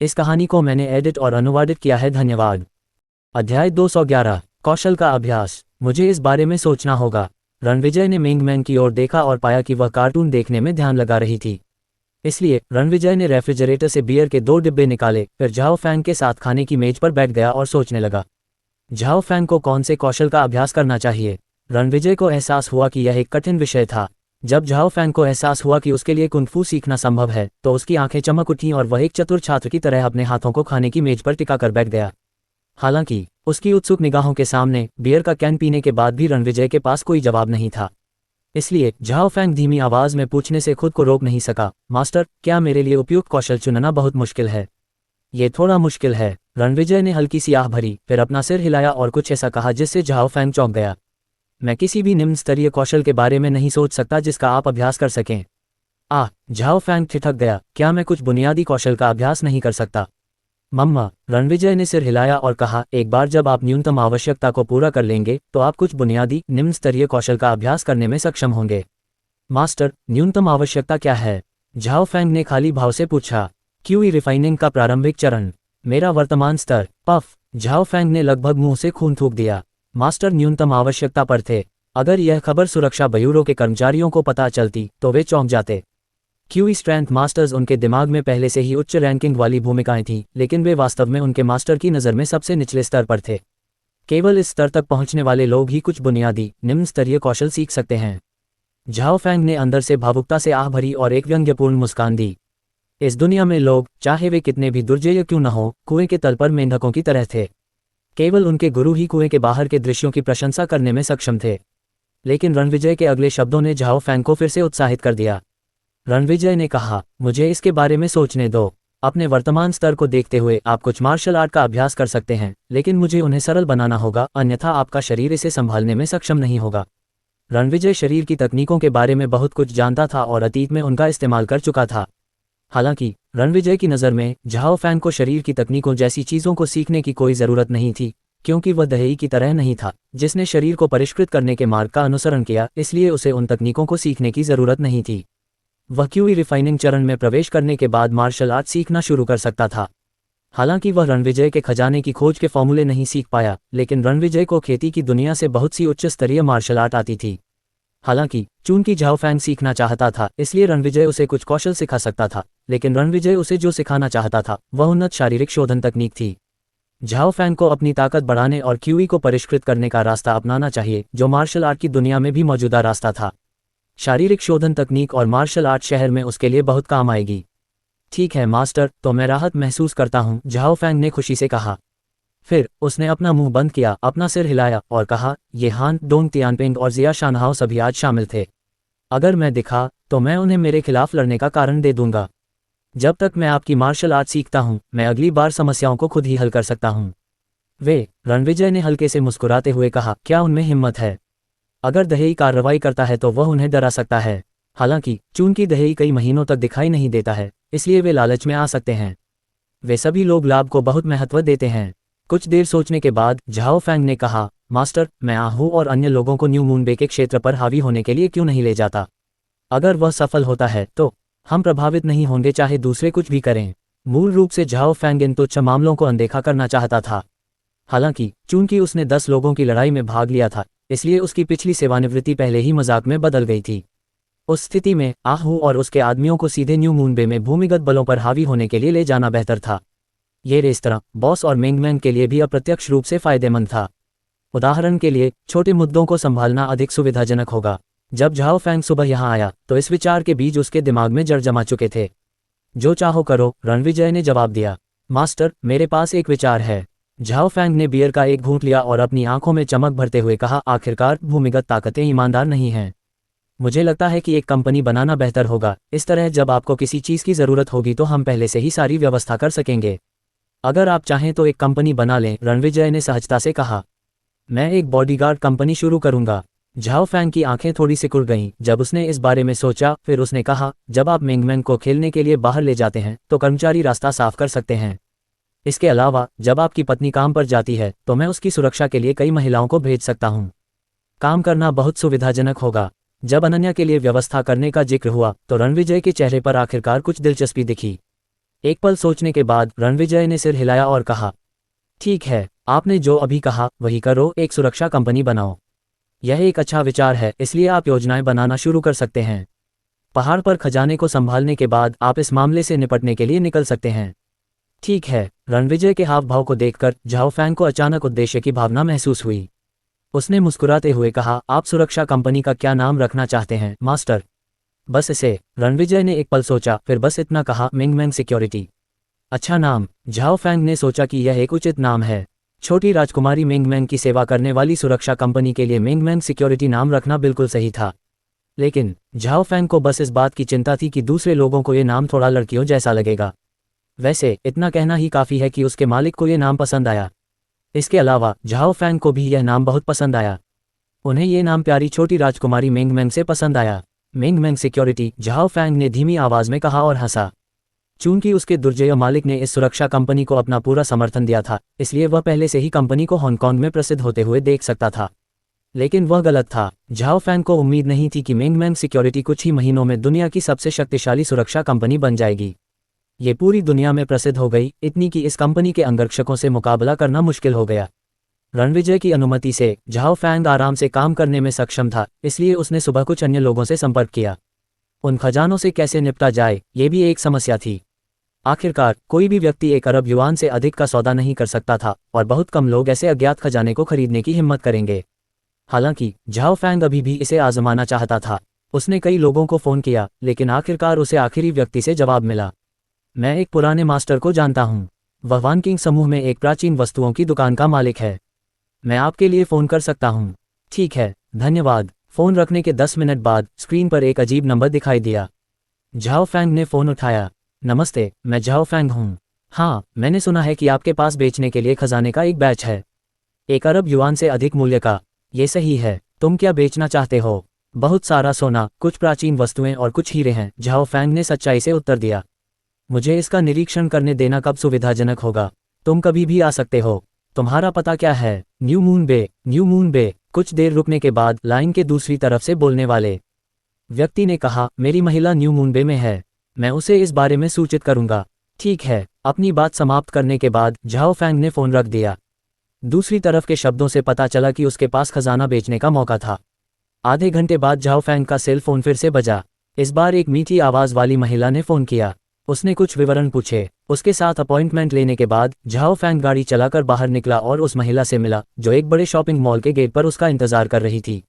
इस कहानी को मैंने एडिट और अनुवादित किया है। धन्यवाद। अध्याय 211 कौशल का अभ्यास। मुझे इस बारे में सोचना होगा। रणविजय ने मिंगमैन की ओर देखा और पाया कि वह कार्टून देखने में ध्यान लगा रही थी। इसलिए रणविजय ने रेफ्रिजरेटर से बियर के 2 डिब्बे निकाले, फिर झाओ फैंग के साथ खाने की मेज पर बैठ गया और सोचने लगा। झाओ फैंग को कौन से कौशल का अभ्यास करना चाहिए? रणविजय को एहसास हुआ कि यह एक कठिन विषय था। जब झाओ फैंग को एहसास हुआ कि उसके लिए कुंग-फू सीखना संभव है, तो उसकी आंखें चमक उठीं और वह एक चतुर छात्र की तरह अपने हाथों को खाने की मेज पर टिकाकर बैठ गया। हालांकि उसकी उत्सुक निगाहों के सामने बियर का कैन पीने के बाद भी रणविजय के पास कोई जवाब नहीं था। इसलिए झाओ फैंग धीमी आवाज में पूछने से खुद को रोक नहीं सका, मास्टर, क्या मेरे लिए उपयुक्त कौशल चुनना बहुत मुश्किल है? ये थोड़ा मुश्किल है। रणविजय ने हल्की सी आह भरी, फिर अपना सिर हिलाया और कुछ ऐसा कहा जिससे झाओ फैंग चौंक गया। मैं किसी भी निम्न स्तरीय कौशल के बारे में नहीं सोच सकता जिसका आप अभ्यास कर सकें। झाओ फैंग ठिठक गया, क्या मैं कुछ बुनियादी कौशल का अभ्यास नहीं कर सकता? मम्मा, रणविजय ने सिर हिलाया और कहा, एक बार जब आप न्यूनतम आवश्यकता को पूरा कर लेंगे तो आप कुछ बुनियादी निम्न स्तरीय कौशल का अभ्यास करने में सक्षम होंगे। मास्टर, न्यूनतम आवश्यकता क्या है? झाओ फैंग ने खाली भाव से पूछा। क्यूई रिफाइनिंग का प्रारंभिक चरण। मेरा वर्तमान स्तर। पफ। झाओ फैंग ने लगभग मुंह से खून थूक दिया। मास्टर न्यूनतम आवश्यकता पर थे। अगर यह खबर सुरक्षा ब्यूरो के कर्मचारियों को पता चलती तो वे चौंक जाते। क्यूई स्ट्रेंथ मास्टर्स उनके दिमाग में पहले से ही उच्च रैंकिंग वाली भूमिकाएं थीं, लेकिन वे वास्तव में उनके मास्टर की नज़र में सबसे निचले स्तर पर थे। केवल इस स्तर तक पहुंचने वाले लोग ही कुछ बुनियादी निम्न स्तरीय कौशल सीख सकते हैं। झाओ फैंग ने अंदर से भावुकता से आह भरी और एक व्यंग्यपूर्ण मुस्कान दी। इस दुनिया में लोग, चाहे वे कितने भी दुर्जेय क्यों न हो, कुएं के तल पर मेंढकों की तरह थे। केवल उनके गुरु ही कुएं के बाहर के दृश्यों की प्रशंसा करने में सक्षम थे। लेकिन रणविजय के अगले शब्दों ने झाओ फैंग को फिर से उत्साहित कर दिया। रणविजय ने कहा, मुझे इसके बारे में सोचने दो। अपने वर्तमान स्तर को देखते हुए आप कुछ मार्शल आर्ट का अभ्यास कर सकते हैं, लेकिन मुझे उन्हें सरल बनाना होगा, अन्यथा आपका शरीर इसे संभालने में सक्षम नहीं होगा। रणविजय शरीर की तकनीकों के बारे में बहुत कुछ जानता था और अतीत में उनका इस्तेमाल कर चुका था। हालांकि रणविजय की नज़र में झाओ फैंग को शरीर की तकनीकों जैसी चीज़ों को सीखने की कोई ज़रूरत नहीं थी, क्योंकि वह दहेई की तरह नहीं था जिसने शरीर को परिष्कृत करने के मार्ग का अनुसरण किया, इसलिए उसे उन तकनीकों को सीखने की ज़रूरत नहीं थी। वह क्यूई रिफाइनिंग चरण में प्रवेश करने के बाद मार्शल आर्ट सीखना शुरू कर सकता था। हालांकि वह रणविजय के खजाने की खोज के फॉर्मूले नहीं सीख पाया, लेकिन रणविजय को खेती की दुनिया से बहुत सी उच्च स्तरीय मार्शल आर्ट आती थी। हालांकि चूंकि झाओ फैंग सीखना चाहता था, इसलिए रणविजय उसे कुछ कौशल सिखा सकता था, लेकिन रणविजय उसे जो सिखाना चाहता था वह उन्नत शारीरिक शोधन तकनीक थी। झाओ फैंग को अपनी ताकत बढ़ाने और क्यूई को परिष्कृत करने का रास्ता अपनाना चाहिए, जो मार्शल आर्ट की दुनिया में भी मौजूदा रास्ता था। शारीरिक शोधन तकनीक और मार्शल आर्ट शहर में उसके लिए बहुत काम आएगी। ठीक है मास्टर, तो मैं राहत महसूस करता हूँ, झाओ फैंग ने खुशी से कहा। फिर उसने अपना मुंह बंद किया, अपना सिर हिलाया और कहा, ये हान डोंग तियानपिंग और जिया शानहाओ सभी आज शामिल थे। अगर मैं दिखा तो मैं उन्हें मेरे खिलाफ लड़ने का कारण दे दूंगा। जब तक मैं आपकी मार्शल आर्ट सीखता हूँ, मैं अगली बार समस्याओं को खुद ही हल कर सकता हूँ। रणविजय ने हल्के से मुस्कुराते हुए कहा, क्या उनमें हिम्मत है? अगर दहेई कार्रवाई करता है तो वह उन्हें डरा सकता है। हालांकि चूंकि दहेई कई महीनों तक दिखाई नहीं देता है, इसलिए वे लालच में आ सकते हैं। वे सभी लोग लाभ को बहुत महत्व देते हैं। कुछ देर सोचने के बाद झाओ फैंग ने कहा, मास्टर, मैं आहू और अन्य लोगों को न्यू मून बे के क्षेत्र पर हावी होने के लिए क्यों नहीं ले जाता? अगर वह सफल होता है तो हम प्रभावित नहीं होंगे, चाहे दूसरे कुछ भी करें। मूल रूप से झाओ फैंग इन तुच्छ मामलों को अनदेखा करना चाहता था। हालांकि चूंकि उसने 10 लोगों की लड़ाई में भाग लिया था, इसलिए उसकी पिछली सेवानिवृत्ति पहले ही मजाक में बदल गई थी। उस स्थिति में आहू और उसके आदमियों को सीधे न्यू मून बे में भूमिगत बलों पर हावी होने के लिए ले जाना बेहतर था। ये रेस्तरां बॉस और मिंगमैन के लिए भी अप्रत्यक्ष रूप से फायदेमंद था। उदाहरण के लिए, छोटे मुद्दों को संभालना अधिक सुविधाजनक होगा। जब झाओ फैंग सुबह यहाँ आया तो इस विचार के बीज उसके दिमाग में जड़ जमा चुके थे। जो चाहो करो, रणविजय ने जवाब दिया। मास्टर, मेरे पास एक विचार है। झाओ फैंग ने बियर का एक घूंट लिया और अपनी आंखों में चमक भरते हुए कहा, आखिरकार भूमिगत ताकतें ईमानदार नहीं हैं। मुझे लगता है कि एक कंपनी बनाना बेहतर होगा। इस तरह जब आपको किसी चीज़ की ज़रूरत होगी तो हम पहले से ही सारी व्यवस्था कर सकेंगे। अगर आप चाहें तो एक कंपनी बना लें, रणविजय ने सहजता से कहा। मैं एक बॉडीगार्ड कंपनी शुरू करूंगा। झाओ फैंग की आंखें थोड़ी सिकुड़ गईं जब उसने इस बारे में सोचा। फिर उसने कहा, जब आप मिंगमैन को खेलने के लिए बाहर ले जाते हैं तो कर्मचारी रास्ता साफ कर सकते हैं। इसके अलावा जब आपकी पत्नी काम पर जाती है तो मैं उसकी सुरक्षा के लिए कई महिलाओं को भेज सकता हूँ। काम करना बहुत सुविधाजनक होगा। जब अनन्या के लिए व्यवस्था करने का जिक्र हुआ तो रणविजय के चेहरे पर आखिरकार कुछ दिलचस्पी दिखी। एक पल सोचने के बाद रणविजय ने सिर हिलाया और कहा, ठीक है, आपने जो अभी कहा वही करो, एक सुरक्षा कंपनी बनाओ। यह एक अच्छा विचार है, इसलिए आप योजनाएं बनाना शुरू कर सकते हैं। पहाड़ पर खजाने को संभालने के बाद आप इस मामले से निपटने के लिए निकल सकते हैं। ठीक है। रणविजय के हाव भाव को देखकर झाओ फैंग को अचानक उद्देश्य की भावना महसूस हुई। उसने मुस्कुराते हुए कहा, आप सुरक्षा कंपनी का क्या नाम रखना चाहते हैं मास्टर? बस इसे। रणविजय ने एक पल सोचा, फिर बस इतना कहा, मिंगमैंग सिक्योरिटी। अच्छा नाम। झाओ फैंग ने सोचा कि यह एक उचित नाम है। छोटी राजकुमारी मिंगमैंग की सेवा करने वाली सुरक्षा कंपनी के लिए मिंगमैंग सिक्योरिटी नाम रखना बिल्कुल सही था। लेकिन झाओ फैंग को बस इस बात की चिंता थी कि दूसरे लोगों को ये नाम थोड़ा लड़कियों जैसा लगेगा। वैसे इतना कहना ही काफ़ी है कि उसके मालिक को ये नाम पसंद आया। इसके अलावा झाओ फैंग को भी यह नाम बहुत पसंद आया। उन्हें ये नाम प्यारी छोटी राजकुमारी मिंगमैंग से पसंद आया। मिंगमैंग सिक्योरिटी, झाओ फैंग ने धीमी आवाज़ में कहा और हंसा। चूंकि उसके दुर्जय मालिक ने इस सुरक्षा कंपनी को अपना पूरा समर्थन दिया था, इसलिए वह पहले से ही कंपनी को हांगकांग में प्रसिद्ध होते हुए देख सकता था। लेकिन वह गलत था। झाओ फैंग को उम्मीद नहीं थी कि मिंगमैंग सिक्योरिटी कुछ ही महीनों में दुनिया की सबसे शक्तिशाली सुरक्षा कंपनी बन जाएगी। ये पूरी दुनिया में प्रसिद्ध हो गई, इतनी कि इस कंपनी के अंगरक्षकों से मुकाबला करना मुश्किल हो गया। रणविजय की अनुमति से झाओ फैंग आराम से काम करने में सक्षम था, इसलिए उसने सुबह कुछ अन्य लोगों से संपर्क किया। उन खजानों से कैसे निपटा जाए, ये भी एक समस्या थी। आखिरकार कोई भी व्यक्ति 1 अरब युआन से अधिक का सौदा नहीं कर सकता था, और बहुत कम लोग ऐसे अज्ञात खजाने को खरीदने की हिम्मत करेंगे। हालांकि झाओ फैंग अभी भी इसे आजमाना चाहता था। उसने कई लोगों को फ़ोन किया, लेकिन आखिरकार उसे आखिरी व्यक्ति से जवाब मिला। मैं एक पुराने मास्टर को जानता हूँ। वह वानकिंग समूह में एक प्राचीन वस्तुओं की दुकान का मालिक है। मैं आपके लिए फ़ोन कर सकता हूँ। ठीक है, धन्यवाद। फ़ोन रखने के 10 मिनट बाद स्क्रीन पर एक अजीब नंबर दिखाई दिया। झाओ फैंग ने फ़ोन उठाया। नमस्ते, मैं झाओ फैंग हूँ। हाँ, मैंने सुना है कि आपके पास बेचने के लिए खजाने का एक बैच है, 1 अरब युआन से अधिक मूल्य का। ये सही है। तुम क्या बेचना चाहते हो? बहुत सारा सोना, कुछ प्राचीन वस्तुएं और कुछ हीरे हैं, झाओ फैंग ने सच्चाई से उत्तर दिया। मुझे इसका निरीक्षण करने देना कब सुविधाजनक होगा? तुम कभी भी आ सकते हो। तुम्हारा पता क्या है? न्यू मून बे। न्यू मून बे। कुछ देर रुकने के बाद लाइन के दूसरी तरफ से बोलने वाले व्यक्ति ने कहा, मेरी महिला न्यू मून बे में है। मैं उसे इस बारे में सूचित करूंगा। ठीक है। अपनी बात समाप्त करने के बाद झाओ फैंग ने फ़ोन रख दिया। दूसरी तरफ के शब्दों से पता चला कि उसके पास खजाना बेचने का मौका था। आधे घंटे बाद झाओ फैंग का सेल फोन फिर से बजा। इस बार एक मीठी आवाज़ वाली महिला ने फ़ोन किया। उसने कुछ विवरण पूछे। उसके साथ अपॉइंटमेंट लेने के बाद झाओ फैंग गाड़ी चलाकर बाहर निकला और उस महिला से मिला, जो एक बड़े शॉपिंग मॉल के गेट पर उसका इंतजार कर रही थी।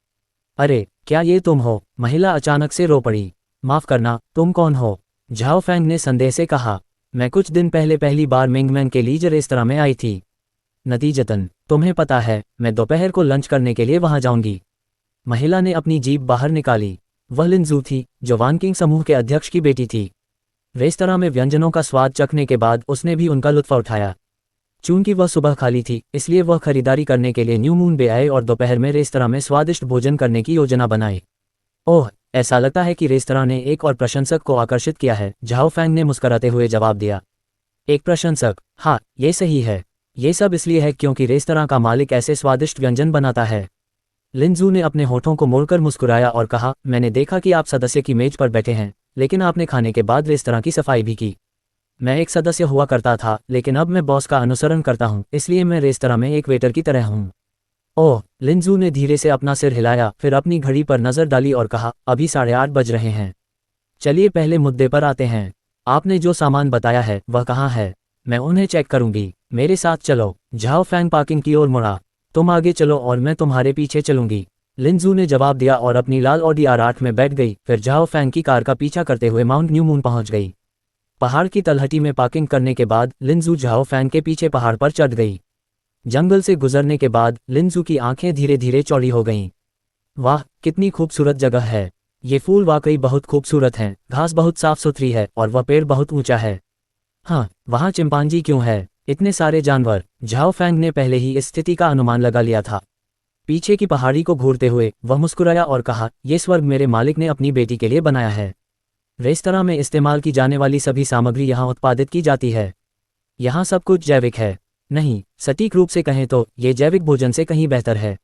अरे, क्या ये तुम हो? महिला अचानक से रो पड़ी। माफ़ करना, तुम कौन हो? झाओ फैंग ने संदेह से कहा। मैं कुछ दिन पहले पहली बार मिंगमैंग के लीज रेस्तरां में आई थी। नतीजतन तुम्हें पता है, मैं दोपहर को लंच करने के लिए वहां जाऊंगी। महिला ने अपनी जीभ बाहर निकाली। वह लिंजू थी, जो वानकिंग समूह के अध्यक्ष की बेटी थी। रेस्तरां में व्यंजनों का स्वाद चखने के बाद उसने भी उनका लुत्फ उठाया। चूंकि वह सुबह खाली थी, इसलिए वह खरीदारी करने के लिए न्यू मून बे आए और दोपहर में रेस्तरां में स्वादिष्ट भोजन करने की योजना बनाई। ओह, ऐसा लगता है कि रेस्तरां ने एक और प्रशंसक को आकर्षित किया है, झाओ फैंग ने मुस्कुराते हुए जवाब दिया। एक प्रशंसक? हाँ, ये सही है। ये सब इसलिए है क्योंकि रेस्तरां का मालिक ऐसे स्वादिष्ट व्यंजन बनाता है। लिंजू ने अपने होठों को मोड़कर मुस्कुराया और कहा, मैंने देखा कि आप सदस्य की मेज पर बैठे हैं, लेकिन आपने खाने के बाद रेस्तरां की सफाई भी की। मैं एक सदस्य हुआ करता था, लेकिन अब मैं बॉस का अनुसरण करता हूँ, इसलिए मैं रेस्तरां में एक वेटर की तरह हूँ। ओह, लिंजू ने धीरे से अपना सिर हिलाया, फिर अपनी घड़ी पर नज़र डाली और कहा, अभी 8:30 बज रहे हैं। चलिए पहले मुद्दे पर आते हैं। आपने जो सामान बताया है वह कहाँ है? मैं उन्हें चेक करूंगी। मेरे साथ चलो। झाओ फैंग पार्किंग की ओर मुड़ा। तुम आगे चलो और मैं तुम्हारे पीछे चलूंगी। लिंजू ने जवाब दिया और अपनी लाल ऑडी R8 में बैठ गई, फिर झाओ फैंग की कार का पीछा करते हुए माउंट न्यू मून पहुंच गई। पहाड़ की तलहटी में पार्किंग करने के बाद लिंजू झाओ फैंग के पीछे पहाड़ पर चढ़ गई। जंगल से गुजरने के बाद लिंजू की आंखें धीरे धीरे चौड़ी हो गईं। वाह, कितनी खूबसूरत जगह है। ये फूल वाकई बहुत खूबसूरत हैं, घास बहुत साफ सुथरी है और वह पेड़ बहुत ऊंचा है। हाँ, वहाँ चिंपांजी क्यों है? इतने सारे जानवर। झाओ फैंग ने पहले ही इस स्थिति का अनुमान लगा लिया था। पीछे की पहाड़ी को घूरते हुए वह मुस्कुराया और कहा, यह स्वर्ग मेरे मालिक ने अपनी बेटी के लिए बनाया है। रेस्तरां में इस्तेमाल की जाने वाली सभी सामग्री यहाँ उत्पादित की जाती है। यहाँ सब कुछ जैविक है। नहीं, सटीक रूप से कहें तो ये जैविक भोजन से कहीं बेहतर है।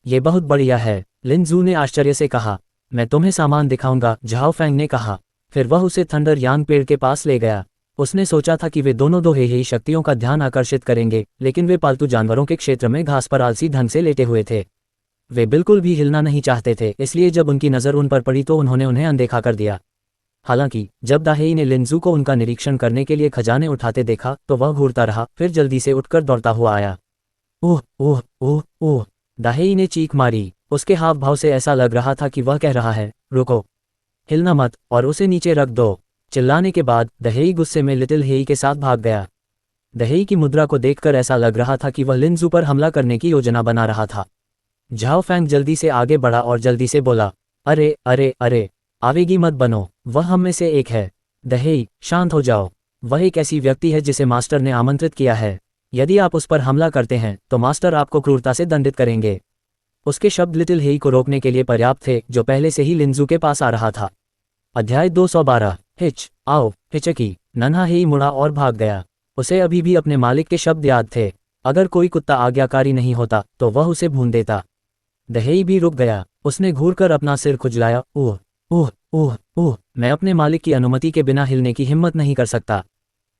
ये बहुत बढ़िया है, लिंजू ने आश्चर्य से कहा। मैं तुम्हें सामान दिखाऊंगा, झाओ फैंग ने कहा। फिर वह उसे थंडर यांग पेड़ के पास ले गया। उसने सोचा था कि वे दोनों दो ही शक्तियों का ध्यान आकर्षित करेंगे, लेकिन वे पालतू जानवरों के क्षेत्र में घास पर आलसी ढंग से लेटे हुए थे। वे बिल्कुल भी हिलना नहीं चाहते थे, इसलिए जब उनकी नज़र उन पर पड़ी तो उन्होंने उन्हें अनदेखा कर दिया। हालांकि जब दाहेई ने लिंजू को उनका निरीक्षण करने के लिए खजाने उठाते देखा तो वह घूरता रहा, फिर जल्दी से उठकर दौड़ता हुआ आया। ओह ओह ओह ओह, दाहेई ने चीख मारी। उसके हाव भाव से ऐसा लग रहा था कि वह कह रहा है, रुको, हिलना मत और उसे नीचे रख दो। चिल्लाने के बाद दहेई गुस्से में लिटिल हेई के साथ भाग गया। दहेई की मुद्रा को देखकर ऐसा लग रहा था कि वह लिंजू पर हमला करने की योजना बना रहा था। झाओ फैंग जल्दी से आगे बढ़ा और जल्दी से बोला, अरे अरे अरे, आवेगी मत बनो, वह हम में से एक है। दहेई, शांत हो जाओ, वह एक ऐसी व्यक्ति है जिसे मास्टर ने आमंत्रित किया है। यदि आप उस पर हमला करते हैं तो मास्टर आपको क्रूरता से दंडित करेंगे। उसके शब्द लिटिल हेई को रोकने के लिए पर्याप्त थे, जो पहले से ही लिंजू के पास आ रहा था। अध्याय 212, हिच आओ हिचकी। नन्हा हेई मुड़ा और भाग गया। उसे अभी भी अपने मालिक के शब्द याद थे। अगर कोई कुत्ता आज्ञाकारी नहीं होता तो वह उसे भून देता। दहेई भी रुक गया। उसने घूरकर अपना सिर खुजलाया। ओह ओह ओह ओह, मैं अपने मालिक की अनुमति के बिना हिलने की हिम्मत नहीं कर सकता।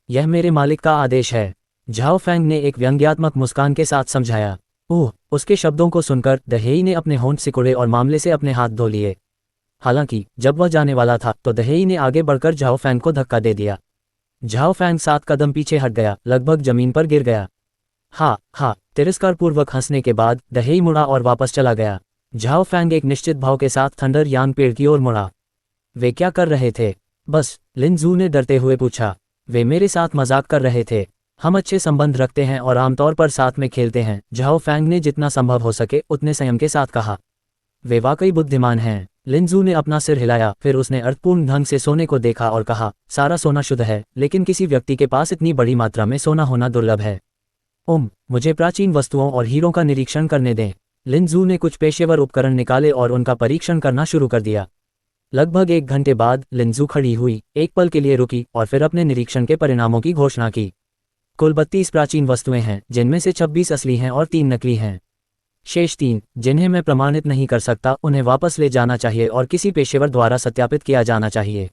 यह मेरे मालिक का आदेश है, झाओ फैंग ने एक व्यंग्यात्मक मुस्कान के साथ समझाया। ओह, उसके शब्दों को सुनकर दहेई ने अपने होंठ सिकुड़े और मामले से अपने हाथ धो लिए। हालांकि जब वह जाने वाला था तो दहेई ने आगे बढ़कर झाओ फैंग को धक्का दे दिया। झाओ फैंग 7 कदम पीछे हट गया, लगभग जमीन पर गिर गया। हाँ, तिरस्कारपूर्वक हंसने के बाद दहेई मुड़ा और वापस चला गया। झाओ फैंग एक निश्चित भाव के साथ थंडर यांग पेड़ की ओर मुड़ा। वे क्या कर रहे थे? बस, लिंजू ने डरते हुए पूछा। वे मेरे साथ मजाक कर रहे थे। हम अच्छे संबंध रखते हैं और आमतौर पर साथ में खेलते हैं, झाओ फैंग ने जितना संभव हो सके उतने संयम के साथ कहा। वे वाकई बुद्धिमान हैं। लिंजू ने अपना सिर हिलाया, फिर उसने अर्थपूर्ण ढंग से सोने को देखा और कहा, सारा सोना शुद्ध है, लेकिन किसी व्यक्ति के पास इतनी बड़ी मात्रा में सोना होना दुर्लभ है। मुझे प्राचीन वस्तुओं और हीरों का निरीक्षण करने दें। लिंजू ने कुछ पेशेवर उपकरण निकाले और उनका परीक्षण करना शुरू कर दिया। लगभग 1 घंटे बाद लिंजू खड़ी हुई, एक पल के लिए रुकी और फिर अपने निरीक्षण के परिणामों की घोषणा की। कुल 32 प्राचीन वस्तुएं हैं, जिनमें से 26 असली हैं और 3 नकली हैं। शेष 3, जिन्हें मैं प्रमाणित नहीं कर सकता, उन्हें वापस ले जाना चाहिए और किसी पेशेवर द्वारा सत्यापित किया जाना चाहिए।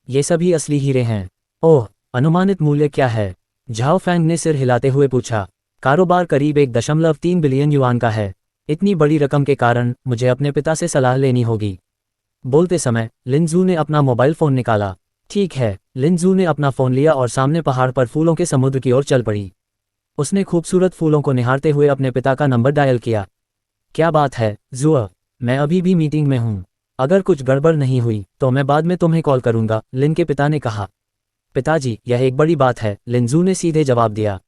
ये सभी असली हीरे हैं। ओह, अनुमानित मूल्य क्या है? झाओ फैंग ने सिर हिलाते हुए पूछा। कारोबार करीब 1.3 बिलियन युआन का है। इतनी बड़ी रकम के कारण मुझे अपने पिता से सलाह लेनी होगी। बोलते समय लिंजू ने अपना मोबाइल फ़ोन निकाला। ठीक है, लिंजू ने अपना फ़ोन लिया और सामने पहाड़ पर फूलों के समुद्र की ओर चल पड़ी। उसने खूबसूरत फूलों को निहारते हुए अपने पिता का नंबर डायल किया। क्या बात है जुआ, मैं अभी भी मीटिंग में हूँ। अगर कुछ गड़बड़ नहीं हुई तो मैं बाद में तुम्हें कॉल करूँगा, लिन के पिता ने कहा। पिताजी, यह एक बड़ी बात है, लिंजू ने सीधे जवाब दिया।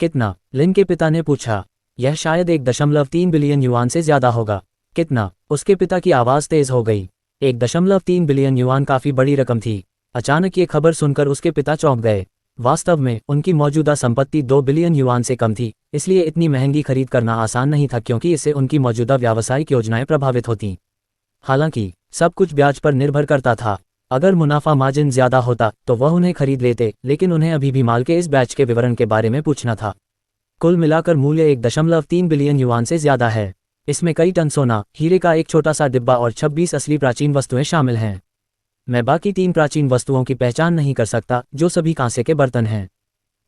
कितना? लिन के पिता ने पूछा। यह शायद 1.3 बिलियन युआन से ज्यादा होगा। कितना? उसके पिता की आवाज़ तेज हो गई। 1.3 बिलियन युआन काफ़ी बड़ी रकम थी। अचानक ये खबर सुनकर उसके पिता चौंक गए। वास्तव में उनकी मौजूदा संपत्ति 2 बिलियन युआन से कम थी, इसलिए इतनी महंगी खरीद करना आसान नहीं था, क्योंकि इससे उनकी मौजूदा व्यावसायिक योजनाएं प्रभावित होती। हालांकि सब कुछ ब्याज पर निर्भर करता था। अगर मुनाफा मार्जिन ज्यादा होता तो वह उन्हें खरीद लेते, लेकिन उन्हें अभी भी माल के इस बैच के विवरण के बारे में पूछना था। कुल मिलाकर मूल्य 1.3 बिलियन युआन से ज्यादा है। इसमें कई टन सोना, हीरे का एक छोटा सा डिब्बा और 26 असली प्राचीन वस्तुएं शामिल हैं। मैं बाकी 3 प्राचीन वस्तुओं की पहचान नहीं कर सकता, जो सभी कांसे के बर्तन हैं।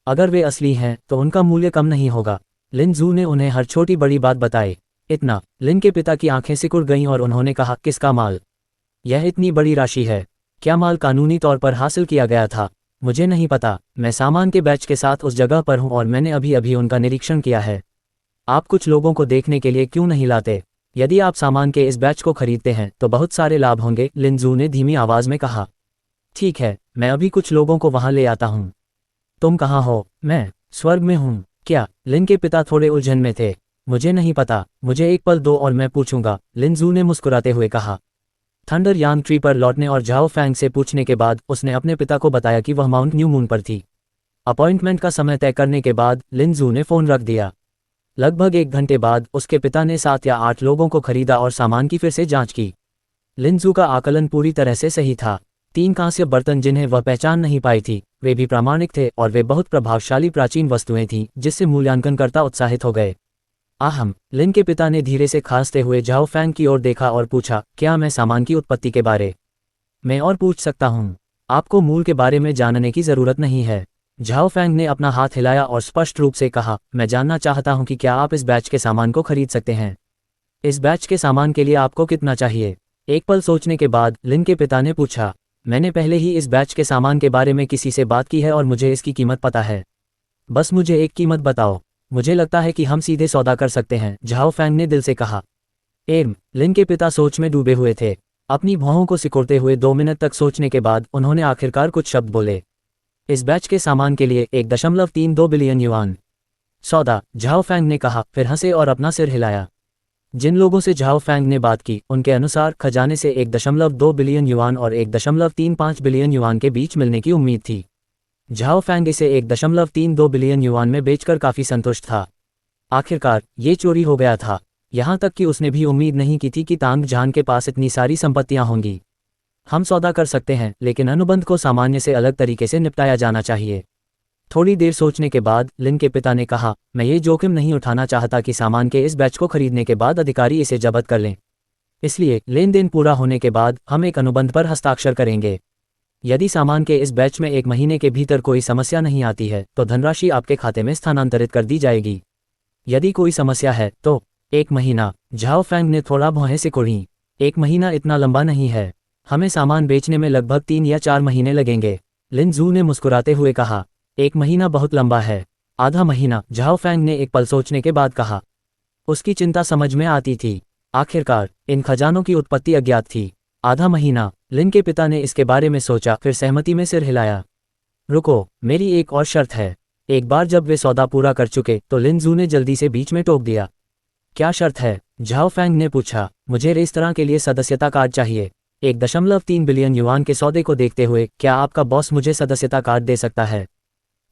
अगर वे असली हैं तो उनका मूल्य कम नहीं होगा। लिंजू ने उन्हें हर छोटी बड़ी बात बताई। इतना? लिन के पिता की आंखें सिकुड़ गईं और उन्होंने कहा, किसका माल? यह इतनी बड़ी राशि है। क्या माल कानूनी तौर पर हासिल किया गया था? मुझे नहीं पता। मैं सामान के बैच के साथ उस जगह पर हूं और मैंने अभी अभी उनका निरीक्षण किया है। आप कुछ लोगों को देखने के लिए क्यों नहीं लाते? यदि आप सामान के इस बैच को खरीदते हैं तो बहुत सारे लाभ होंगे, लिंजू ने धीमी आवाज में कहा। ठीक है, मैं अभी कुछ लोगों को वहां ले आता हूं। तुम कहाँ हो? मैं स्वर्ग में हूं। क्या? लिन के पिता थोड़े उलझन में थे। मुझे नहीं पता, मुझे एक पल दो और मैं पूछूंगा, लिंजू ने मुस्कुराते हुए कहा। थंडर यांग ट्री पर लौटने और झाओ फैंग से पूछने के बाद उसने अपने पिता को बताया कि वह माउंट न्यू मून पर थी। अपॉइंटमेंट का समय तय करने के बाद लिंजू ने फ़ोन रख दिया। लगभग 1 घंटे बाद उसके पिता ने 7 या 8 लोगों को खरीदा और सामान की फिर से जांच की। लिंजू का आकलन पूरी तरह से सही था। 3 कांस्य बर्तन जिन्हें वह पहचान नहीं पाई थी, वे भी प्रामाणिक थे और वे बहुत प्रभावशाली प्राचीन वस्तुएं थीं, जिससे मूल्यांकनकर्ता उत्साहित हो गए। आहम, लिन के पिता ने धीरे से खांसते हुए झाओ फैंग की ओर देखा और पूछा, क्या मैं सामान की उत्पत्ति के बारे में और पूछ सकता हूँ? आपको मूल के बारे में जानने की जरूरत नहीं है। झाओ फैंग ने अपना हाथ हिलाया और स्पष्ट रूप से कहा, मैं जानना चाहता हूं कि क्या आप इस बैच के सामान को खरीद सकते हैं। इस बैच के सामान के लिए आपको कितना चाहिए? एक पल सोचने के बाद लिन के पिता ने पूछा, मैंने पहले ही इस बैच के सामान के बारे में किसी से बात की है और मुझे इसकी कीमत पता है। बस मुझे एक कीमत बताओ। मुझे लगता है कि हम सीधे सौदा कर सकते हैं, झाओ फैंग ने दिल से कहा। लिन के पिता सोच में डूबे हुए थे। अपनी भौहों को सिकोड़ते हुए 2 मिनट तक सोचने के बाद उन्होंने आखिरकार कुछ शब्द बोले। इस बैच के सामान के लिए 1.32 बिलियन युआन। सौदा, झाओ फैंग ने कहा, फिर हंसे और अपना सिर हिलाया। जिन लोगों से झाओ फैंग ने बात की उनके अनुसार खजाने से 1.2 बिलियन युआन और 1.35 बिलियन युआन के बीच मिलने की उम्मीद थी। झाओ फैंग इसे 1.32 बिलियन युआन में बेचकर काफी संतुष्ट था। आखिरकार ये चोरी हो गया था। यहाँ तक कि उसने भी उम्मीद नहीं की थी कि तांग जान के पास इतनी सारी संपत्तियां होंगी। हम सौदा कर सकते हैं, लेकिन अनुबंध को सामान्य से अलग तरीके से निपटाया जाना चाहिए। थोड़ी देर सोचने के बाद लिन के पिता ने कहा, मैं ये जोखिम नहीं उठाना चाहता कि सामान के इस बैच को खरीदने के बाद अधिकारी इसे जब्त कर लें। इसलिए लेन देन पूरा होने के बाद हम एक अनुबंध पर हस्ताक्षर करेंगे। यदि सामान के इस बैच में 1 महीने के भीतर कोई समस्या नहीं आती है तो धनराशि आपके खाते में स्थानांतरित कर दी जाएगी। यदि कोई समस्या है तो 1 महीना, झाओ फैंग ने थोड़ा भौहें सिकोड़ी। 1 महीना इतना लंबा नहीं है। हमें सामान बेचने में लगभग 3 या 4 महीने लगेंगे, लिन जू ने मुस्कुराते हुए कहा। 1 महीना बहुत लंबा है। आधा महीना, झाओ फैंग ने एक पल सोचने के बाद कहा। उसकी चिंता समझ में आती थी। आखिरकार इन खजानों की उत्पत्ति अज्ञात थी। आधा महीना, लिन के पिता ने इसके बारे में सोचा, फिर सहमति में सिर हिलाया। रुको, मेरी एक और शर्त है। एक बार जब वे सौदा पूरा कर चुके तो लिन जू ने जल्दी से बीच में टोक दिया। क्या शर्त है? झाओ फैंग ने पूछा। मुझे रेस्तरां के लिए सदस्यता कार्ड चाहिए। 1.3 बिलियन युआन के सौदे को देखते हुए क्या आपका बॉस मुझे सदस्यता कार्ड दे सकता है?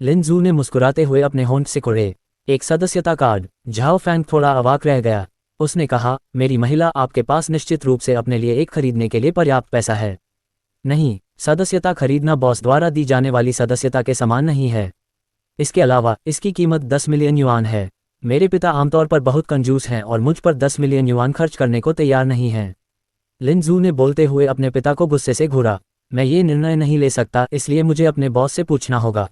लिन जू ने मुस्कुराते हुए अपने होंठ सिकोड़े। एक सदस्यता कार्ड? झाओ फैंग थोड़ा अवाक रह गया। उसने कहा, मेरी महिला, आपके पास निश्चित रूप से अपने लिए एक खरीदने के लिए पर्याप्त पैसा है। नहीं, सदस्यता खरीदना बॉस द्वारा दी जाने वाली सदस्यता के समान नहीं है। इसके अलावा इसकी कीमत 10 मिलियन युआन है। मेरे पिता आमतौर पर बहुत कंजूस हैं और मुझ पर 10 मिलियन युआन खर्च करने को तैयार नहीं हैं। लिन जू ने बोलते हुए अपने पिता को गुस्से से घूरा। मैं ये निर्णय नहीं ले सकता, इसलिए मुझे अपने बॉस से पूछना होगा।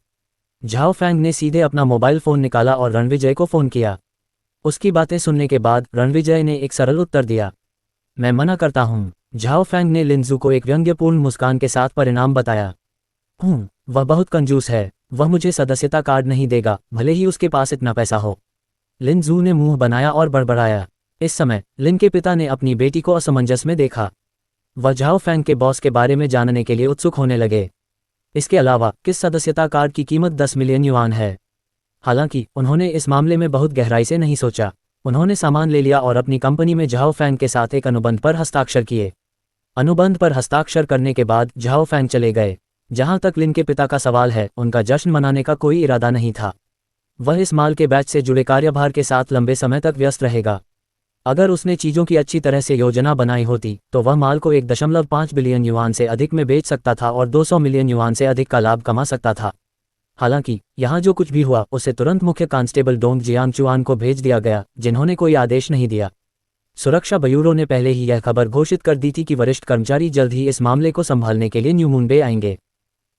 झाओ फैंग ने सीधे अपना मोबाइल फ़ोन निकाला और रणविजय को फ़ोन किया। उसकी बातें सुनने के बाद रणविजय ने एक सरल उत्तर दिया, मैं मना करता हूँ। झाओ फैंग ने लिन जू को एक व्यंग्यपूर्ण मुस्कान के साथ परिणाम बताया। वह बहुत कंजूस है। वह मुझे सदस्यता कार्ड नहीं देगा, भले ही उसके पास इतना पैसा हो। लिन जू ने मुंह बनाया और बड़बड़ाया। इस समय लिन के पिता ने अपनी बेटी को असमंजस में देखा। वह झाओ फैंग के बॉस के बारे में जानने के लिए उत्सुक होने लगे। इसके अलावा किस सदस्यता कार्ड की कीमत 10 मिलियन युआन है? हालांकि उन्होंने इस मामले में बहुत गहराई से नहीं सोचा। उन्होंने सामान ले लिया और अपनी कंपनी में झाओ फैंग के साथ एक अनुबंध पर हस्ताक्षर किए। अनुबंध पर हस्ताक्षर करने के बाद झाओ फैंग चले गए। जहां तक लिन के पिता का सवाल है, उनका जश्न मनाने का कोई इरादा नहीं था। वह इस माल के बैच से जुड़े कार्यभार के साथ लंबे समय तक व्यस्त रहेगा। अगर उसने चीज़ों की अच्छी तरह से योजना बनाई होती तो वह माल को 1.5 बिलियन युआन से अधिक में बेच सकता था और 200 मिलियन युआन से अधिक का लाभ कमा सकता था। हालांकि यहाँ जो कुछ भी हुआ उसे तुरंत मुख्य कांस्टेबल डोंग जियांगचुआन को भेज दिया गया, जिन्होंने कोई आदेश नहीं दिया। सुरक्षा ब्यूरो ने पहले ही यह खबर घोषित कर दी थी कि वरिष्ठ कर्मचारी जल्द ही इस मामले को संभालने के लिए न्यू मून बे आएंगे।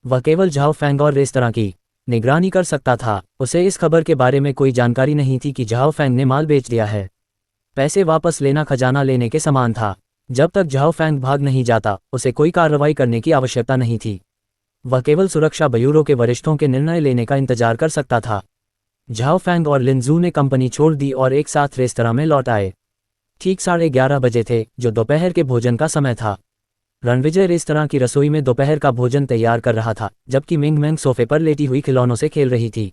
वह केवल झाओ फैंग और रेस्तरां की निगरानी कर सकता था। उसे इस खबर के बारे में कोई जानकारी नहीं थी कि झाओ फैंग ने माल बेच दिया है। पैसे वापस लेना खजाना लेने के समान था। जब तक झाओ फैंग भाग नहीं जाता, उसे कोई कार्रवाई करने की आवश्यकता नहीं थी। वह केवल सुरक्षा ब्यूरो के वरिष्ठों के निर्णय लेने का इंतजार कर सकता था। झाओ फैंग और लिन जू ने कंपनी छोड़ दी और एक साथ रेस्तरां में लौट आए। ठीक 11:30 बजे थे, जो दोपहर के भोजन का समय था। रणविजय रेस्तरां की रसोई में दोपहर का भोजन तैयार कर रहा था, जबकि मिंग मैंग सोफे पर लेटी हुई खिलौनों से खेल रही थी।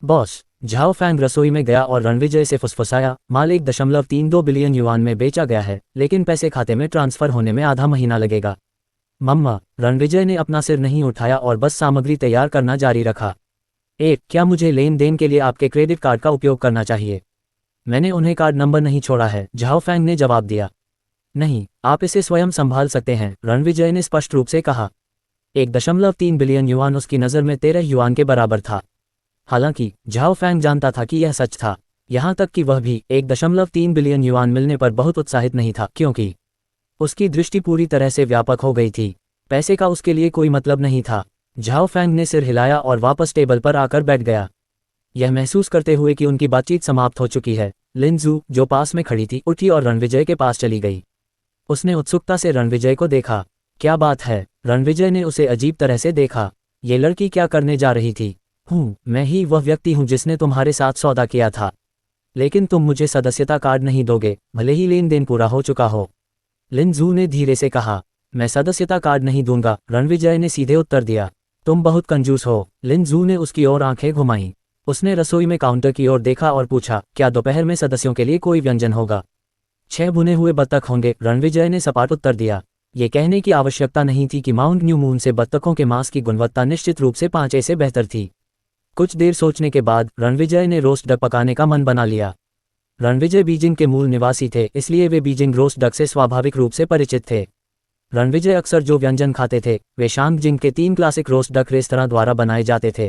बॉस, झाओ फैंग रसोई में गया और रणविजय से फुसफुसाया, माल 1.32 बिलियन युआन में बेचा गया है, लेकिन पैसे खाते में ट्रांसफर होने में आधा महीना लगेगा। मम्मा, रणविजय ने अपना सिर नहीं उठाया और बस सामग्री तैयार करना जारी रखा। क्या मुझे लेन देन के लिए आपके क्रेडिट कार्ड का उपयोग करना चाहिए? मैंने उन्हें कार्ड नंबर नहीं छोड़ा है, झाओ फैंग ने जवाब दिया। नहीं, आप इसे स्वयं संभाल सकते हैं, रणविजय ने स्पष्ट रूप से कहा। 1.3 बिलियन युआन उसकी नज़र में 13 युआन के बराबर था। हालांकि झाओ फैंग जानता था कि यह सच था, यहाँ तक कि वह भी 1.3 बिलियन युआन मिलने पर बहुत उत्साहित नहीं था, क्योंकि उसकी दृष्टि पूरी तरह से व्यापक हो गई थी। पैसे का उसके लिए कोई मतलब नहीं था। झाओ फैंग ने सिर हिलाया और वापस टेबल पर आकर बैठ गया। यह महसूस करते हुए कि उनकी बातचीत समाप्त हो चुकी है, लिन जू, जो पास में खड़ी थी, उठी और रणविजय के पास चली गई। उसने उत्सुकता से रणविजय को देखा। क्या बात है? रणविजय ने उसे अजीब तरह से देखा। ये लड़की क्या करने जा रही थी? मैं ही वह व्यक्ति हूँ जिसने तुम्हारे साथ सौदा किया था। लेकिन तुम मुझे सदस्यता कार्ड नहीं दोगे, भले ही लेन देन पूरा हो चुका हो। लिन जू ने धीरे से कहा। मैं सदस्यता कार्ड नहीं दूंगा, रणविजय ने सीधे उत्तर दिया। तुम बहुत कंजूस हो। लिन जू ने उसकी ओर आंखें घुमाईं। उसने रसोई में काउंटर की ओर देखा और पूछा, क्या दोपहर में सदस्यों के लिए कोई व्यंजन होगा? 6 भुने हुए बत्तख होंगे, रणविजय ने सपाट उत्तर दिया। ये कहने की आवश्यकता नहीं थी कि माउंट न्यू मून से बत्तखों के मांस की गुणवत्ता निश्चित रूप से 5 से बेहतर थी। कुछ देर सोचने के बाद रणविजय ने रोस्ट डक पकाने का मन बना लिया। रणविजय बीजिंग के मूल निवासी थे, इसलिए वे बीजिंग रोस्ट डक से स्वाभाविक रूप से परिचित थे। रणविजय अक्सर जो व्यंजन खाते थे वे शांगजिंग के 3 क्लासिक रोस्ट डक रेस्तरां द्वारा बनाए जाते थे।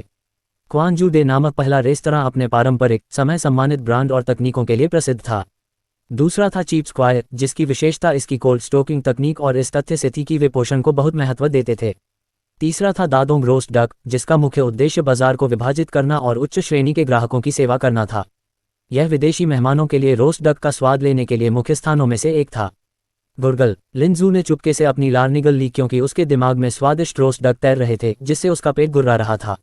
क्वांजू डे नामक पहला रेस्तरां अपने पारंपरिक, समय सम्मानित ब्रांड और तकनीकों के लिए प्रसिद्ध था। दूसरा था चीप स्क्वायर, जिसकी विशेषता इसकी कोल्ड स्टोकिंग तकनीक और इस तथ्य से थी कि वे पोषण को बहुत महत्व देते थे। तीसरा था दादोंग रोस्ट डक, जिसका मुख्य उद्देश्य बाजार को विभाजित करना और उच्च श्रेणी के ग्राहकों की सेवा करना था। यह विदेशी मेहमानों के लिए रोस्ट डक का स्वाद लेने के लिए मुख्य स्थानों में से एक था। गुरगल, लिन जू ने चुपके से अपनी लार निगल ली क्योंकि उसके दिमाग में स्वादिष्ट रोस्ट डक तैर रहे थे जिससे उसका पेट गुर्रा रहा था।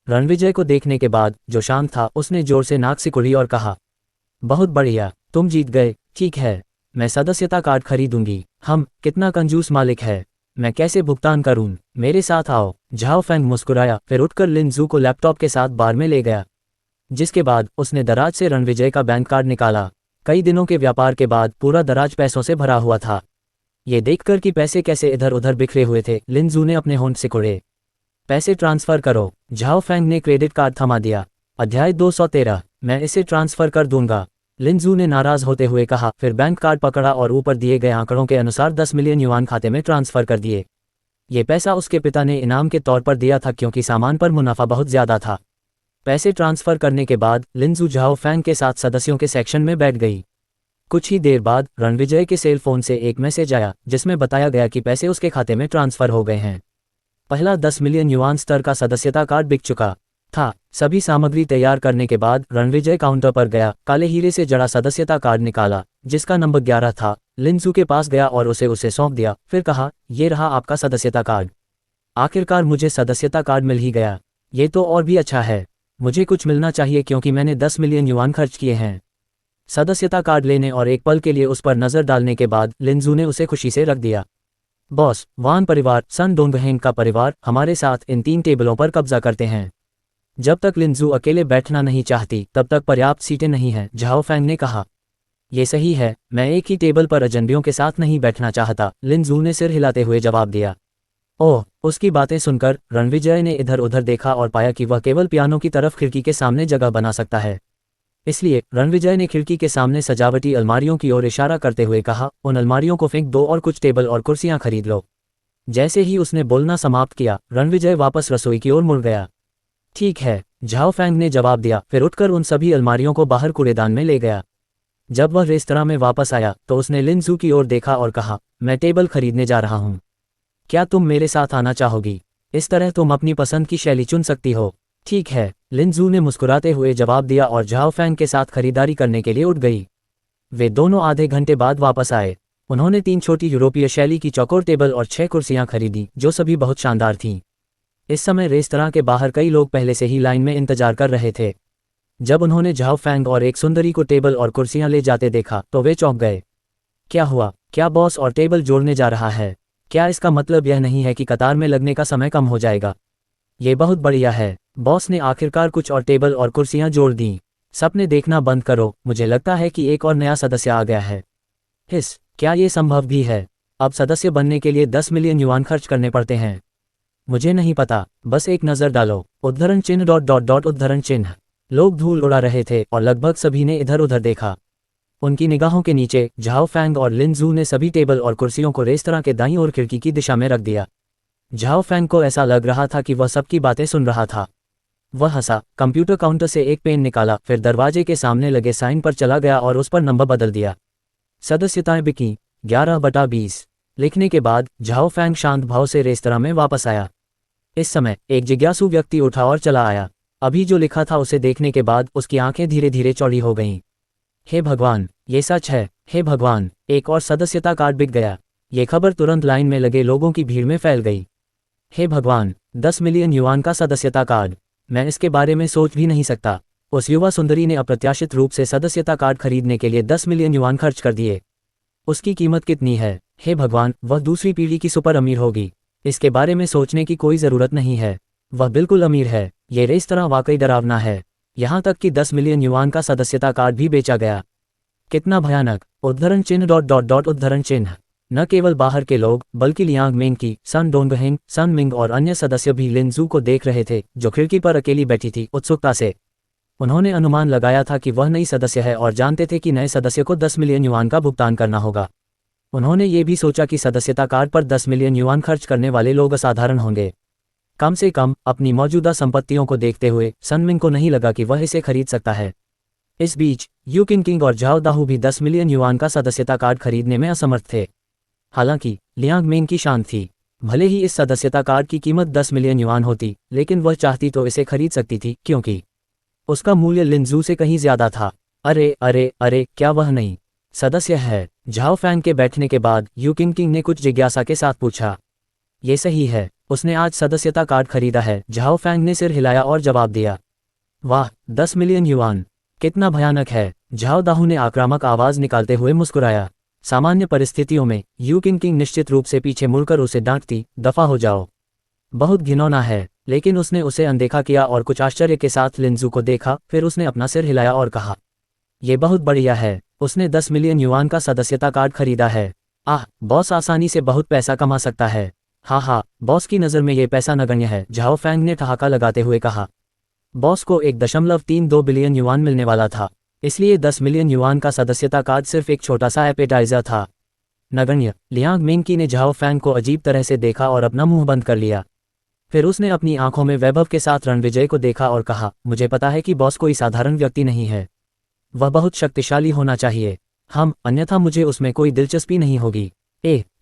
रणविजय को देखने के बाद, जो शांत था, उसने जोर से नाक सिकुड़ी और कहा, बहुत बढ़िया, तुम जीत गए। ठीक है, मैं सदस्यता कार्ड खरीदूंगी। कितना कंजूस मालिक है। मैं कैसे भुगतान करूं? मेरे साथ आओ। झाओ फैंग मुस्कुराया, फिर उठकर लिन जू को लैपटॉप के साथ बार में ले गया। जिसके बाद उसने दराज से रणविजय का बैंक कार्ड निकाला। कई दिनों के व्यापार के बाद पूरा दराज पैसों से भरा हुआ था। ये देखकर कि पैसे कैसे इधर उधर बिखरे हुए थे, लिन जू ने अपने होंठ सिकुड़े। पैसे ट्रांसफर करो। झाओ फैंग ने क्रेडिट कार्ड थमा दिया। अध्याय 213। मैं इसे ट्रांसफर कर दूंगा, लिन जू ने नाराज होते हुए कहा, फिर बैंक कार्ड पकड़ा और ऊपर दिए गए आंकड़ों के अनुसार 10 मिलियन युआन खाते में ट्रांसफर कर दिए। ये पैसा उसके पिता ने इनाम के तौर पर दिया था क्योंकि सामान पर मुनाफा बहुत ज्यादा था। पैसे ट्रांसफर करने के बाद लिन जू झाओ फैंग के साथ सदस्यों के सेक्शन में बैठ गई। कुछ ही देर बाद रणविजय के सेल फोन से एक मैसेज आया जिसमें बताया गया कि पैसे उसके खाते में ट्रांसफर हो गए हैं। पहला 10 मिलियन युआन स्तर का सदस्यता कार्ड बिक चुका था। सभी सामग्री तैयार करने के बाद रणविजय काउंटर पर गया, काले हीरे से जड़ा सदस्यता कार्ड निकाला जिसका नंबर 11 था। लिन जू के पास गया और उसे सौंप दिया, फिर कहा, ये रहा आपका सदस्यता कार्ड। आखिरकार मुझे सदस्यता कार्ड मिल ही गया। ये तो और भी अच्छा है। मुझे कुछ मिलना चाहिए क्योंकि मैंने 10 मिलियन युआन खर्च किए हैं। सदस्यता कार्ड लेने और एक पल के लिए उस पर नजर डालने के बाद लिन जू ने उसे खुशी से रख दिया। बॉस, वान परिवार, सन डोंगहेंग का परिवार हमारे साथ इन 3 टेबलों पर कब्जा करते हैं। जब तक लिन जू अकेले बैठना नहीं चाहती तब तक पर्याप्त सीटें नहीं हैं, झाओ फैंग ने कहा। ये सही है, मैं एक ही टेबल पर अजनबियों के साथ नहीं बैठना चाहता, लिन जू ने सिर हिलाते हुए जवाब दिया। ओह, उसकी बातें सुनकर रणविजय ने इधर उधर देखा और पाया कि वह केवल पियानो की तरफ खिड़की के सामने जगह बना सकता है। इसलिए रणविजय ने खिड़की के सामने सजावटी अलमारियों की ओर इशारा करते हुए कहा, उन अलमारियों को फेंक दो और कुछ टेबल और कुर्सियां खरीद लो। जैसे ही उसने बोलना समाप्त किया, रणविजय वापस रसोई की ओर मुड़ गया। ठीक है, झाओ फैंग ने जवाब दिया, फिर उठकर उन सभी अलमारियों को बाहर कूड़ेदान में ले गया। जब वह रेस्तरां में वापस आया तो उसने लिन जू की ओर देखा और कहा, मैं टेबल खरीदने जा रहा हूँ। क्या तुम मेरे साथ आना चाहोगी? इस तरह तुम अपनी पसंद की शैली चुन सकती हो। ठीक है, लिन जू ने मुस्कुराते हुए जवाब दिया और झाओ फैंग के साथ खरीदारी करने के लिए उठ गई। वे दोनों आधे घंटे बाद वापस आए। उन्होंने 3 छोटी यूरोपीय शैली की चौकोर टेबल और 6 कुर्सियां खरीदी जो सभी बहुत शानदार थीं। इस समय रेस्तरां के बाहर कई लोग पहले से ही लाइन में इंतजार कर रहे थे। जब उन्होंने झाओ फैंग और एक सुंदरी को टेबल और कुर्सियां ले जाते देखा तो वे चौंक गए। क्या हुआ? क्या बॉस और टेबल जोड़ने जा रहा है? क्या इसका मतलब यह नहीं है कि कतार में लगने का समय कम हो जाएगा? ये बहुत बढ़िया है। बॉस ने आखिरकार कुछ और टेबल और कुर्सियां जोड़ दी। सपने देखना बंद करो, मुझे लगता है कि एक और नया सदस्य आ गया है। क्या ये संभव भी है? अब सदस्य बनने के लिए 10 मिलियन युआन खर्च करने पड़ते हैं। मुझे नहीं पता, बस एक नज़र डालो। उद्धरण चिन्ह ... उद्धरण चिन्ह। लोग धूल उड़ा रहे थे और लगभग सभी ने इधर उधर देखा। उनकी निगाहों के नीचे झाओ फैंग और लिन जू ने सभी टेबल और कुर्सियों को रेस्तरां के दाईं ओर खिड़की की दिशा में रख दिया। झाओ फैंग को ऐसा लग रहा था कि वह सबकी बातें सुन रहा था। वह हंसा, कंप्यूटर काउंटर से एक पेन निकाला, फिर दरवाजे के सामने लगे साइन पर चला गया और उस पर नंबर बदल दिया। सदस्यताएं बिकी 11/20। लिखने के बाद झाओ फैंग शांत भाव से रेस्तरां में वापस आया। इस समय एक जिज्ञासु व्यक्ति उठा और चला आया। अभी जो लिखा था उसे देखने के बाद उसकी आंखें धीरे धीरे चौड़ी हो गईं। हे भगवान, ये सच है। हे भगवान, एक और सदस्यता कार्ड बिक गया। ये खबर तुरंत लाइन में लगे लोगों की भीड़ में फैल गई। हे भगवान, 10 मिलियन युआन का सदस्यता कार्ड, मैं इसके बारे में सोच भी नहीं सकता। उस युवा सुंदरी ने अप्रत्याशित रूप से सदस्यता कार्ड खरीदने के लिए 10 मिलियन युआन खर्च कर दिए। उसकी कीमत कितनी है? हे भगवान, वह दूसरी पीढ़ी की सुपर अमीर होगी। इसके बारे में सोचने की कोई ज़रूरत नहीं है। वह बिल्कुल अमीर है। ये रेस्तरां वाकई डरावना है। यहाँ तक कि 10 मिलियन युआन का सदस्यता कार्ड भी बेचा गया। कितना भयानक! उद्धरण चिन्ह उद्धरण चिन्ह। न केवल बाहर के लोग बल्कि लियांग मेंकी, सन डोंगहेंग, सन मिंग और अन्य सदस्य भी लिनजू को देख रहे थे, जो खिड़की पर अकेली बैठी थी, उत्सुकता से। उन्होंने अनुमान लगाया था कि वह नई सदस्य है और जानते थे कि नए सदस्य को 10 मिलियन युआन का भुगतान करना होगा। उन्होंने ये भी सोचा कि सदस्यता कार्ड पर 10 मिलियन युआन खर्च करने वाले लोग असाधारण होंगे। कम से कम अपनी मौजूदा संपत्तियों को देखते हुए सनमिंग को नहीं लगा कि वह इसे खरीद सकता है। इस बीच यू किंग और झाओ दाहू भी 10 मिलियन युआन का सदस्यता कार्ड खरीदने में असमर्थ थे। हालांकि लियांग मेंकी शांत थी। भले ही इस सदस्यता कार्ड की कीमत 10 मिलियन युआन होती, लेकिन वह चाहती तो इसे खरीद सकती थी, क्योंकि उसका मूल्य लिनजू से कहीं ज्यादा था। अरे अरे अरे, क्या वह नई सदस्य है? झाओ फैंग के बैठने के बाद यू किंग ने कुछ जिज्ञासा के साथ पूछा। ये सही है, उसने आज सदस्यता कार्ड खरीदा है। झाओ फैंग ने सिर हिलाया और जवाब दिया। वाह, 10 मिलियन युआन, कितना भयानक है! झाओ दाहू ने आक्रामक आवाज निकालते हुए मुस्कुराया। सामान्य परिस्थितियों में यू किंग निश्चित रूप से पीछे मुड़कर उसे डांटती, दफा हो जाओ। बहुत घिनौना है, लेकिन उसने उसे अनदेखा किया और कुछ आश्चर्य के साथ लिनजू को देखा, फिर उसने अपना सिर हिलाया और कहा, यह बहुत बढ़िया है, उसने 10 मिलियन युआन का सदस्यता कार्ड खरीदा है। आह, बॉस आसानी से बहुत पैसा कमा सकता है। हाँ, बॉस की नज़र में ये पैसा नगण्य है, झाओ फैंग ने ठहाका लगाते हुए कहा। बॉस को 1.32 बिलियन युआन मिलने वाला था, इसलिए 10 मिलियन युआन का सदस्यता कार्ड सिर्फ एक छोटा सा एपेटाइजर था। नगण्य! लियांग मेंकी ने झाओ फैंग को अजीब तरह से देखा और अपना मुंह बंद कर लिया। फिर उसने अपनी आंखों में वैभव के साथ रणविजय को देखा और कहा, मुझे पता है कि बॉस कोई साधारण व्यक्ति नहीं है। वह बहुत शक्तिशाली होना चाहिए। अन्यथा मुझे उसमें कोई दिलचस्पी नहीं होगी।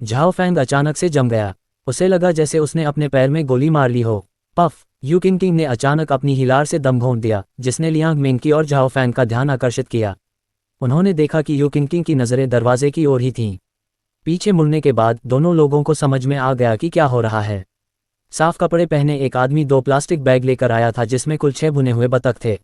झाओ फैंग अचानक से जम गया। उसे लगा जैसे उसने अपने पैर में गोली मार ली हो। पफ! यू किंग ने अचानक अपनी हिलार से दम घोंट दिया, जिसने लियांग मेंकी और झाओ फैंग का ध्यान आकर्षित किया। उन्होंने देखा कि यू किंग की नज़रें दरवाजे की ओर ही थीं। पीछे मुड़ने के बाद दोनों लोगों को समझ में आ गया कि क्या हो रहा है। साफ कपड़े पहने एक आदमी 2 प्लास्टिक बैग लेकर आया था, जिसमें कुल 6 भुने हुए बतख थे।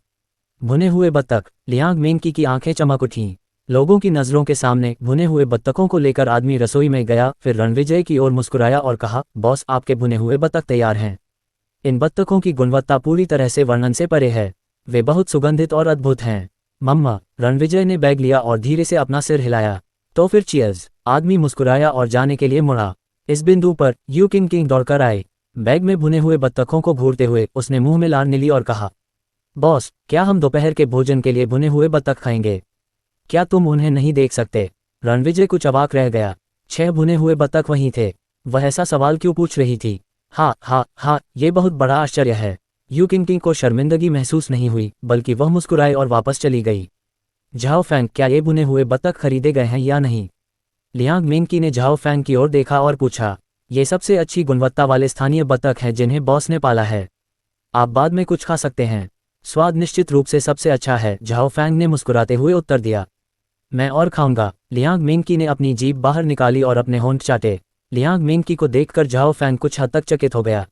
भुने हुए बतख! लियांग मेंकी की आंखें चमक उठीं। लोगों की नज़रों के सामने भुने हुए बत्तखों को लेकर आदमी रसोई में गया, फिर रणविजय की ओर मुस्कुराया और कहा, बॉस, आपके भुने हुए बतख तैयार हैं। इन बत्तखों की गुणवत्ता पूरी तरह से वर्णन से परे है। वे बहुत सुगंधित और अद्भुत हैं। मम्मा! रणविजय ने बैग लिया और धीरे से अपना सिर हिलाया। तो फिर चीयर्स! आदमी मुस्कुराया और जाने के लिए मुड़ा। इस बिंदु पर यू किंग दौड़कर आए। बैग में भुने हुए बत्तखों को घूरते हुए उसने मुंह में लार ली और कहा, बॉस, क्या हम दोपहर के भोजन के लिए भुने हुए बत्तख खाएंगे? क्या तुम उन्हें नहीं देख सकते? रणविजय कुछ अवाक रह गया। 6 भुने हुए बत्तख वहीं थे। वह ऐसा सवाल क्यों पूछ रही थी? हाँ, ये बहुत बड़ा आश्चर्य है। यू किंग को शर्मिंदगी महसूस नहीं हुई, बल्कि वह मुस्कुराई और वापस चली गई। झाओ फैंग, क्या ये भुने हुए बत्तख खरीदे गए हैं या नहीं? लियांग मेंकी ने झाओ फैंग की ओर देखा और पूछा। ये सबसे अच्छी गुणवत्ता वाले स्थानीय बत्तख हैं जिन्हें बॉस ने पाला है। आप बाद में कुछ खा सकते हैं। स्वाद निश्चित रूप से सबसे अच्छा है, झाओ फैंग ने मुस्कुराते हुए उत्तर दिया। मैं और खाऊंगा। लियांग मेंकी ने अपनी जीभ बाहर निकाली और अपने होंठ चाटे। लियांग मेंकी को देखकर झाओ फैंग कुछ हद तक चकित हो गया।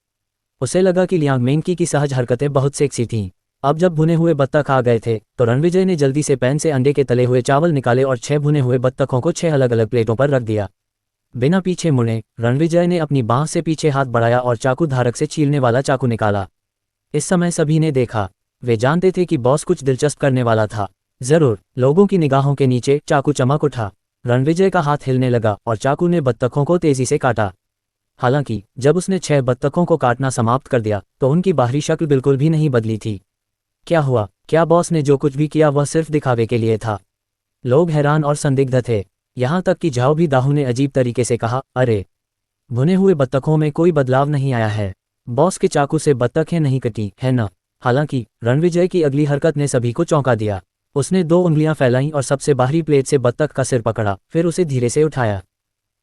उसे लगा कि लियांग मेंकी की सहज हरकतें बहुत सेक्सी थीं। अब जब भुने हुए बत्तख आ गए थे, तो रणविजय ने जल्दी से पैन से अंडे के तले हुए चावल निकाले और 6 भुने हुए बत्तखों को 6 अलग अलग प्लेटों पर रख दिया। बिना पीछे मुड़े रणविजय ने अपनी बांह से पीछे हाथ बढ़ाया और चाकू धारक से छीलने वाला चाकू निकाला। इस समय सभी ने देखा। वे जानते थे कि बॉस कुछ दिलचस्प करने वाला था। जरूर। लोगों की निगाहों के नीचे चाकू चमक उठा। रणविजय का हाथ हिलने लगा और चाकू ने बत्तखों को तेजी से काटा। हालांकि जब उसने 6 बत्तखों को काटना समाप्त कर दिया, तो उनकी बाहरी शक्ल बिल्कुल भी नहीं बदली थी। क्या हुआ? क्या बॉस ने जो कुछ भी किया वह सिर्फ दिखावे के लिए था? लोग हैरान और संदिग्ध थे। यहाँ तक कि झाओ भी दाहू ने अजीब तरीके से कहा, अरे, भुने हुए बत्तखों में कोई बदलाव नहीं आया है। बॉस के चाकू से बत्तखें नहीं कटी, है न? हालांकि रणविजय की अगली हरकत ने सभी को चौंका दिया। उसने 2 उंगलियां फैलाईं और सबसे बाहरी प्लेट से बत्तख का सिर पकड़ा, फिर उसे धीरे से उठाया।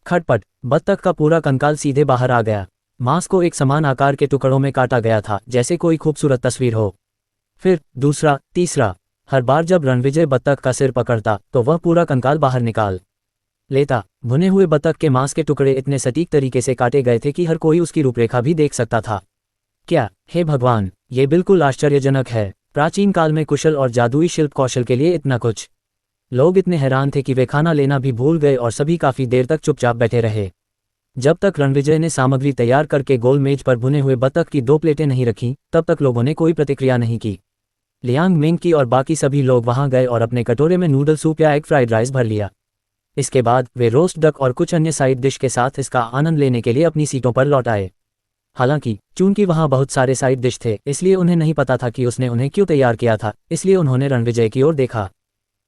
खटपट, बत्तख का पूरा कंकाल सीधे बाहर आ गया। मांस को एक समान आकार के टुकड़ों में काटा गया था, जैसे कोई खूबसूरत तस्वीर हो। फिर दूसरा, तीसरा, हर बार जब रणविजय बत्तख का सिर पकड़ता तो वह पूरा कंकाल बाहर निकाल लेता। भुने हुए बत्तख के मांस के टुकड़े इतने सटीक तरीके से काटे गए थे कि हर कोई उसकी रूपरेखा भी देख सकता था। क्या, हे भगवान, ये बिल्कुल आश्चर्यजनक है। प्राचीन काल में कुशल और जादुई शिल्प कौशल के लिए इतना कुछ। लोग इतने हैरान थे कि वे खाना लेना भी भूल गए और सभी काफी देर तक चुपचाप बैठे रहे। जब तक रणविजय ने सामग्री तैयार करके गोल मेज पर भुने हुए बत्तख की 2 प्लेटें नहीं रखीं, तब तक लोगों ने कोई प्रतिक्रिया नहीं की। लियांग मेंगकी और बाकी सभी लोग वहां गए और अपने कटोरे में नूडल सूप या एग फ्राइड राइस भर लिया। इसके बाद वे रोस्ट डक और कुछ अन्य साइड डिश के साथ इसका आनंद लेने के लिए अपनी सीटों पर लौट आए। हालांकि चूंकि वहां बहुत सारे साइड डिश थे, इसलिए उन्हें नहीं पता था कि उसने उन्हें क्यों तैयार किया था, इसलिए उन्होंने रणविजय की ओर देखा।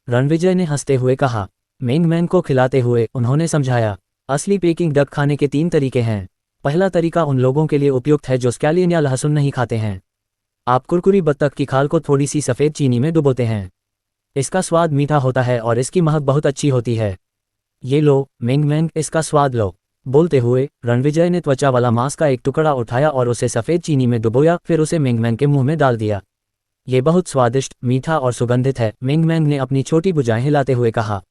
रणविजय ने हंसते हुए कहा। मेंगमैन को खिलाते हुए उन्होंने समझाया, असली पेकिंग डक खाने के 3 तरीके हैं। पहला तरीका उन लोगों के लिए उपयुक्त है जो स्कैलियन या लहसुन नहीं खाते हैं। आप कुरकुरी बत्तख की खाल को थोड़ी सी सफ़ेद चीनी में डुबोते हैं। इसका स्वाद मीठा होता है और इसकी महक बहुत अच्छी होती है। ये लो मेंगमैन, इसका स्वाद लो। बोलते हुए रणविजय ने त्वचा वाला मांस का एक टुकड़ा उठाया और उसे सफ़ेद चीनी में डुबोया, फिर उसे मेंगमैन के मुंह में डाल दिया। ये बहुत स्वादिष्ट, मीठा और सुगंधित है, मेंगमैन ने अपनी छोटी भुजाएं हिलाते हुए कहा।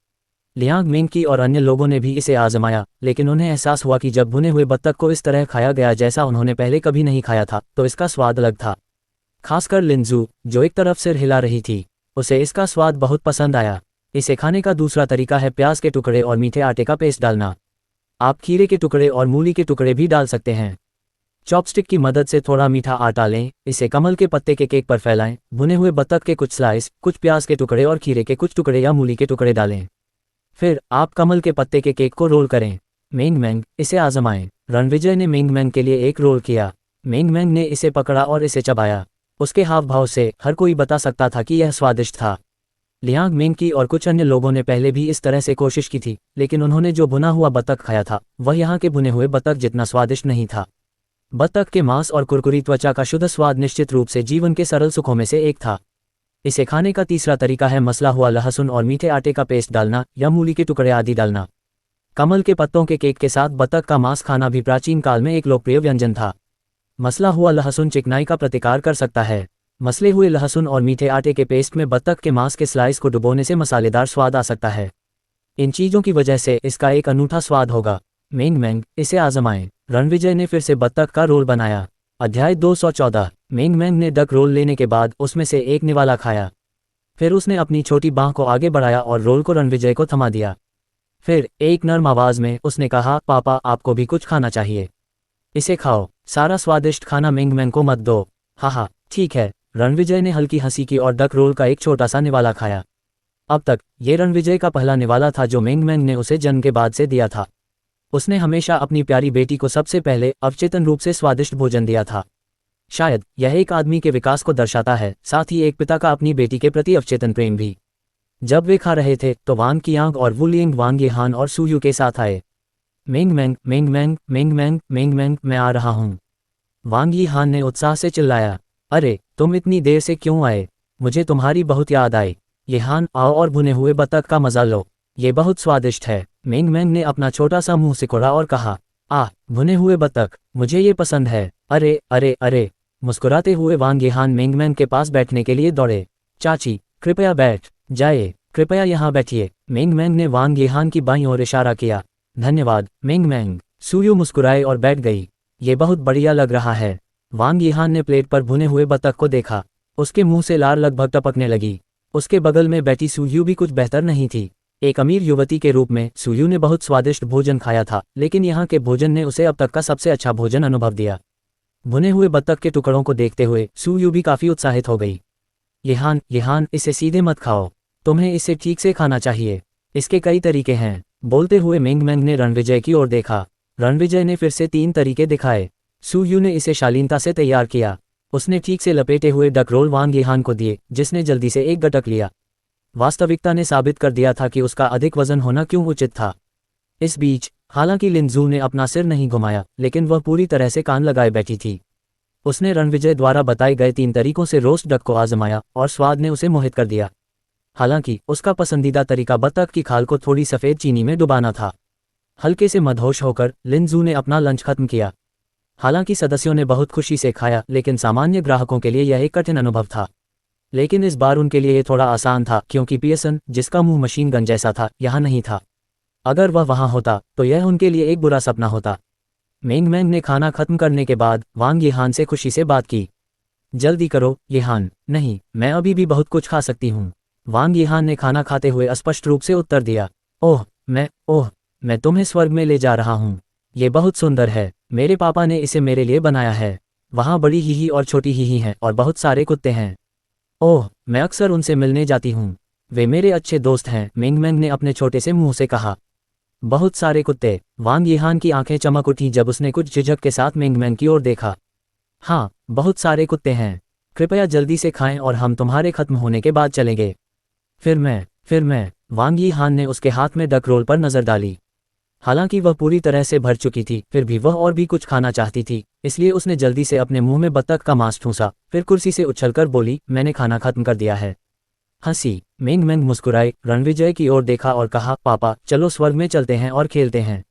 लियांग मेंगकी और अन्य लोगों ने भी इसे आजमाया, लेकिन उन्हें एहसास हुआ कि जब भुने हुए बत्तख को इस तरह खाया गया जैसा उन्होंने पहले कभी नहीं खाया था, तो इसका स्वाद अलग था। खासकर लिंजू, जो एक तरफ सिर हिला रही थी, उसे इसका स्वाद बहुत पसंद आया। इसे खाने का दूसरा तरीका है प्याज के टुकड़े और मीठे आटे का पेस्ट डालना। आप खीरे के टुकड़े और मूली के टुकड़े भी डाल सकते हैं। चॉपस्टिक की मदद से थोड़ा मीठा आटा लें, इसे कमल के पत्ते के केक पर फैलाएं, भुने हुए बत्तख के कुछ स्लाइस, कुछ प्याज के टुकड़े और खीरे के कुछ टुकड़े या मूली के टुकड़े डालें। फिर आप कमल के पत्ते के केक को रोल करें। मेंगमैन, इसे आजमाएं। रणविजय ने मेंगमैन के लिए एक रोल किया। मेंगमैन ने इसे पकड़ा और इसे चबाया। उसके हाव भाव से हर कोई बता सकता था कि यह स्वादिष्ट था। लियांग मेंगकी और कुछ अन्य लोगों ने पहले भी इस तरह से कोशिश की थी, लेकिन उन्होंने जो भुना हुआ बत्तख खाया था वह यहाँ के भुने हुए बत्तख जितना स्वादिष्ट नहीं था। बत्तख के मांस और कुरकुरी त्वचा का शुद्ध स्वाद निश्चित रूप से जीवन के सरल सुखों में से एक था। इसे खाने का तीसरा तरीका है मसला हुआ लहसुन और मीठे आटे का पेस्ट डालना या मूली के टुकड़े आदि डालना। कमल के पत्तों के केक के साथ बत्तख का मांस खाना भी प्राचीन काल में एक लोकप्रिय व्यंजन था। मसला हुआ लहसुन चिकनाई का प्रतिकार कर सकता है। मसले हुए लहसुन और मीठे आटे के पेस्ट में बत्तख के मांस के स्लाइस को डुबोने से मसालेदार स्वाद आ सकता है। इन चीज़ों की वजह से इसका एक अनूठा स्वाद होगा। मेंगमैन, इसे आजमाएं। रणविजय ने फिर से बत्तख का रोल बनाया। अध्याय 214। मेंगमैन ने डक रोल लेने के बाद उसमें से एक निवाला खाया। फिर उसने अपनी छोटी बांह को आगे बढ़ाया और रोल को रणविजय को थमा दिया। फिर एक नर्म आवाज में उसने कहा, पापा, आपको भी कुछ खाना चाहिए। इसे खाओ, सारा स्वादिष्ट खाना मेंगमैन को मत दो। हाँ, ठीक है। रणविजय ने हल्की हंसी की और डक रोल का एक छोटा सा निवाला खाया। अब तक ये रणविजय का पहला निवाला था जो मेंगमैन ने उसे जन्म के बाद से दिया था। उसने हमेशा अपनी प्यारी बेटी को सबसे पहले अवचेतन रूप से स्वादिष्ट भोजन दिया था। शायद यह एक आदमी के विकास को दर्शाता है, साथ ही एक पिता का अपनी बेटी के प्रति अवचेतन प्रेम भी। जब वे खा रहे थे तो वांग कियांग और वुलियंग वांग येहान और सूयू के साथ आए। मेंगमैन, मेंगमैन, मेंगमैन, मेंगमैन, मैं आ रहा हूँ। वांग येहान ने उत्साह से चिल्लाया। अरे, तुम इतनी देर से क्यों आए? मुझे तुम्हारी बहुत याद आई। येहान, आओ और भुने हुए बत्तख का मजा लो, ये बहुत स्वादिष्ट है। मेंगमैन ने अपना छोटा सा मुंह सिकोड़ा और कहा, भुने हुए बत्तख, मुझे ये पसंद है। अरे अरे अरे। मुस्कुराते हुए वांग येहान मेंगमैन के पास बैठने के लिए दौड़े। चाची, कृपया बैठ जाइए, कृपया यहाँ बैठिए। मेंगमैन ने वांग येहान की बाईं ओर इशारा किया। धन्यवाद मेंगमैन। सूयू मुस्कुराए और बैठ गई। ये बहुत बढ़िया लग रहा है। वांग येहान ने प्लेट पर भुने हुए बत्तख को देखा। उसके मुंह से लार लगभग टपकने लगी। उसके बगल में बैठी सूयू भी कुछ बेहतर नहीं थी। एक अमीर युवती के रूप में सूयू ने बहुत स्वादिष्ट भोजन खाया था, लेकिन यहाँ के भोजन ने उसे अब तक का सबसे अच्छा भोजन अनुभव दिया। भुने हुए बत्तख के टुकड़ों को देखते हुए सूयू भी काफी उत्साहित हो गई। येहान, इसे सीधे मत खाओ, तुम्हें इसे ठीक से खाना चाहिए। इसके कई तरीके हैं। बोलते हुए मेंगमैन ने रणविजय की ओर देखा। रणविजय ने फिर से 3 तरीके दिखाए। सूयू ने इसे शालीनता से तैयार किया। उसने ठीक से लपेटे हुए डक रोल वांग येहान को दिए, जिसने जल्दी से एक गटक लिया। वास्तविकता ने साबित कर दिया था कि उसका अधिक वजन होना क्यों उचित था। इस बीच हालांकि लिंजू ने अपना सिर नहीं घुमाया, लेकिन वह पूरी तरह से कान लगाए बैठी थी। उसने रणविजय द्वारा बताए गए 3 तरीकों से रोस्ट डक को आजमाया और स्वाद ने उसे मोहित कर दिया। हालांकि उसका पसंदीदा तरीका बत्तख की खाल को थोड़ी सफ़ेद चीनी में डुबाना था। हल्के से मदहोश होकर लिन जू ने अपना लंच खत्म किया। हालांकि सदस्यों ने बहुत खुशी से खाया, लेकिन सामान्य ग्राहकों के लिए यह एक कठिन अनुभव था। लेकिन इस बार उनके लिए ये थोड़ा आसान था, क्योंकि पियर्सन, जिसका मुंह मशीन गन जैसा था, यहाँ नहीं था। अगर वह वहाँ होता तो यह उनके लिए एक बुरा सपना होता। मेंग मैंग ने खाना खत्म करने के बाद वांग यीहान से खुशी से बात की। जल्दी करो यीहान। नहीं, मैं अभी भी बहुत कुछ खा सकती हूँ। वांग यीहान ने खाना खाते हुए स्पष्ट रूप से उत्तर दिया। ओह मैं तुम्हें स्वर्ग में ले जा रहा हूँ। ये बहुत सुंदर है। मेरे पापा ने इसे मेरे लिए बनाया है। वहाँ बड़ी हीही और छोटी हीही हैं और बहुत सारे कुत्ते हैं। ओह, मैं अक्सर उनसे मिलने जाती हूँ। वे मेरे अच्छे दोस्त हैं, मेंग मैंग ने अपने छोटे से मुंह से कहा। बहुत सारे कुत्ते। वांग यीहान की आंखें चमक उठी जब उसने कुछ झिझक के साथ मेंग मैंग की ओर देखा। हाँ, बहुत सारे कुत्ते हैं। कृपया जल्दी से खाएं और हम तुम्हारे खत्म होने के बाद चलेंगे। फिर मैं। वांग यीहान ने उसके हाथ में डक रोल पर नजर डाली। हालांकि वह पूरी तरह से भर चुकी थी, फिर भी वह और भी कुछ खाना चाहती थी, इसलिए उसने जल्दी से अपने मुंह में बत्तख का मांस ठूंसा, फिर कुर्सी से उछलकर बोली, मैंने खाना खत्म कर दिया है। हंसी। मेंग मैंग मुस्कुराए, रणविजय की ओर देखा और कहा, पापा चलो स्वर्ग में चलते हैं और खेलते हैं।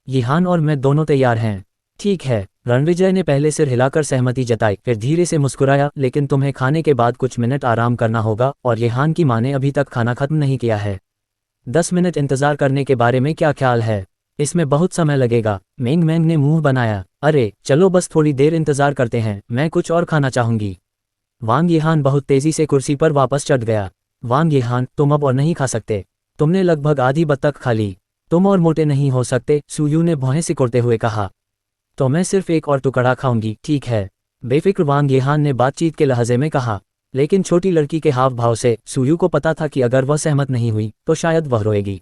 यीहान और मैं दोनों तैयार हैं। ठीक है। रणविजय ने पहले सिर हिलाकर सहमति जताई, फिर धीरे से मुस्कुराया, लेकिन तुम्हें खाने के बाद कुछ मिनट आराम करना होगा, और यीहान की माँ ने अभी तक खाना खत्म नहीं किया है। 10 मिनट इंतजार करने के बारे में क्या ख्याल है? इसमें बहुत समय लगेगा। मेंग मैंग ने मुंह बनाया। अरे चलो बस थोड़ी देर इंतजार करते हैं, मैं कुछ और खाना चाहूंगी। वांग यीहान बहुत तेजी से कुर्सी पर वापस चढ़ गया। वांग यीहान, तुम अब और नहीं खा सकते। तुमने लगभग आधी बत्तख खा ली। तुम और मोटे नहीं हो सकते, सुयू ने भौहें सिकोड़ते हुए कहा। तो मैं सिर्फ एक और टुकड़ा खाऊंगी, ठीक है? बेफिक्र वांग यीहान ने बातचीत के लहजे में कहा। लेकिन छोटी लड़की के हाव भाव से सुयू को पता था कि अगर वह सहमत नहीं हुई तो शायद वह रोएगी।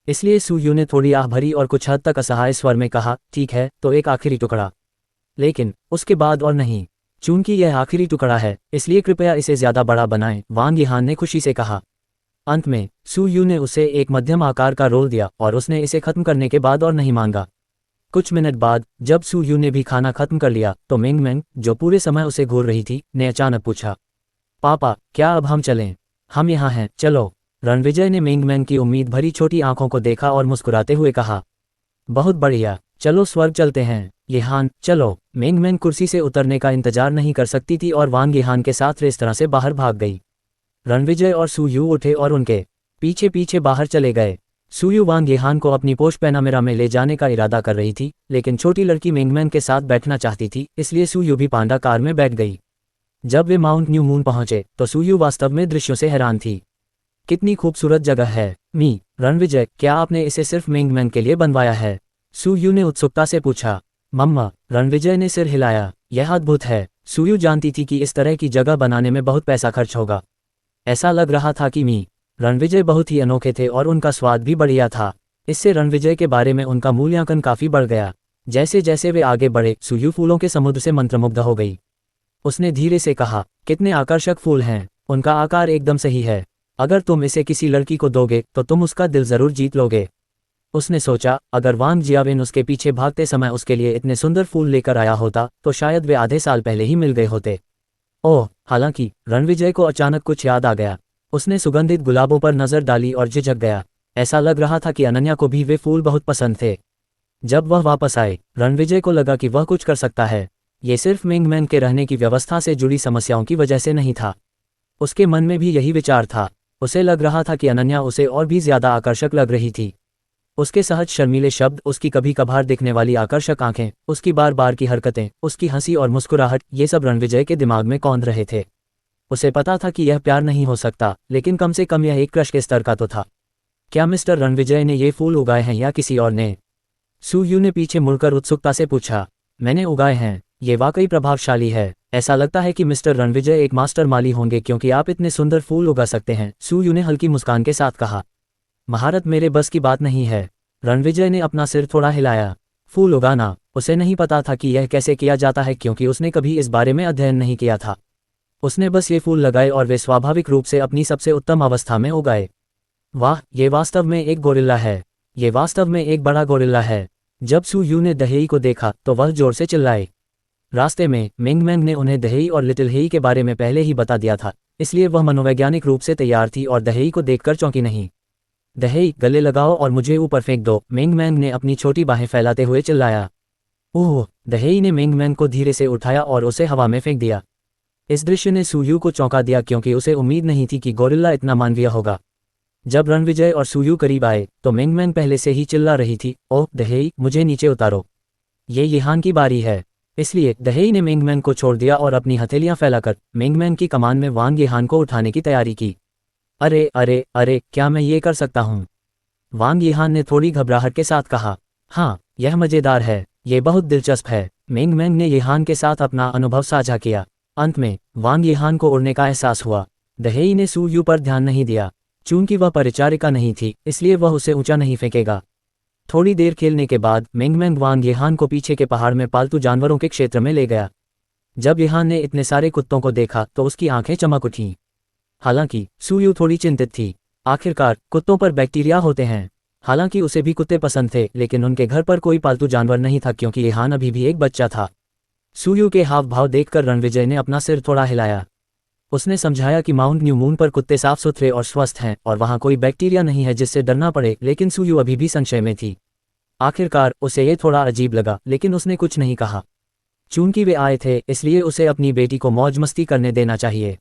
इसलिए सुयू ने थोड़ी आह भरी और कुछ हद तक असहाय स्वर में कहा, ठीक है, तो एक आखिरी टुकड़ा। लेकिन उसके बाद और नहीं। चूंकि यह आखिरी टुकड़ा है, इसलिए कृपया इसे ज्यादा बड़ा बनाएं, वांग यीहान ने खुशी से कहा। अंत में सुयू ने उसे एक मध्यम आकार का रोल दिया और उसने इसे खत्म करने के बाद और नहीं मांगा। कुछ मिनट बाद जब सुयू ने भी खाना खत्म कर लिया तो मेंग मैंग, जो पूरे समय उसे घूर रही थी, ने अचानक पूछा, पापा क्या अब हम चलें? हम यहाँ हैं, चलो। रणविजय ने मेंग मैंग की उम्मीद भरी छोटी आंखों को देखा और मुस्कुराते हुए कहा, बहुत बढ़िया, चलो स्वर्ग चलते हैं। यीहान चलो। मेंग मैंग कुर्सी से उतरने का इंतजार नहीं कर सकती थी और वांग यीहान के साथ रेस्तरां से बाहर भाग गई। रणविजय और सुयू उठे और उनके पीछे पीछे बाहर चले गए। सुयू वांग यीहान को अपनी पोश पैनामेरा में ले जाने का इरादा कर रही थी, लेकिन छोटी लड़की मेंग मैंग के साथ बैठना चाहती थी, इसलिए सुयू भी पांडा कार में बैठ गई। जब वे माउंट न्यू मून पहुंचे तो सुयू वास्तव में दृश्यों से हैरान थी। कितनी खूबसूरत जगह है। रणविजय, क्या आपने इसे सिर्फ मेंग मैंग के लिए बनवाया है? सुयू ने उत्सुकता से पूछा। मम्मा, रणविजय ने सिर हिलाया। यह अद्भुत है। सुयू जानती थी कि इस तरह की जगह बनाने में बहुत पैसा खर्च होगा। ऐसा लग रहा था कि रणविजय बहुत ही अनोखे थे और उनका स्वाद भी बढ़िया था। इससे रणविजय के बारे में उनका मूल्यांकन काफी बढ़ गया। जैसे जैसे वे आगे बढ़े, सुयू फूलों के समुद्र से मंत्रमुग्ध हो गई। उसने धीरे से कहा, कितने आकर्षक फूल हैं। उनका आकार एकदम सही है। अगर तुम इसे किसी लड़की को दोगे तो तुम उसका दिल जरूर जीत लोगे। उसने सोचा, अगर वांग जियाविन उसके पीछे भागते समय उसके लिए इतने सुंदर फूल लेकर आया होता तो शायद वे आधे साल पहले ही मिल गए होते। ओह, हालांकि रणविजय को अचानक कुछ याद आ गया। उसने सुगंधित गुलाबों पर नजर डाली और झिझक गया। ऐसा लग रहा था कि अनन्या को भी वे फूल बहुत पसंद थे। जब वह वापस आए, रणविजय को लगा कि वह कुछ कर सकता है। ये सिर्फ मेंग मैंग के रहने की व्यवस्था से जुड़ी समस्याओं की वजह से नहीं था। उसके मन में भी यही विचार था। उसे लग रहा था कि अनन्या उसे और भी ज्यादा आकर्षक लग रही थी। उसके सहज शर्मीले शब्द, उसकी कभी कभार दिखने वाली आकर्षक आंखें, उसकी बार बार की हरकतें, उसकी हंसी और मुस्कुराहट, ये सब रणविजय के दिमाग में कौंध रहे थे। उसे पता था कि यह प्यार नहीं हो सकता, लेकिन कम से कम यह एक क्रश के स्तर का तो था। क्या मिस्टर रणविजय ने ये फूल उगाए हैं या किसी और ने? सुयू ने पीछे मुड़कर उत्सुकता से पूछा। मैंने उगाए हैं। ये वाकई प्रभावशाली है। ऐसा लगता है कि मिस्टर रणविजय एक मास्टर माली होंगे क्योंकि आप इतने सुंदर फूल उगा सकते हैं, सुयू ने हल्की मुस्कान के साथ कहा। महारत मेरे बस की बात नहीं है। रणविजय ने अपना सिर थोड़ा हिलाया। फूल उगाना, उसे नहीं पता था कि यह कैसे किया जाता है क्योंकि उसने कभी इस बारे में अध्ययन नहीं किया था। उसने बस ये फूल लगाए और वे स्वाभाविक रूप से अपनी सबसे उत्तम अवस्था में उगाए। वाह, ये वास्तव में एक गोरिल्ला है। ये वास्तव में एक बड़ा गोरिल्ला है। जब सुयू ने दहेई को देखा तो वह जोर से चिल्लाए। रास्ते में मेंग मैंग ने उन्हें दहेई और लिटिल हेई के बारे में पहले ही बता दिया था, इसलिए वह मनोवैज्ञानिक रूप से तैयार थी और दहेई को देखकर चौंकी नहीं। दहेई, गले लगाओ और मुझे ऊपर फेंक दो, मेंगमैन ने अपनी छोटी बाहें फैलाते हुए चिल्लाया। ओह! दहेई ने मेंगमैन को धीरे से उठाया और उसे हवा में फेंक दिया। इस दृश्य ने सुयू को चौंका दिया क्योंकि उसे उम्मीद नहीं थी कि गोरिल्ला इतना मानवीय होगा। जब रणविजय और सुयू करीब आए तो मेंगमैन पहले से ही चिल्ला रही थी, ओह दहेई, मुझे नीचे उतारो, ये यिहान की बारी है। इसलिए दहेई ने मेंगमैन को छोड़ दिया और अपनी हथेलियां फैलाकर मेंगमैन की कमान में वांग यिहान को उठाने की तैयारी की। अरे अरे अरे, क्या मैं ये कर सकता हूँ? वांग यिहान ने थोड़ी घबराहट के साथ कहा। हाँ, यह मजेदार है, ये बहुत दिलचस्प है। मेंगमैन ने यिहान के साथ अपना अनुभव साझा किया। अंत में वांग यिहान को उड़ने का एहसास हुआ। दहेई ने सुयू पर ध्यान नहीं दिया। चूंकि वह परिचारिका नहीं थी इसलिए वह उसे ऊंचा नहीं फेंकेगा। थोड़ी देर खेलने के बाद मेंगमैन वांग यिहान को पीछे के पहाड़ में पालतू जानवरों के क्षेत्र में ले गया। जब यिहान ने इतने सारे कुत्तों को देखा तो उसकी आंखें चमक उठीं। हालांकि सुयू थोड़ी चिंतित थी। आखिरकार कुत्तों पर बैक्टीरिया होते हैं। हालांकि उसे भी कुत्ते पसंद थे लेकिन उनके घर पर कोई पालतू जानवर नहीं था क्योंकि यिहान अभी भी एक बच्चा था। सुयू के हाव भाव देखकर रणविजय ने अपना सिर थोड़ा हिलाया। उसने समझाया कि माउंट न्यू मून पर कुत्ते साफ सुथरे और स्वस्थ हैं और वहां कोई बैक्टीरिया नहीं है जिससे डरना पड़े, लेकिन सुयू अभी भी संशय में थी। आखिरकार उसे ये थोड़ा अजीब लगा लेकिन उसने कुछ नहीं कहा। चूंकि वे आए थे इसलिए उसे अपनी बेटी को मौज मस्ती करने देना चाहिए।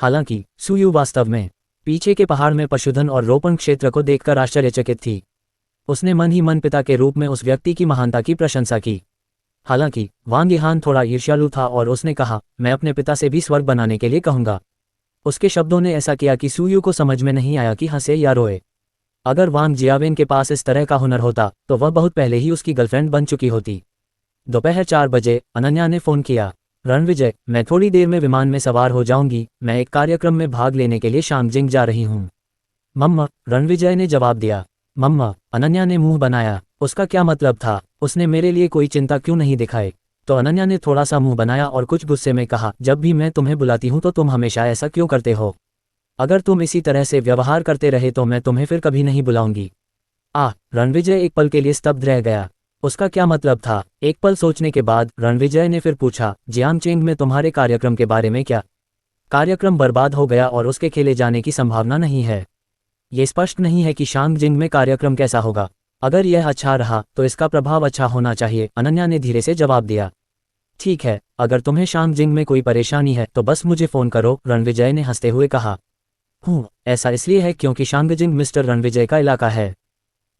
हालांकि सुयू वास्तव में पीछे के पहाड़ में पशुधन और रोपण क्षेत्र को देखकर आश्चर्यचकित थी। उसने मन ही मन पिता के रूप में उस व्यक्ति की महानता की प्रशंसा की। हालांकि वांग यिहान थोड़ा ईर्ष्यालु था और उसने कहा, मैं अपने पिता से भी स्वर्ग बनाने के लिए कहूंगा। उसके शब्दों ने ऐसा किया कि सुयू को समझ में नहीं आया कि हंसे या रोए। अगर वांग जियावेन के पास इस तरह का हुनर होता तो वह बहुत पहले ही उसकी गर्लफ्रेंड बन चुकी होती। दोपहर 4 बजे अनन्या ने फोन किया। रणविजय, मैं थोड़ी देर में विमान में सवार हो जाऊंगी, मैं एक कार्यक्रम में भाग लेने के लिए शांगजिंग जा रही हूँ। मम्मा, रणविजय ने जवाब दिया। मम्मा, अनन्या ने मुंह बनाया। उसका क्या मतलब था? उसने मेरे लिए कोई चिंता क्यों नहीं दिखाई? तो अनन्या ने थोड़ा सा मुंह बनाया और कुछ गुस्से में कहा, जब भी मैं तुम्हें बुलाती हूं तो तुम हमेशा ऐसा क्यों करते हो? अगर तुम इसी तरह से व्यवहार करते रहे तो मैं तुम्हें फिर कभी नहीं बुलाऊंगी। रणविजय एक पल के लिए स्तब्ध रह गया। उसका क्या मतलब था? एक पल सोचने के बाद रणविजय ने फिर पूछा, जियांगचेंग में तुम्हारे कार्यक्रम के बारे में क्या? कार्यक्रम बर्बाद हो गया और उसके खेले जाने की संभावना नहीं है। ये स्पष्ट नहीं है कि शांगजिंग में कार्यक्रम कैसा होगा। अगर यह अच्छा रहा तो इसका प्रभाव अच्छा होना चाहिए, अनन्या ने धीरे से जवाब दिया। ठीक है, अगर तुम्हें शांगजिंग में कोई परेशानी है तो बस मुझे फोन करो, रणविजय ने हंसते हुए कहा। ऐसा इसलिए है क्योंकि शांगजिंग मिस्टर रणविजय का इलाका है।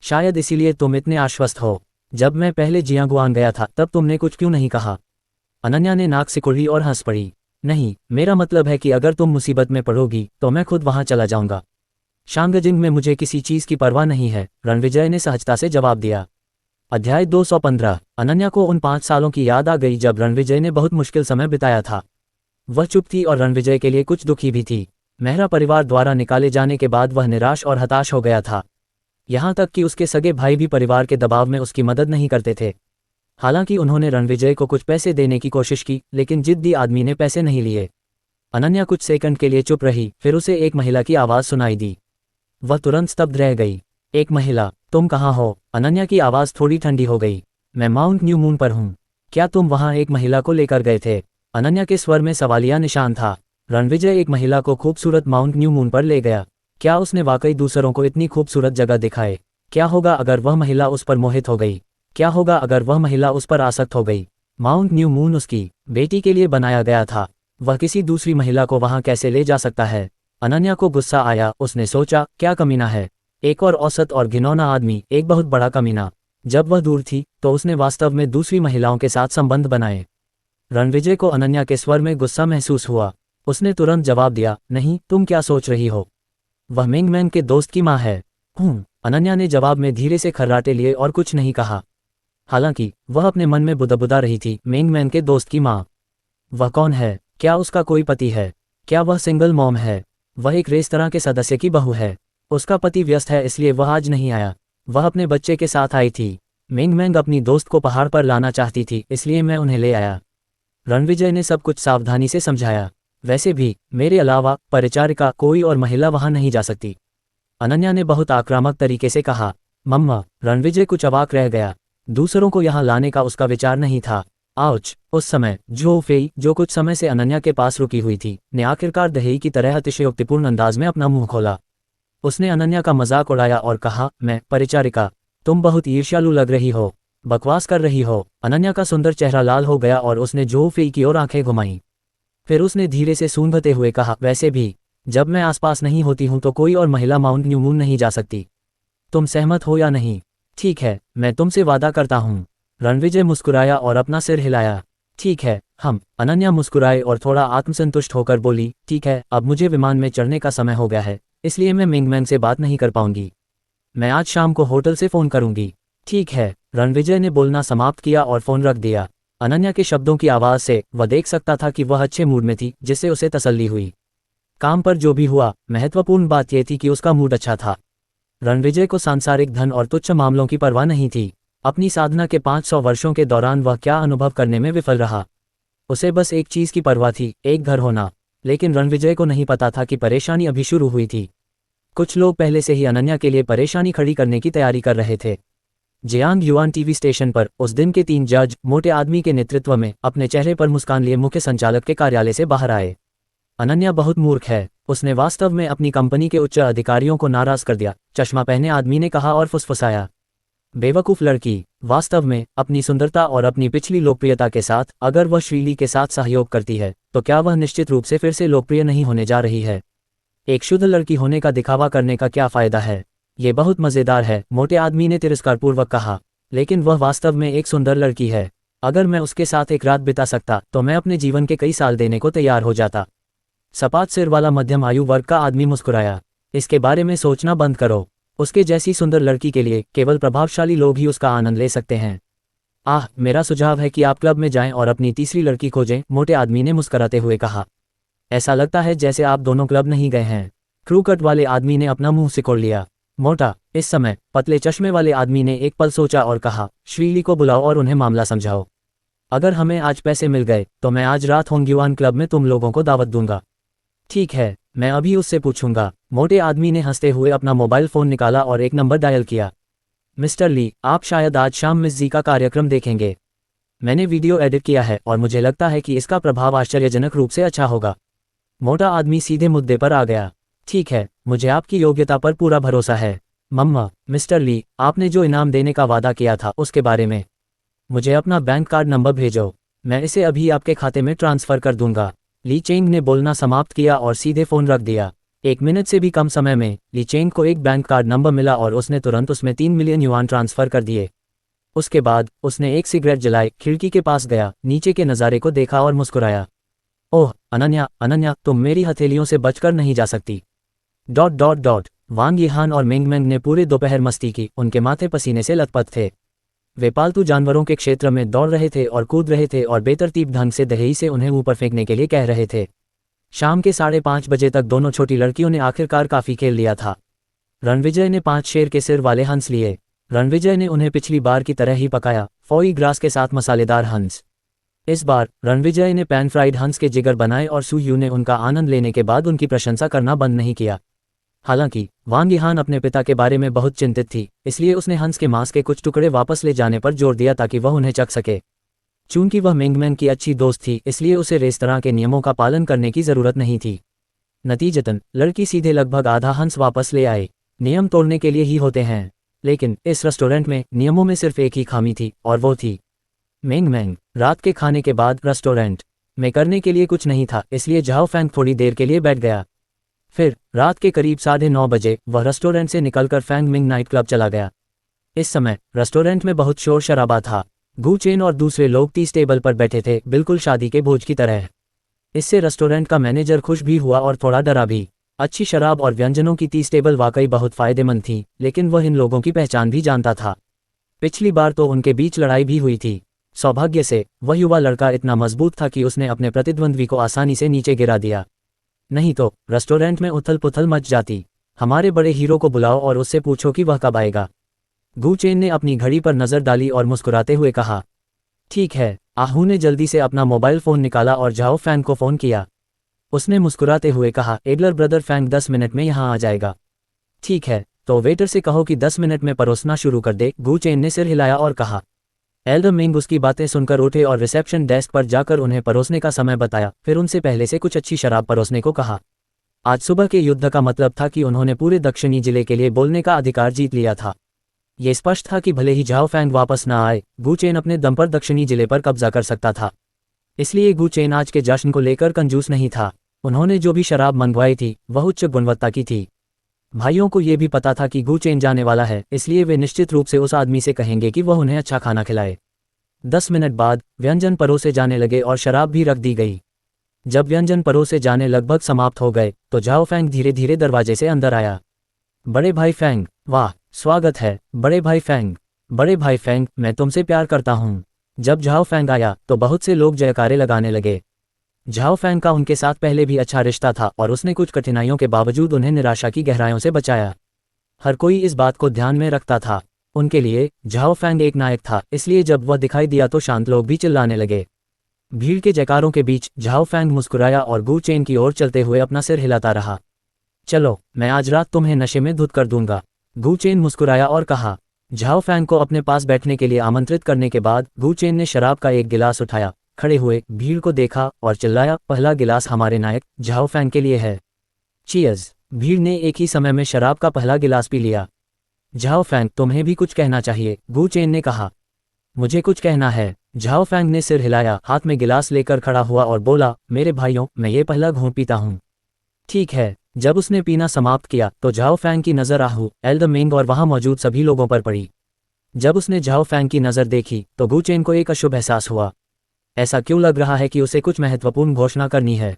शायद इसीलिए तुम इतने आश्वस्त हो। जब मैं पहले जियांगुआन गया था तब तुमने कुछ क्यों नहीं कहा? अनन्या ने नाक सिकुड़ी और हंस पड़ी। नहीं, मेरा मतलब है कि अगर तुम मुसीबत में पड़ोगी तो मैं खुद वहां चला जाऊंगा। शांगजिंग में मुझे किसी चीज की परवाह नहीं है, रणविजय ने सहजता से जवाब दिया। अध्याय 215। अनन्या को उन 5 सालों की याद आ गई जब रणविजय ने बहुत मुश्किल समय बिताया था। वह चुप थी और रणविजय के लिए कुछ दुखी भी थी। मेहरा परिवार द्वारा निकाले जाने के बाद वह निराश और हताश हो गया था। यहाँ तक कि उसके सगे भाई भी परिवार के दबाव में उसकी मदद नहीं करते थे। हालांकि उन्होंने रणविजय को कुछ पैसे देने की कोशिश की लेकिन जिद्दी आदमी ने पैसे नहीं लिए। अनन्या कुछ सेकंड के लिए चुप रही, फिर उसे एक महिला की आवाज़ सुनाई दी। वह तुरंत स्तब्ध रह गई। एक महिला, तुम कहाँ हो? अनन्या की आवाज़ थोड़ी ठंडी हो गई। मैं माउंट न्यू मून पर हूँ। क्या तुम वहाँ एक महिला को लेकर गए थे? अनन्या के स्वर में सवालिया निशान था। रणविजय एक महिला को खूबसूरत माउंट न्यू मून पर ले गया। क्या उसने वाकई दूसरों को इतनी खूबसूरत जगह दिखाए? क्या होगा अगर वह महिला उस पर मोहित हो गई? क्या होगा अगर वह महिला उस पर आसक्त हो गई? माउंट न्यू मून उसकी बेटी के लिए बनाया गया था। वह किसी दूसरी महिला को वहाँ कैसे ले जा सकता है? अनन्या को गुस्सा आया। उसने सोचा, क्या कमीना है? एक और औसत और घिनौना आदमी, एक बहुत बड़ा कमीना। जब वह दूर थी तो उसने वास्तव में दूसरी महिलाओं के साथ संबंध बनाए। रणविजय को अनन्या के स्वर में गुस्सा महसूस हुआ। उसने तुरंत जवाब दिया, नहीं, तुम क्या सोच रही हो? वह मेंगमैन के दोस्त की माँ है। अनन्या ने जवाब में धीरे से खर्राटे लिए और कुछ नहीं कहा। हालांकि वह अपने मन में बुदबुदा रही थी, मेंगमैन के दोस्त की माँ। वह कौन है? क्या उसका कोई पति है? क्या वह सिंगल मॉम है? वह एक रेस्तरां के सदस्य की बहू है। उसका पति व्यस्त है इसलिए वह आज नहीं आया। वह अपने बच्चे के साथ आई थी। मेंगमैन अपनी दोस्त को पहाड़ पर लाना चाहती थी इसलिए मैं उन्हें ले आया। रणविजय ने सब कुछ सावधानी से समझाया। वैसे भी मेरे अलावा परिचारिका कोई और महिला वहां नहीं जा सकती। अनन्या ने बहुत आक्रामक तरीके से कहा। मम्मा, रणविजय कुछ अवाक रह गया। दूसरों को यहाँ लाने का उसका विचार नहीं था। आउच! उस समय जो फेई, जो कुछ समय से अनन्या के पास रुकी हुई थी, ने आखिरकार दहेई की तरह अतिशयोक्तिपूर्ण अंदाज में अपना मुंह खोला। उसने अनन्या का मजाक उड़ाया और कहा, मैं परिचारिका, तुम बहुत ईर्ष्यालु लग रही हो, बकवास कर रही हो। अनन्या का सुंदर चेहरा लाल हो गया और उसने जो फी की ओर आंखें घुमाईं। फिर उसने धीरे से सूंघते हुए कहा, वैसे भी जब मैं आसपास नहीं होती हूं तो कोई और महिला माउंट न्यू मून नहीं जा सकती। तुम सहमत हो या नहीं? ठीक है, मैं तुमसे वादा करता हूं। रणविजय मुस्कुराया और अपना सिर हिलाया। ठीक है, हम। अनन्या मुस्कुराए और थोड़ा आत्मसंतुष्ट होकर बोली, ठीक है, अब मुझे विमान में चढ़ने का समय हो गया है, इसलिए मैं मिंगमैन से बात नहीं कर पाऊंगी। मैं आज शाम को होटल से फ़ोन करूंगी। ठीक है, रणविजय ने बोलना समाप्त किया और फ़ोन रख दिया। अनन्या के शब्दों की आवाज़ से वह देख सकता था कि वह अच्छे मूड में थी, जिससे उसे तसल्ली हुई। काम पर जो भी हुआ, महत्वपूर्ण बात यह थी कि उसका मूड अच्छा था। रणविजय को सांसारिक धन और तुच्छ मामलों की परवाह नहीं थी। अपनी साधना के 500 वर्षों के दौरान वह क्या अनुभव करने में विफल रहा। उसे बस एक चीज़ की परवाह थी, एक घर होना। लेकिन रणविजय को नहीं पता था कि परेशानी अभी शुरू हुई थी। कुछ लोग पहले से ही अनन्या के लिए परेशानी खड़ी करने की तैयारी कर रहे थे। जियांग युआन टीवी स्टेशन पर उस दिन के 3 जज मोटे आदमी के नेतृत्व में अपने चेहरे पर मुस्कान लिए मुख्य संचालक के कार्यालय से बाहर आए। अनन्या बहुत मूर्ख है, उसने वास्तव में अपनी कंपनी के उच्च अधिकारियों को नाराज कर दिया, चश्मा पहने आदमी ने कहा और फुसफुसाया। बेवकूफ़ लड़की, वास्तव में अपनी सुंदरता और अपनी पिछली लोकप्रियता के साथ अगर वह श्रीली के साथ सहयोग करती है तो क्या वह निश्चित रूप से फिर से लोकप्रिय नहीं होने जा रही है? एक शुद्ध लड़की होने का दिखावा करने का क्या फ़ायदा है? ये बहुत मज़ेदार है, मोटे आदमी ने तिरस्कारपूर्वक कहा। लेकिन वह वास्तव में एक सुंदर लड़की है। अगर मैं उसके साथ एक रात बिता सकता तो मैं अपने जीवन के कई साल देने को तैयार हो जाता। सपाट सिर वाला मध्यम आयु वर्ग का आदमी मुस्कुराया। इसके बारे में सोचना बंद करो। उसके जैसी सुंदर लड़की के लिए केवल प्रभावशाली लोग ही उसका आनंद ले सकते हैं। मेरा सुझाव है कि आप क्लब में जाएं और अपनी तीसरी लड़की खोजें, मोटे आदमी ने मुस्कुराते हुए कहा। ऐसा लगता है जैसे आप दोनों क्लब नहीं गए हैं। क्रू कट वाले आदमी ने अपना मुंह सिकोड़ लिया। मोटा, इस समय पतले चश्मे वाले आदमी ने एक पल सोचा और कहा, श्रीली को बुलाओ और उन्हें मामला समझाओ। अगर हमें आज पैसे मिल गए तो मैं आज रात होंग्युआन क्लब में तुम लोगों को दावत दूंगा। ठीक है, मैं अभी उससे पूछूंगा। मोटे आदमी ने हंसते हुए अपना मोबाइल फ़ोन निकाला और एक नंबर डायल किया। मिस्टर ली, आप शायद आज शाम मिस जी का कार्यक्रम देखेंगे। मैंने वीडियो एडिट किया है और मुझे लगता है कि इसका प्रभाव आश्चर्यजनक रूप से अच्छा होगा। मोटा आदमी सीधे मुद्दे पर आ गया। ठीक है, मुझे आपकी योग्यता पर पूरा भरोसा है। मम्मा, मिस्टर ली, आपने जो इनाम देने का वादा किया था उसके बारे में मुझे अपना बैंक कार्ड नंबर भेजो, मैं इसे अभी आपके खाते में ट्रांसफ़र कर दूंगा। ली चेंग ने बोलना समाप्त किया और सीधे फ़ोन रख दिया। 1 मिनट से भी कम समय में ली चेंग को एक बैंक कार्ड नंबर मिला और उसने तुरंत उसमें 3 मिलियन युआन ट्रांसफ़र कर दिए। उसके बाद उसने एक सिगरेट जलाई, खिड़की के पास गया, नीचे के नज़ारे को देखा और मुस्कुराया। ओह अनन्या, अनन्या, तुम मेरी हथेलियों से बचकर नहीं जा सकती। ... वांग यीहान और मिंगमेंग ने पूरे दोपहर मस्ती की, उनके माथे पसीने से लथपथ थे। वे पालतू जानवरों के क्षेत्र में दौड़ रहे थे और कूद रहे थे और बेतरतीब ढंग से दहेई से उन्हें ऊपर फेंकने के लिए कह रहे थे। शाम के 5:30 बजे तक दोनों छोटी लड़कियों ने आखिरकार काफ़ी खेल लिया था। रणविजय ने 5 शेर के सिर वाले हंस लिए। रणविजय ने उन्हें पिछली बार की तरह ही पकाया, फोई ग्रास के साथ मसालेदार हंस। इस बार रणविजय ने पैन फ्राइड हंस के जिगर बनाए और सू यू ने उनका आनंद लेने के बाद उनकी प्रशंसा करना बंद नहीं किया। हालांकि वांग यीहान अपने पिता के बारे में बहुत चिंतित थी, इसलिए उसने हंस के मांस के कुछ टुकड़े वापस ले जाने पर जोर दिया ताकि वह उन्हें चख सके। चूंकि वह मिंगमैन की अच्छी दोस्त थी, इसलिए उसे रेस्तरां के नियमों का पालन करने की ज़रूरत नहीं थी। नतीजतन लड़की सीधे लगभग आधा हंस वापस ले आई। नियम तोड़ने के लिए ही होते हैं, लेकिन इस रेस्टोरेंट में नियमों में सिर्फ एक ही खामी थी और वो थी मिंगमैन। रात के खाने के बाद रेस्टोरेंट में करने के लिए कुछ नहीं था, इसलिए झाओ फैंग थोड़ी देर के लिए बैठ गया। फिर रात के करीब 9:30 बजे वह रेस्टोरेंट से निकलकर फैंग मिंग नाइट क्लब चला गया। इस समय रेस्टोरेंट में बहुत शोर शराबा था। गू चेन और दूसरे लोग 30 टेबल पर बैठे थे, बिल्कुल शादी के भोज की तरह। इससे रेस्टोरेंट का मैनेजर खुश भी हुआ और थोड़ा डरा भी। अच्छी शराब और व्यंजनों की 30 टेबल वाकई बहुत फ़ायदेमंद थी, लेकिन वह इन लोगों की पहचान भी जानता था। पिछली बार तो उनके बीच लड़ाई भी हुई थी। सौभाग्य से वह युवा लड़का इतना मजबूत था कि उसने अपने प्रतिद्वंद्वी को आसानी से नीचे गिरा दिया, नहीं तो रेस्टोरेंट में उथल पुथल मच जाती। हमारे बड़े हीरो को बुलाओ और उससे पूछो कि वह कब आएगा। गू चेन ने अपनी घड़ी पर नज़र डाली और मुस्कुराते हुए कहा। ठीक है। आहू ने जल्दी से अपना मोबाइल फ़ोन निकाला और झाओ फैंग को फ़ोन किया। उसने मुस्कुराते हुए कहा, एडलर ब्रदर फैंग 10 मिनट में यहाँ आ जाएगा। ठीक है, तो वेटर से कहो कि 10 मिनट में परोसना शुरू कर दे। गू चेन ने सिर हिलाया और कहा। एल्डर मिंग उसकी बातें सुनकर उठे और रिसेप्शन डेस्क पर जाकर उन्हें परोसने का समय बताया, फिर उनसे पहले से कुछ अच्छी शराब परोसने को कहा। आज सुबह के युद्ध का मतलब था कि उन्होंने पूरे दक्षिणी जिले के लिए बोलने का अधिकार जीत लिया था। ये स्पष्ट था कि भले ही झाओ फेंग वापस न आए, गु चेन अपने दम पर दक्षिणी जिले पर कब्जा कर सकता था। इसलिए गु चेन आज के जश्न को लेकर कंजूस नहीं था। उन्होंने जो भी शराब मंगवाई थी वह उच्च गुणवत्ता की थी। भाइयों को यह भी पता था कि गु चेन जाने वाला है, इसलिए वे निश्चित रूप से उस आदमी से कहेंगे कि वह उन्हें अच्छा खाना खिलाए। 10 मिनट बाद व्यंजन परोसे जाने लगे और शराब भी रख दी गई। जब व्यंजन परोसे जाने लगभग समाप्त हो गए तो झाओ फेंग धीरे धीरे दरवाजे से अंदर आया। बड़े भाई फेंग, वाह स्वागत है बड़े भाई फेंग। बड़े भाई फेंग, मैं तुमसे प्यार करता हूँ। जब झाओ फेंग आया तो बहुत से लोग जयकारे लगाने लगे। झाओ फेंग का उनके साथ पहले भी अच्छा रिश्ता था और उसने कुछ कठिनाइयों के बावजूद उन्हें निराशा की गहराइयों से बचाया। हर कोई इस बात को ध्यान में रखता था। उनके लिए झाओ फेंग एक नायक था, इसलिए जब वह दिखाई दिया तो शांत लोग भी चिल्लाने लगे। भीड़ के जयकारों के बीच झाओ फेंग मुस्कुराया और गु चेन की ओर चलते हुए अपना सिर हिलाता रहा। चलो, मैं आज रात तुम्हें नशे में धुत कर दूंगा। गु चेन मुस्कुराया और कहा। झाओ फेंग को अपने पास बैठने के लिए आमंत्रित करने के बाद गु चेन ने शराब का एक गिलास उठाया, खड़े हुए भीड़ को देखा और चिल्लाया, पहला गिलास हमारे नायक झाओ फेंग के लिए है। चीयर्स। भीड़ ने एक ही समय में शराब का पहला गिलास पी लिया। झाओ फेंग, तुम्हें भी कुछ कहना चाहिए, गु चेन ने कहा। मुझे कुछ कहना है। झाओ फेंग ने सिर हिलाया, हाथ में गिलास लेकर खड़ा हुआ और बोला, मेरे भाइयों, मैं ये पहला घूंट पीता हूँ। ठीक है। जब उसने पीना समाप्त किया तो झाओ फेंग की नज़र आहू, एल्डर मेंग और वहां मौजूद सभी लोगों पर पड़ी। जब उसने झाओ फेंग की नज़र देखी तो गु चेन को एक अशुभ एहसास हुआ। ऐसा क्यों लग रहा है कि उसे कुछ महत्वपूर्ण घोषणा करनी है।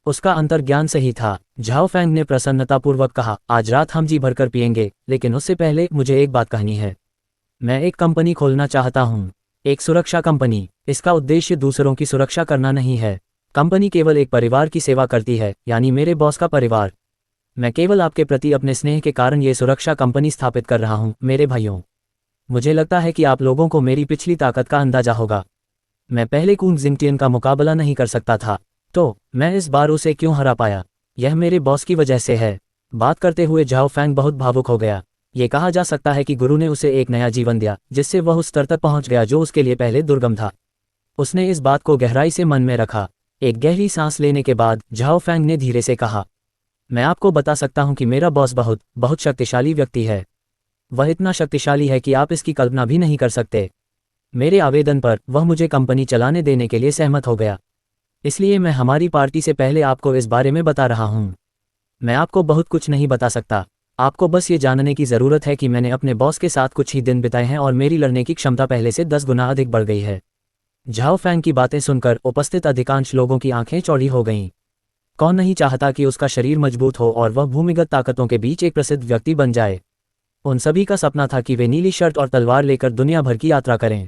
उसका अंतर्ज्ञान सही था। झाओ फेंग ने प्रसन्नतापूर्वक कहा, आज रात हम जी भरकर पिएंगे, लेकिन उससे पहले मुझे एक बात कहनी है। मैं एक कंपनी खोलना चाहता हूँ, एक सुरक्षा कंपनी। इसका उद्देश्य दूसरों की सुरक्षा करना नहीं है। कंपनी केवल एक परिवार की सेवा करती है, यानी मेरे बॉस का परिवार। मैं केवल आपके प्रति अपने स्नेह के कारण ये सुरक्षा कंपनी स्थापित कर रहा हूँ। मेरे भाइयों, मुझे लगता है कि आप लोगों को मेरी पिछली ताकत का अंदाजा होगा। मैं पहले कुंग जिंगटियन का मुकाबला नहीं कर सकता था, तो मैं इस बार उसे क्यों हरा पाया? यह मेरे बॉस की वजह से है। बात करते हुए झाओ फेंग बहुत भावुक हो गया। ये कहा जा सकता है कि गुरु ने उसे एक नया जीवन दिया, जिससे वह उस स्तर तक पहुंच गया जो उसके लिए पहले दुर्गम था। उसने इस बात को गहराई से मन में रखा। एक गहरी सांस लेने के बाद झाओ फेंग ने धीरे से कहा, मैं आपको बता सकता हूं कि मेरा बॉस बहुत बहुत शक्तिशाली व्यक्ति है। वह इतना शक्तिशाली है कि आप इसकी कल्पना भी नहीं कर सकते। मेरे आवेदन पर वह मुझे कंपनी चलाने देने के लिए सहमत हो गया। इसलिए मैं हमारी पार्टी से पहले आपको इस बारे में बता रहा हूं। मैं आपको बहुत कुछ नहीं बता सकता। आपको बस ये जानने की ज़रूरत है कि मैंने अपने बॉस के साथ कुछ ही दिन बिताए हैं और मेरी लड़ने की क्षमता पहले से 10 गुना अधिक बढ़ गई है। झाओ फेंग की बातें सुनकर उपस्थित अधिकांश लोगों की आंखें चौड़ी हो गईं। कौन नहीं चाहता कि उसका शरीर मजबूत हो और वह भूमिगत ताकतों के बीच एक प्रसिद्ध व्यक्ति बन जाए। उन सभी का सपना था कि वे नीली शर्ट और तलवार लेकर दुनिया भर की यात्रा करें।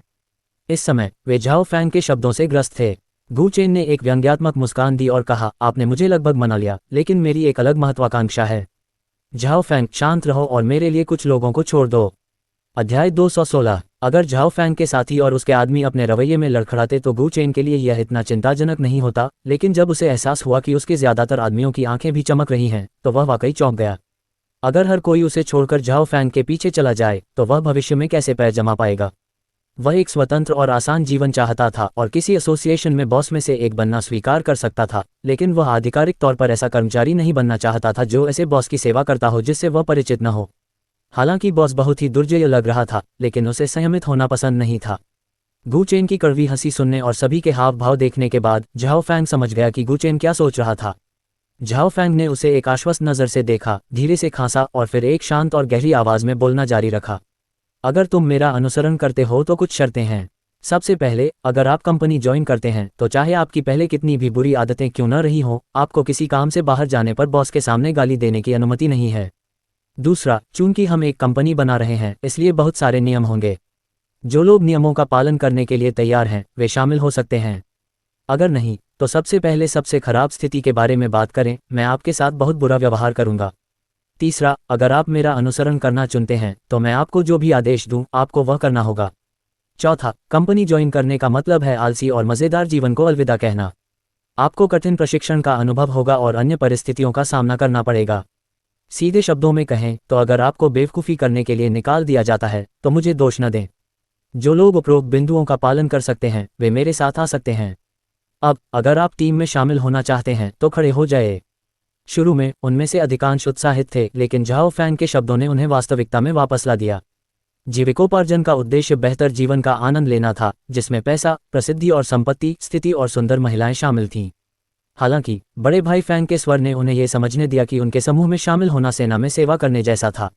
इस समय वे झाओ फेंग के शब्दों से ग्रस्त थे। गु चेन ने एक व्यंग्यात्मक मुस्कान दी और कहा, आपने मुझे लगभग मना लिया, लेकिन मेरी एक अलग महत्वाकांक्षा है। झाओ फेंग, शांत रहो और मेरे लिए कुछ लोगों को छोड़ दो। अध्याय 216। अगर झाओ फेंग के साथी और उसके आदमी अपने रवैये में लड़खड़ाते तो गु चेन के लिए यह इतना चिंताजनक नहीं होता, लेकिन जब उसे एहसास हुआ कि उसके ज्यादातर आदमियों की आंखें भी चमक रही हैं, तो वह वाकई चौंक गया। अगर हर कोई उसे छोड़कर झाओ फेंग के पीछे चला जाए तो वह भविष्य में कैसे पैर जमा पाएगा? वह एक स्वतंत्र और आसान जीवन चाहता था और किसी एसोसिएशन में बॉस में से एक बनना स्वीकार कर सकता था, लेकिन वह आधिकारिक तौर पर ऐसा कर्मचारी नहीं बनना चाहता था जो ऐसे बॉस की सेवा करता हो जिससे वह परिचित न हो। हालांकि बॉस बहुत ही दुर्जय लग रहा था, लेकिन उसे संयमित होना पसंद नहीं था। गु चेन की कड़वी हंसी सुनने और सभी के हाव भाव देखने के बाद झाओ फेंग समझ गया कि गु चेन क्या सोच रहा था। झाओ फेंग ने उसे एक आश्वस्त नज़र से देखा, धीरे से खांसा और फिर एक शांत और गहरी आवाज में बोलना जारी रखा। अगर तुम मेरा अनुसरण करते हो तो कुछ शर्तें हैं। सबसे पहले, अगर आप कंपनी ज्वाइन करते हैं तो चाहे आपकी पहले कितनी भी बुरी आदतें क्यों न रही हो, आपको किसी काम से बाहर जाने पर बॉस के सामने गाली देने की अनुमति नहीं है। दूसरा, चूंकि हम एक कंपनी बना रहे हैं इसलिए बहुत सारे नियम होंगे। जो लोग नियमों का पालन करने के लिए तैयार हैं वे शामिल हो सकते हैं। अगर नहीं तो सबसे पहले सबसे खराब स्थिति के बारे में बात करें, मैं आपके साथ बहुत बुरा व्यवहार करूंगा। तीसरा, अगर आप मेरा अनुसरण करना चुनते हैं तो मैं आपको जो भी आदेश दूं आपको वह करना होगा। चौथा, कंपनी ज्वाइन करने का मतलब है आलसी और मज़ेदार जीवन को अलविदा कहना। आपको कठिन प्रशिक्षण का अनुभव होगा और अन्य परिस्थितियों का सामना करना पड़ेगा। सीधे शब्दों में कहें तो अगर आपको बेवकूफ़ी करने के लिए निकाल दिया जाता है तो मुझे दोष न दें। जो लोग उपरोक्त बिंदुओं का पालन कर सकते हैं वे मेरे साथ आ सकते हैं। अब अगर आप टीम में शामिल होना चाहते हैं तो खड़े हो जाए। शुरू में उनमें से अधिकांश उत्साहित थे, लेकिन झाओ फैंग के शब्दों ने उन्हें वास्तविकता में वापस ला दिया। जीविकोपार्जन का उद्देश्य बेहतर जीवन का आनंद लेना था, जिसमें पैसा, प्रसिद्धि और संपत्ति, स्थिति और सुंदर महिलाएं शामिल थीं। हालांकि बड़े भाई फैंग के स्वर ने उन्हें यह समझने दिया कि उनके समूह में शामिल होना सेना में सेवा करने जैसा था।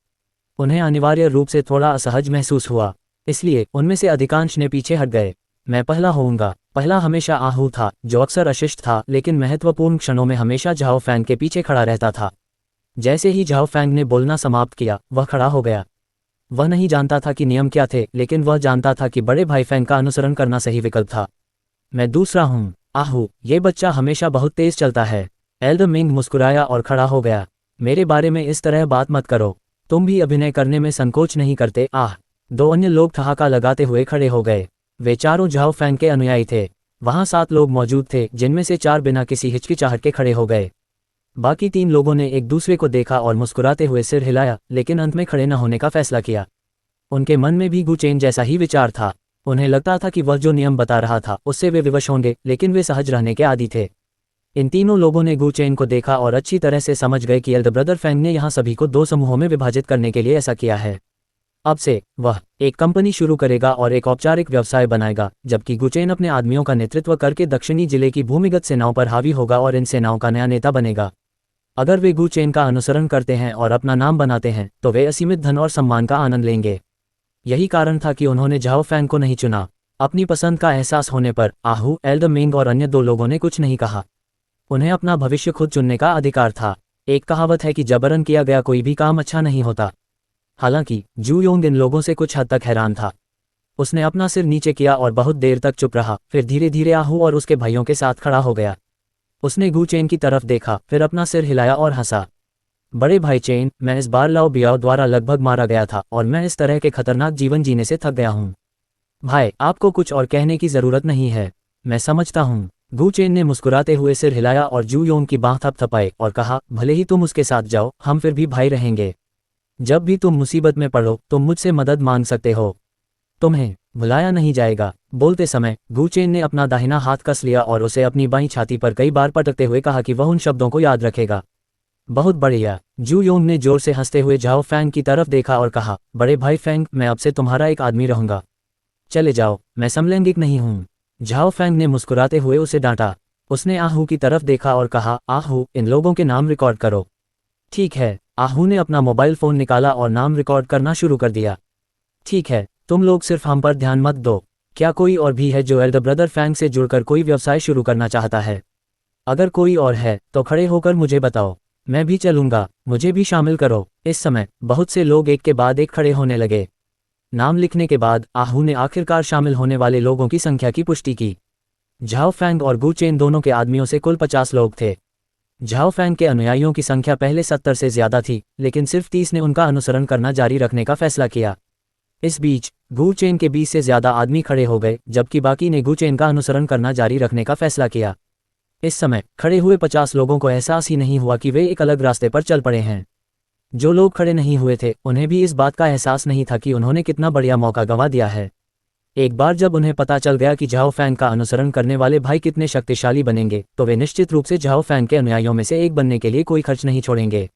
उन्हें अनिवार्य रूप से थोड़ा असहज महसूस हुआ, इसलिए उनमें से अधिकांश ने पीछे हट गए। मैं पहला होऊंगा। पहला हमेशा आहू था, जो अक्सर अशिष्ट था, लेकिन महत्वपूर्ण क्षणों में हमेशा झाओ फैंग के पीछे खड़ा रहता था। जैसे ही झाओ फैंग ने बोलना समाप्त किया, वह खड़ा हो गया। वह नहीं जानता था कि नियम क्या थे, लेकिन वह जानता था कि बड़े भाई फैंग का अनुसरण करना सही विकल्प था। मैं दूसरा हूँ। आहू, ये बच्चा हमेशा बहुत तेज चलता है। एल्डर मिंग मुस्कुराया और खड़ा हो गया। मेरे बारे में इस तरह बात मत करो। तुम भी अभिनय करने में संकोच नहीं करते। आह। 2 अन्य लोग ठहाका लगाते हुए खड़े हो गए। वे चारों झाओ फैंग के अनुयायी थे। वहां 7 लोग मौजूद थे, जिनमें से 4 बिना किसी हिचकिचाहट के खड़े हो गए। बाकी 3 लोगों ने एक दूसरे को देखा और मुस्कुराते हुए सिर हिलाया, लेकिन अंत में खड़े न होने का फैसला किया। उनके मन में भी गु चेन जैसा ही विचार था। उन्हें लगता था कि वह जो नियम बता रहा था उससे वे विवश होंगे, लेकिन वे सहज रहने के आदी थे। इन तीनों लोगों ने गु चेन को देखा और अच्छी तरह से समझ गए कि एल्डर ब्रदर फैंग ने यहाँ सभी को 2 समूहों में विभाजित करने के लिए ऐसा किया है। अब से वह एक कंपनी शुरू करेगा और एक औपचारिक व्यवसाय बनाएगा, जबकि गु चेन अपने आदमियों का नेतृत्व करके दक्षिणी जिले की भूमिगत सेनाओं पर हावी होगा और इन सेनाओं का नया नेता बनेगा। अगर वे गु चेन का अनुसरण करते हैं और अपना नाम बनाते हैं, तो वे असीमित धन और सम्मान का आनंद लेंगे। यही कारण था कि उन्होंने झाओ फैंग को नहीं चुना। अपनी पसंद का एहसास होने पर आहू, एल्डर मिंग और अन्य 2 लोगों ने कुछ नहीं कहा। उन्हें अपना भविष्य खुद चुनने का अधिकार था। एक कहावत है कि जबरन किया गया कोई भी काम अच्छा नहीं होता। हालांकि जू योंग इन लोगों से कुछ हद तक हैरान था। उसने अपना सिर नीचे किया और बहुत देर तक चुप रहा, फिर धीरे धीरे आहू और उसके भाइयों के साथ खड़ा हो गया। उसने गु चेन की तरफ देखा, फिर अपना सिर हिलाया और हंसा। बड़े भाई चेन, मैं इस बार लाओ बियाओ द्वारा लगभग मारा गया था और मैं इस तरह के खतरनाक जीवन जीने से थक गया हूँ। भाई, आपको कुछ और कहने की जरूरत नहीं है। मैं समझता हूँ। गु चेन ने मुस्कुराते हुए सिर हिलाया और जू योंग की बाह थपथपाई और कहा, भले ही तुम उसके साथ जाओ, हम फिर भी भाई रहेंगे। जब भी तुम मुसीबत में पड़ो, तुम मुझसे मदद मांग सकते हो। तुम्हें भुलाया नहीं जाएगा। बोलते समय गु चेन ने अपना दाहिना हाथ कस लिया और उसे अपनी बाईं छाती पर कई बार पटकते हुए कहा कि वह उन शब्दों को याद रखेगा। बहुत बढ़िया। जू योंग ने जोर से हंसते हुए झाओ फैंग की तरफ देखा और कहा, बड़े भाई फैंग, मैं अब से तुम्हारा एक आदमी रहूंगा। चले जाओ, मैं समलैंगिक नहीं हूँ। झाओ फैंग ने मुस्कुराते हुए उसे डांटा। उसने आहू की तरफ देखा और कहा, आहू, इन लोगों के नाम रिकॉर्ड करो। ठीक है। आहू ने अपना मोबाइल फोन निकाला और नाम रिकॉर्ड करना शुरू कर दिया। ठीक है, तुम लोग सिर्फ हम पर ध्यान मत दो। क्या कोई और भी है जो एल्डर ब्रदर फैंग से जुड़कर कोई व्यवसाय शुरू करना चाहता है? अगर कोई और है तो खड़े होकर मुझे बताओ। मैं भी चलूंगा, मुझे भी शामिल करो। इस समय बहुत से लोग एक के बाद एक खड़े होने लगे। नाम लिखने के बाद आहू ने आखिरकार शामिल होने वाले लोगों की संख्या की पुष्टि की। झाओ फैंग और गु चेन दोनों के आदमियों से कुल 50 लोग थे। झाओ फैंग के अनुयायियों की संख्या पहले 70 से ज्यादा थी, लेकिन सिर्फ 30 ने उनका अनुसरण करना जारी रखने का फैसला किया। इस बीच गु चेन के 20 से ज्यादा आदमी खड़े हो गए, जबकि बाकी ने गु चेन का अनुसरण करना जारी रखने का फैसला किया। इस समय खड़े हुए 50 लोगों को एहसास ही नहीं हुआ कि वे एक अलग रास्ते पर चल पड़े हैं। जो लोग खड़े नहीं हुए थे, उन्हें भी इस बात का एहसास नहीं था कि उन्होंने कितना बढ़िया मौका गंवा दिया है। एक बार जब उन्हें पता चल गया कि झाओ फैंग का अनुसरण करने वाले भाई कितने शक्तिशाली बनेंगे, तो वे निश्चित रूप से झाओ फैंग के अनुयायियों में से एक बनने के लिए कोई खर्च नहीं छोड़ेंगे।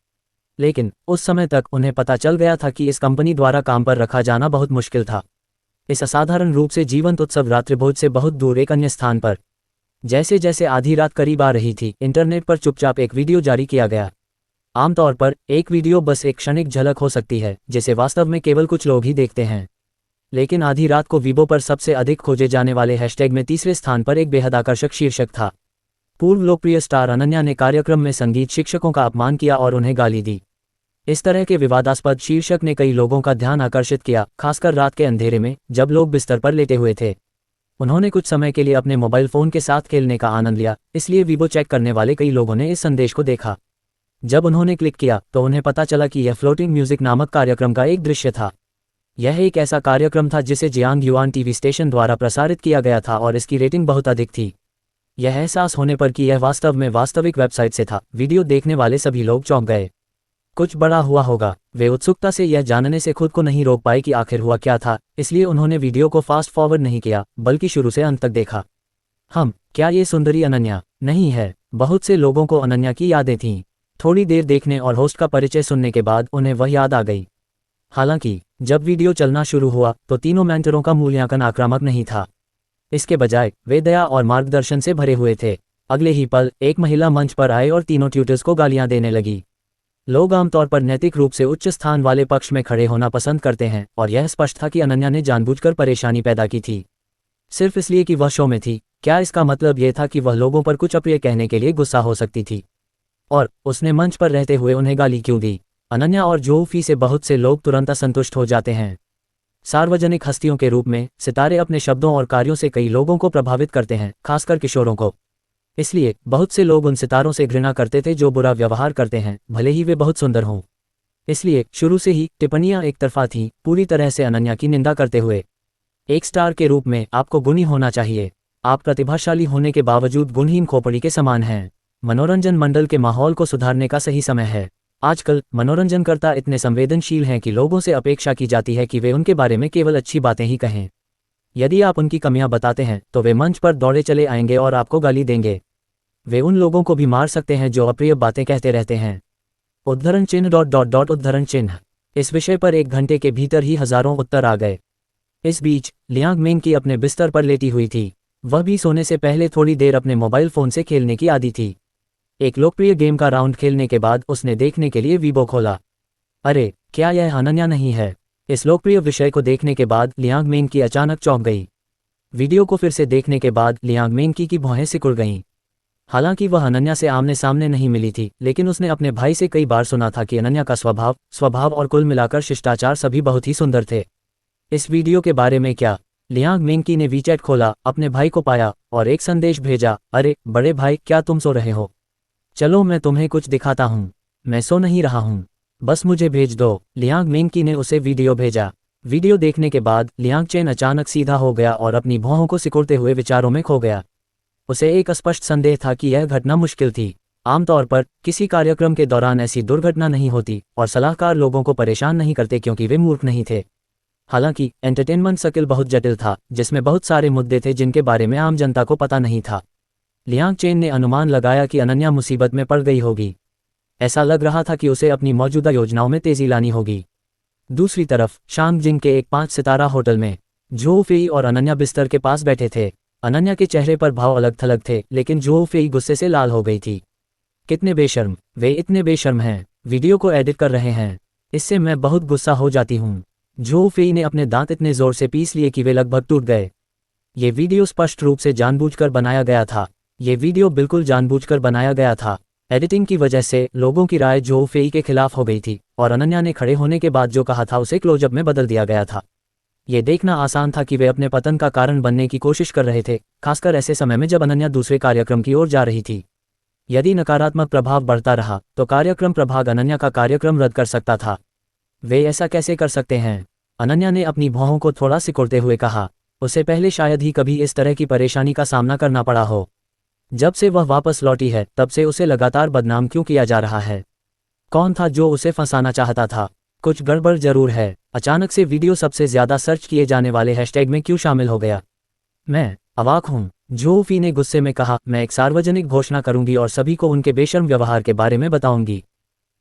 लेकिन उस समय तक उन्हें पता चल गया था कि इस कंपनी द्वारा काम पर रखा जाना बहुत मुश्किल था। इस असाधारण रूप से जीवंत उत्सव रात्रिभोज से बहुत दूर एक अन्य स्थान पर। जैसे जैसे आधी रात करीब आ रही थी, इंटरनेट पर चुपचाप एक वीडियो जारी किया गया। आमतौर पर एक वीडियो बस एक क्षणिक झलक हो सकती है, जिसे वास्तव में केवल कुछ लोग ही देखते हैं। लेकिन आधी रात को वीबो पर सबसे अधिक खोजे जाने वाले हैशटैग में तीसरे स्थान पर एक बेहद आकर्षक शीर्षक था। पूर्व लोकप्रिय स्टार अनन्या ने कार्यक्रम में संगीत शिक्षकों का अपमान किया और उन्हें गाली दी। इस तरह के विवादास्पद शीर्षक ने कई लोगों का ध्यान आकर्षित किया, खासकर रात के अंधेरे में जब लोग बिस्तर पर लेटे हुए थे। उन्होंने कुछ समय के लिए अपने मोबाइल फोन के साथ खेलने का आनंद लिया, इसलिए वीबो चेक करने वाले कई लोगों ने इस संदेश को देखा। जब उन्होंने क्लिक किया तो उन्हें पता चला कि यह फ्लोटिंग म्यूजिक नामक कार्यक्रम का एक दृश्य था। यह एक ऐसा कार्यक्रम था जिसे जियांग युआन टीवी स्टेशन द्वारा प्रसारित किया गया था और इसकी रेटिंग बहुत अधिक थी। यह एहसास होने पर कि यह वास्तव में वास्तविक वेबसाइट से था, वीडियो देखने वाले सभी लोग चौंक गए। कुछ बड़ा हुआ होगा। वे उत्सुकता से यह जानने से खुद को नहीं रोक पाए कि आखिर हुआ क्या था, इसलिए उन्होंने वीडियो को फास्ट फॉरवर्ड नहीं किया, बल्कि शुरू से अंत तक देखा। क्या ये सुंदरी अनन्या नहीं है? बहुत से लोगों को अनन्या की यादें थीं। थोड़ी देर देखने और होस्ट का परिचय सुनने के बाद उन्हें वह याद आ गई। हालांकि जब वीडियो चलना शुरू हुआ तो तीनों मेंटरों का मूल्यांकन आक्रामक नहीं था। इसके बजाय वे दया और मार्गदर्शन से भरे हुए थे। अगले ही पल एक महिला मंच पर आए और तीनों ट्यूटर्स को गालियां देने लगी। लोग आमतौर पर नैतिक रूप से उच्च स्थान वाले पक्ष में खड़े होना पसंद करते हैं और यह स्पष्ट था कि अनन्या ने जानबूझकर परेशानी पैदा की थी, सिर्फ इसलिए कि वह शो में थी। क्या इसका मतलब यह था कि वह लोगों पर कुछ अप्रिय कहने के लिए गुस्सा हो सकती थी? और उसने मंच पर रहते हुए उन्हें गाली क्यों दी? अनन्या और जोफी से बहुत से लोग तुरंत असंतुष्ट हो जाते हैं। सार्वजनिक हस्तियों के रूप में सितारे अपने शब्दों और कार्यों से कई लोगों को प्रभावित करते हैं, खासकर किशोरों को। इसलिए बहुत से लोग उन सितारों से घृणा करते थे जो बुरा व्यवहार करते हैं, भले ही वे बहुत सुंदर हों। इसलिए शुरू से ही टिप्पणियां एक तरफा थीं, पूरी तरह से अनन्या की निंदा करते हुए। एक स्टार के रूप में आपको गुणी होना चाहिए। आप प्रतिभाशाली होने के बावजूद गुणहीन खोपड़ी के समान हैं। मनोरंजन मंडल के माहौल को सुधारने का सही समय है। आजकल मनोरंजनकर्ता इतने संवेदनशील हैं कि लोगों से अपेक्षा की जाती है कि वे उनके बारे में केवल अच्छी बातें ही कहें। यदि आप उनकी कमियां बताते हैं तो वे मंच पर दौड़े चले आएंगे और आपको गाली देंगे। वे उन लोगों को भी मार सकते हैं जो अप्रिय बातें कहते रहते हैं। उद्धरण चिन्ह उद्धरण चिन्ह। इस विषय पर 1 घंटे के भीतर ही हजारों उत्तर आ गए। इस बीच लियांग मेंकी अपने बिस्तर पर लेटी हुई थी। वह भी सोने से पहले थोड़ी देर अपने मोबाइल फोन से खेलने की आदी थी। एक लोकप्रिय गेम का राउंड खेलने के बाद उसने देखने के लिए वीबो खोला। अरे, क्या यह अनन्या नहीं है? इस लोकप्रिय विषय को देखने के बाद लियांग मेंकी अचानक चौंक गई। वीडियो को फिर से देखने के बाद लियांग मेंकी की भौहें सिकुड़ गईं। हालांकि वह अनन्या से आमने सामने नहीं मिली थी, लेकिन उसने अपने भाई से कई बार सुना था कि अनन्या का स्वभाव और कुल मिलाकर शिष्टाचार सभी बहुत ही सुंदर थे। इस वीडियो के बारे में क्या? लियांग मेंकी ने वीचैट खोला, अपने भाई को पाया और एक संदेश भेजा। अरे बड़े भाई, क्या तुम सो रहे हो? चलो मैं तुम्हें कुछ दिखाता हूँ। मैं सो नहीं रहा हूँ, बस मुझे भेज दो। लियांग मेंकी ने उसे वीडियो भेजा। वीडियो देखने के बाद लियांग चेन अचानक सीधा हो गया और अपनी भौहों को सिकुड़ते हुए विचारों में खो गया। उसे एक स्पष्ट संदेह था कि यह घटना मुश्किल थी। आमतौर पर किसी कार्यक्रम के दौरान ऐसी दुर्घटना नहीं होती और सलाहकार लोगों को परेशान नहीं करते क्योंकि वे मूर्ख नहीं थे। हालांकि एंटरटेनमेंट सर्किल बहुत जटिल था, जिसमें बहुत सारे मुद्दे थे जिनके बारे में आम जनता को पता नहीं था। लियांग चेन ने अनुमान लगाया कि अनन्या मुसीबत में पड़ गई होगी। ऐसा लग रहा था कि उसे अपनी मौजूदा योजनाओं में तेजी लानी होगी। दूसरी तरफ शांगजिंग के एक 5 सितारा होटल में जो फेई और अनन्या बिस्तर के पास बैठे थे। अनन्या के चेहरे पर भाव अलग थलग थे, लेकिन जो फेई गुस्से से लाल हो गई थी। कितने बेशर्म, वे इतने बेशर्म हैं, वीडियो को एडिट कर रहे हैं। इससे मैं बहुत गुस्सा हो जाती हूँ। जो फेई ने अपने दांत इतने जोर से पीस लिए कि वे लगभग टूट गए। ये वीडियो स्पष्ट रूप से जानबूझकर बनाया गया था। ये वीडियो बिल्कुल जानबूझकर बनाया गया था। एडिटिंग की वजह से लोगों की राय जो फेई के खिलाफ हो गई थी और अनन्या ने खड़े होने के बाद जो कहा था उसे क्लोजअप में बदल दिया गया था। ये देखना आसान था कि वे अपने पतन का कारण बनने की कोशिश कर रहे थे, खासकर ऐसे समय में जब अनन्या दूसरे कार्यक्रम की ओर जा रही थी। यदि नकारात्मक प्रभाव बढ़ता रहा तो कार्यक्रम प्रभाग अनन्या का कार्यक्रम रद्द कर सकता था। वे ऐसा कैसे कर सकते हैं? अनन्या ने अपनी भौहों को थोड़ा सिकुड़ते हुए कहा। उसे पहले शायद ही कभी इस तरह की परेशानी का सामना करना पड़ा हो। जब से वह वापस लौटी है तब से उसे लगातार बदनाम क्यों किया जा रहा है? कौन था जो उसे फंसाना चाहता था? कुछ गड़बड़ जरूर है। अचानक से वीडियो सबसे ज्यादा सर्च किए जाने वाले हैशटैग में क्यों शामिल हो गया? मैं अवाक हूँ, जो फी ने गुस्से में कहा। मैं एक सार्वजनिक घोषणा करूंगी और सभी को उनके बेशर्म व्यवहार के बारे में बताऊंगी।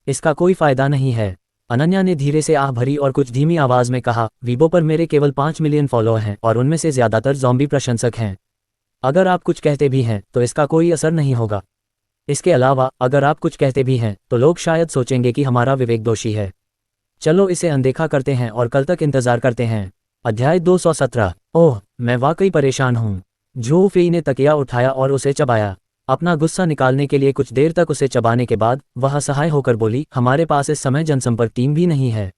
इसका कोई फायदा नहीं है। अनन्या ने धीरे से आह भरी और कुछ धीमी आवाज में कहा। वीबो पर मेरे केवल 5 मिलियन फॉलोअर हैं और उनमें से ज्यादातर ज़ॉम्बी प्रशंसक हैं। अगर आप कुछ कहते भी हैं तो इसका कोई असर नहीं होगा। इसके अलावा अगर आप कुछ कहते भी हैं तो लोग शायद सोचेंगे कि हमारा विवेक दोषी है। चलो इसे अनदेखा करते हैं और कल तक इंतजार करते हैं। अध्याय 217। ओह, मैं वाकई परेशान हूँ। जो फेई ने तकिया उठाया और उसे चबाया। अपना गुस्सा निकालने के लिए कुछ देर तक उसे चबाने के बाद वह असहाय होकर बोली, हमारे पास इस समय जनसंपर्क टीम भी नहीं है।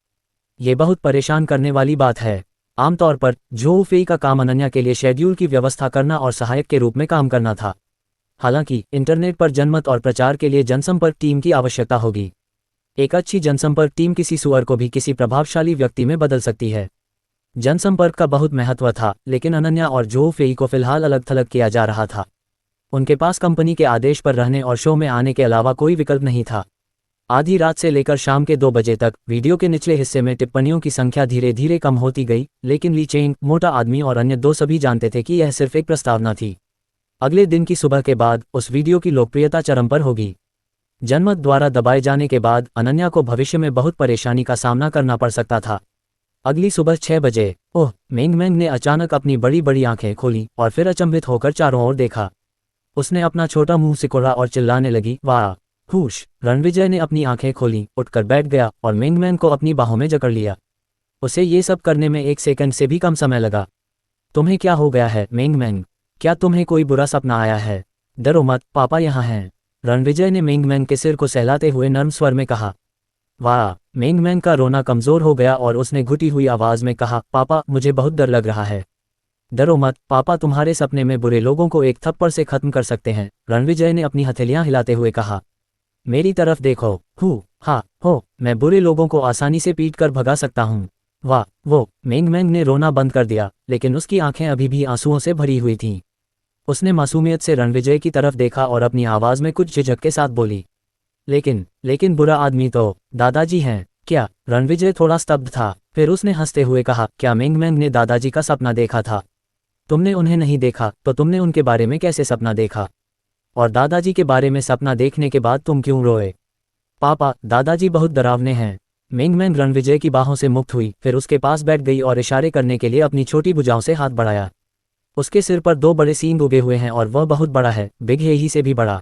ये बहुत परेशान करने वाली बात है। आमतौर पर जो फेई का काम अनन्या के लिए शेड्यूल की व्यवस्था करना और सहायक के रूप में काम करना था। हालांकि इंटरनेट पर जनमत और प्रचार के लिए जनसंपर्क टीम की आवश्यकता होगी। एक अच्छी जनसंपर्क टीम किसी सुअर को भी किसी प्रभावशाली व्यक्ति में बदल सकती है। जनसंपर्क का बहुत महत्व था, लेकिन अनन्या और जो फेई को फिलहाल अलग थलग किया जा रहा था। उनके पास कंपनी के आदेश पर रहने और शो में आने के अलावा कोई विकल्प नहीं था। आधी रात से लेकर शाम के 2 बजे तक वीडियो के निचले हिस्से में टिप्पणियों की संख्या धीरे धीरे कम होती गई, लेकिन ली चेंग, मोटा आदमी और अन्य 2 सभी जानते थे कि यह सिर्फ एक प्रस्तावना थी। अगले दिन की सुबह के बाद उस वीडियो की लोकप्रियता चरम पर होगी। जनमत द्वारा दबाए जाने के बाद अनन्या को भविष्य में बहुत परेशानी का सामना करना पड़ सकता था। अगली सुबह 6 बजे, ओह, मेंगमेंग ने अचानक अपनी बड़ी बड़ी आंखें खोली और फिर अचंभित होकर चारों ओर देखा। उसने अपना छोटा मुंह सिकोड़ा और चिल्लाने लगी, वाह! हुश! रणविजय ने अपनी आंखें खोली, उठकर बैठ गया और मेंगमेंग को अपनी बाहों में जकड़ लिया। उसे ये सब करने में 1 सेकंड से भी कम समय लगा। तुम्हें क्या हो गया है मेंगमेंग? क्या तुम्हें कोई बुरा सपना आया है? डरो मत, पापा यहाँ हैं। रणविजय ने मेंगमेंग के सिर को सहलाते हुए नर्म स्वर में कहा। वाह! मेंगमेंग का रोना कमजोर हो गया और उसने घुटी हुई आवाज में कहा, पापा, मुझे बहुत डर लग रहा है। डरो मत, पापा तुम्हारे सपने में बुरे लोगों को एक थप्पड़ से खत्म कर सकते हैं। रणविजय ने अपनी हथेलियां हिलाते हुए कहा। मेरी तरफ देखो, हा, हो, मैं बुरे लोगों को आसानी से पीट कर भगा सकता हूँ। वाह! वो मेंगमेंग ने रोना बंद कर दिया, लेकिन उसकी आंखें अभी भी आंसुओं से भरी हुई थीं। उसने मासूमियत से रणविजय की तरफ देखा और अपनी आवाज में कुछ झिझक के साथ बोली, लेकिन बुरा आदमी तो दादाजी हैं। क्या? रणविजय थोड़ा स्तब्ध था, फिर उसने हंसते हुए कहा, क्या मेंगमेंग ने दादाजी का सपना देखा था? तुमने उन्हें नहीं देखा तो तुमने उनके बारे में कैसे सपना देखा? और दादाजी के बारे में सपना देखने के बाद तुम क्यों रोए? पापा, दादाजी बहुत डरावने हैं। मेंगमेंग रणविजय की बाहों से मुक्त हुई, फिर उसके पास बैठ गई और इशारे करने के लिए अपनी छोटी भुजाओं से हाथ बढ़ाया। उसके सिर पर 2 बड़े सींग उगे हुए हैं और वह बहुत बड़ा है, बिग हेही से भी बड़ा।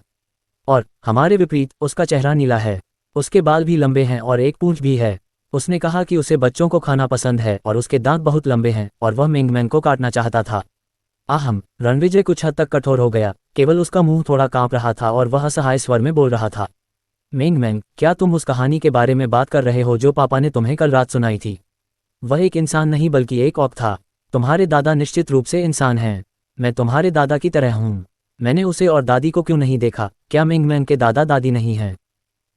और हमारे विपरीत, उसका चेहरा नीला है। उसके बाल भी लंबे हैं और एक पूंछ भी है। उसने कहा कि उसे बच्चों को खाना पसंद है और उसके दांत बहुत लंबे हैं और वह मेंगमेंग को काटना चाहता था। आहम! रणविजय कुछ हद तक कठोर हो गया, केवल उसका मुंह थोड़ा कांप रहा था और वह असहाय स्वर में बोल रहा था। मेंगमेंग, क्या तुम उस कहानी के बारे में बात कर रहे हो जो पापा ने तुम्हें कल रात सुनाई थी? वह एक इंसान नहीं बल्कि एक औक था। तुम्हारे दादा निश्चित रूप से इंसान हैं। मैं तुम्हारे दादा की तरह हूँ। मैंने उसे और दादी को क्यों नहीं देखा? क्या मेंगमेंग के दादा दादी नहीं हैं?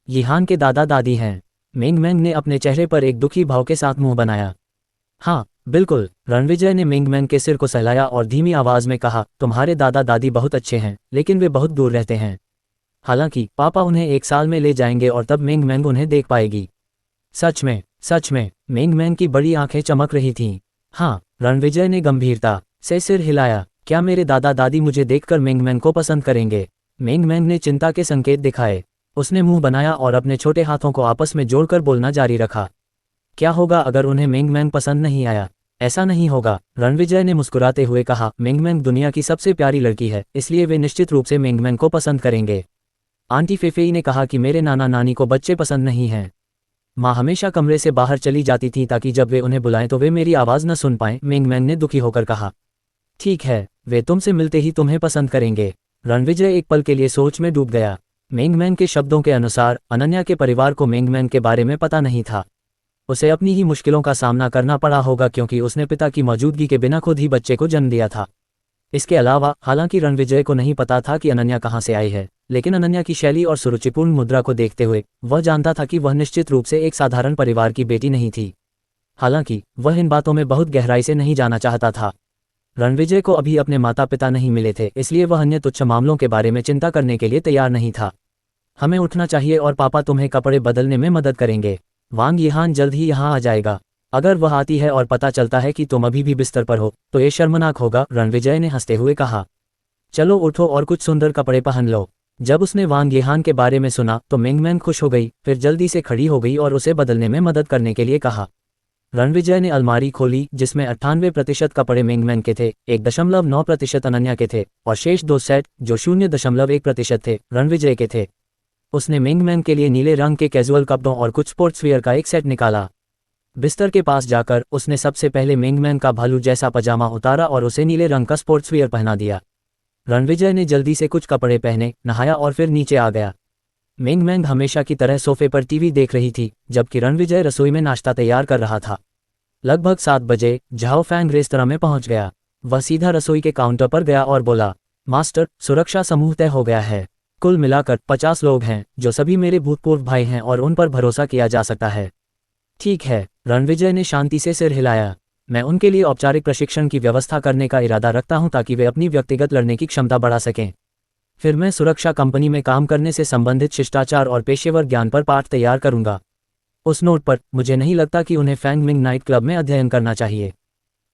यिहान के दादा दादी हैं। मेंगमेंग ने अपने चेहरे पर एक दुखी भाव के साथ मुंह बनाया। हाँ, बिल्कुल। रणविजय ने मेंगमेंग के सिर को सहलाया और धीमी आवाज में कहा, तुम्हारे दादा दादी बहुत अच्छे हैं, लेकिन वे बहुत दूर रहते हैं। हालांकि पापा उन्हें 1 साल में ले जाएंगे और तब मेंगमेंग उन्हें देख पाएगी। सच में? सच में? मेंगमेंग की बड़ी आंखें चमक रही थीं। हाँ, रणविजय ने गंभीरता से सिर हिलाया। क्या मेरे दादा दादी मुझे देखकर मेंगमेंग को पसंद करेंगे? मेंगमेंग ने चिंता के संकेत दिखाए। उसने मुंह बनाया और अपने छोटे हाथों को आपस में जोड़कर बोलना जारी रखा। क्या होगा अगर उन्हें मेंगमेंग पसंद नहीं आया? ऐसा नहीं होगा, रणविजय ने मुस्कुराते हुए कहा। मेंगमेंग दुनिया की सबसे प्यारी लड़की है, इसलिए वे निश्चित रूप से मेंगमेंग को पसंद करेंगे। आंटी फेफेई ने कहा कि मेरे नाना नानी को बच्चे पसंद नहीं हैं। माँ हमेशा कमरे से बाहर चली जाती थी ताकि जब वे उन्हें बुलाएं तो वे मेरी आवाज़ न सुन पाएं। मेंगमेंग ने दुखी होकर कहा। ठीक है, वे तुमसे मिलते ही तुम्हें पसंद करेंगे। रणविजय एक पल के लिए सोच में डूब गया। मेंगमेंग के शब्दों के अनुसार अनन्या के परिवार को मेंगमेंग के बारे में पता नहीं था। उसे अपनी ही मुश्किलों का सामना करना पड़ा होगा क्योंकि उसने पिता की मौजूदगी के बिना खुद ही बच्चे को जन्म दिया था। इसके अलावा हालांकि रणविजय को नहीं पता था कि अनन्या कहाँ से आई है, लेकिन अनन्या की शैली और सुरुचिपूर्ण मुद्रा को देखते हुए वह जानता था कि वह निश्चित रूप से एक साधारण परिवार की बेटी नहीं थी। हालांकि वह इन बातों में बहुत गहराई से नहीं जाना चाहता था। रणविजय को अभी अपने माता पिता नहीं मिले थे, इसलिए वह अन्य तुच्छ मामलों के बारे में चिंता करने के लिए तैयार नहीं था। हमें उठना चाहिए और पापा तुम्हें कपड़े बदलने में मदद करेंगे। वांग यिहान जल्द ही यहाँ आ जाएगा। अगर वह आती है और पता चलता है कि तुम अभी भी बिस्तर पर हो तो ये शर्मनाक होगा, रणविजय ने हंसते हुए कहा। चलो उठो और कुछ सुंदर कपड़े पहन लो। जब उसने वांग यिहान के बारे में सुना तो मेंगमेंग खुश हो गई, फिर जल्दी से खड़ी हो गई और उसे बदलने में मदद करने के लिए कहा। रणविजय ने अलमारी खोली जिसमें 98% कपड़े मेंगमेंग के थे, 1.9% अनन्या के थे और शेष 2 सेट जो 0.1% थे रणविजय के थे। उसने मेंगमेंग के लिए नीले रंग के कैजुअल कपड़ों और कुछ स्पोर्ट्सवियर का एक सेट निकाला। बिस्तर के पास जाकर उसने सबसे पहले मेंगमेंग का भालू जैसा पजामा उतारा और उसे नीले रंग का स्पोर्ट्सवियर पहना दिया। रणविजय ने जल्दी से कुछ कपड़े पहने, नहाया और फिर नीचे आ गया। मेंगमेंग हमेशा की तरह सोफे पर टीवी देख रही थी, जबकि रणविजय रसोई में नाश्ता तैयार कर रहा था। लगभग 7 बजे झाओ फैंग रेस्तरां में पहुंच गया। वह सीधा रसोई के काउंटर पर गया और बोला, मास्टर, सुरक्षा समूह तय हो गया है। कुल मिलाकर 50 लोग हैं जो सभी मेरे भूतपूर्व भाई हैं और उन पर भरोसा किया जा सकता है। ठीक है, रणविजय ने शांति से सिर हिलाया। मैं उनके लिए औपचारिक प्रशिक्षण की व्यवस्था करने का इरादा रखता हूं ताकि वे अपनी व्यक्तिगत लड़ने की क्षमता बढ़ा सकें। फिर मैं सुरक्षा कंपनी में काम करने से संबंधित शिष्टाचार और पेशेवर ज्ञान पर पाठ तैयार करूंगा। उस नोट पर, मुझे नहीं लगता कि उन्हें फैंग मिंग नाइट क्लब में अध्ययन करना चाहिए।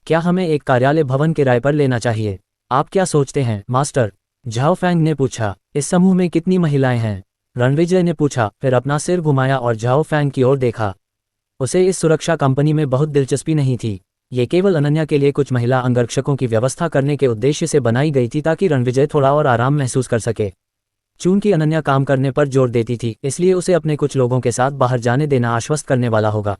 क्या हमें एक कार्यालय भवन किराए पर लेना चाहिए? आप क्या सोचते हैं, मास्टर? झाओ फैंग ने पूछा। इस समूह में कितनी महिलाएं हैं? रणविजय ने पूछा, फिर अपना सिर घुमाया और झाओ फैंग की ओर देखा। उसे इस सुरक्षा कंपनी में बहुत दिलचस्पी नहीं थी। ये केवल अनन्या के लिए कुछ महिला अंगरक्षकों की व्यवस्था करने के उद्देश्य से बनाई गई थी ताकि रणविजय थोड़ा और आराम महसूस कर सके। चूंकि अनन्या काम करने पर जोर देती थी, इसलिए उसे अपने कुछ लोगों के साथ बाहर जाने देना आश्वस्त करने वाला होगा।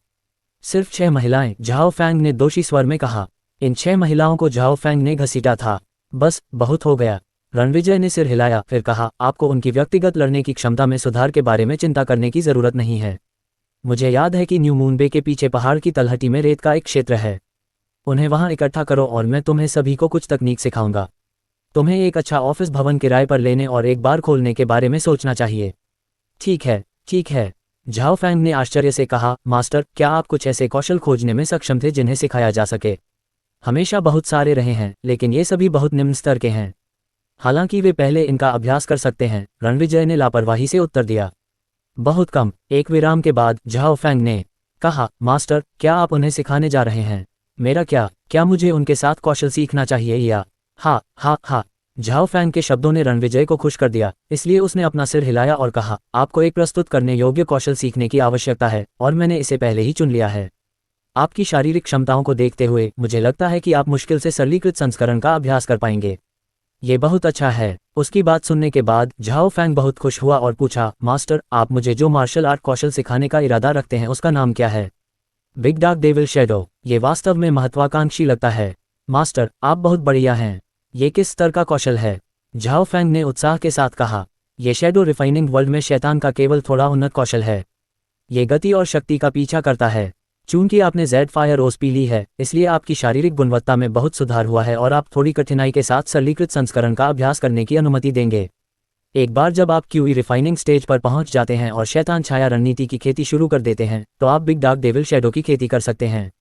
सिर्फ 6 महिलाएं, झाओ फैंग ने दोषी स्वर में कहा। इन 6 महिलाओं को झाओ फैंग ने घसीटा था। बस, बहुत हो गया। रणविजय ने सिर हिलाया, फिर कहा, आपको उनकी व्यक्तिगत लड़ने की क्षमता में सुधार के बारे में चिंता करने की जरूरत नहीं है। मुझे याद है कि न्यू मून बे के पीछे पहाड़ की तलहटी में रेत का एक क्षेत्र है। उन्हें वहां इकट्ठा करो और मैं तुम्हें सभी को कुछ तकनीक सिखाऊंगा। तुम्हें एक अच्छा ऑफिस भवन किराए पर लेने और एक बार खोलने के बारे में सोचना चाहिए। ठीक है, ठीक है, झाओ फैंग ने आश्चर्य से कहा। मास्टर, क्या आप कुछ ऐसे कौशल खोजने में सक्षम थे जिन्हें सिखाया जा सके? हमेशा बहुत सारे रहे हैं, लेकिन ये सभी बहुत निम्न स्तर के हैं। हालांकि वे पहले इनका अभ्यास कर सकते हैं, रणविजय ने लापरवाही से उत्तर दिया। बहुत कम। एक विराम के बाद झाओ फैंग ने कहा, मास्टर, क्या आप उन्हें सिखाने जा रहे हैं? मेरा क्या मुझे उनके साथ कौशल सीखना चाहिए या? हाँ हाँ हाँ। झाओ फैंग के शब्दों ने रणविजय को खुश कर दिया, इसलिए उसने अपना सिर हिलाया और कहा, आपको एक प्रस्तुत करने योग्य कौशल सीखने की आवश्यकता है और मैंने इसे पहले ही चुन लिया है। आपकी शारीरिक क्षमताओं को देखते हुए मुझे लगता है कि आप मुश्किल से सरलीकृत संस्करण का अभ्यास कर पाएंगे। ये बहुत अच्छा है। उसकी बात सुनने के बाद झाओ फैंग बहुत खुश हुआ और पूछा, मास्टर, आप मुझे जो मार्शल आर्ट कौशल सिखाने का इरादा रखते हैं उसका नाम क्या है? Big dark devil shadow. ये वास्तव में महत्वाकांक्षी लगता है। मास्टर, आप बहुत बढ़िया हैं। ये किस स्तर का कौशल है? झाओ फैंग ने उत्साह के साथ कहा, यह शैडो रिफाइनिंग वर्ल्ड में शैतान का केवल थोड़ा उन्नत कौशल है। ये गति और शक्ति का पीछा करता है। चूंकि आपने जेड फायर ओएसपी ली है, इसलिए आपकी शारीरिक गुणवत्ता में बहुत सुधार हुआ है और आप थोड़ी कठिनाई के साथ सरलीकृत संस्करण का अभ्यास करने की अनुमति देंगे। एक बार जब आप क्यूई रिफाइनिंग स्टेज पर पहुंच जाते हैं और शैतान छाया रणनीति की खेती शुरू कर देते हैं, तो आप बिग डार्क डेविल शैडो की खेती कर सकते हैं।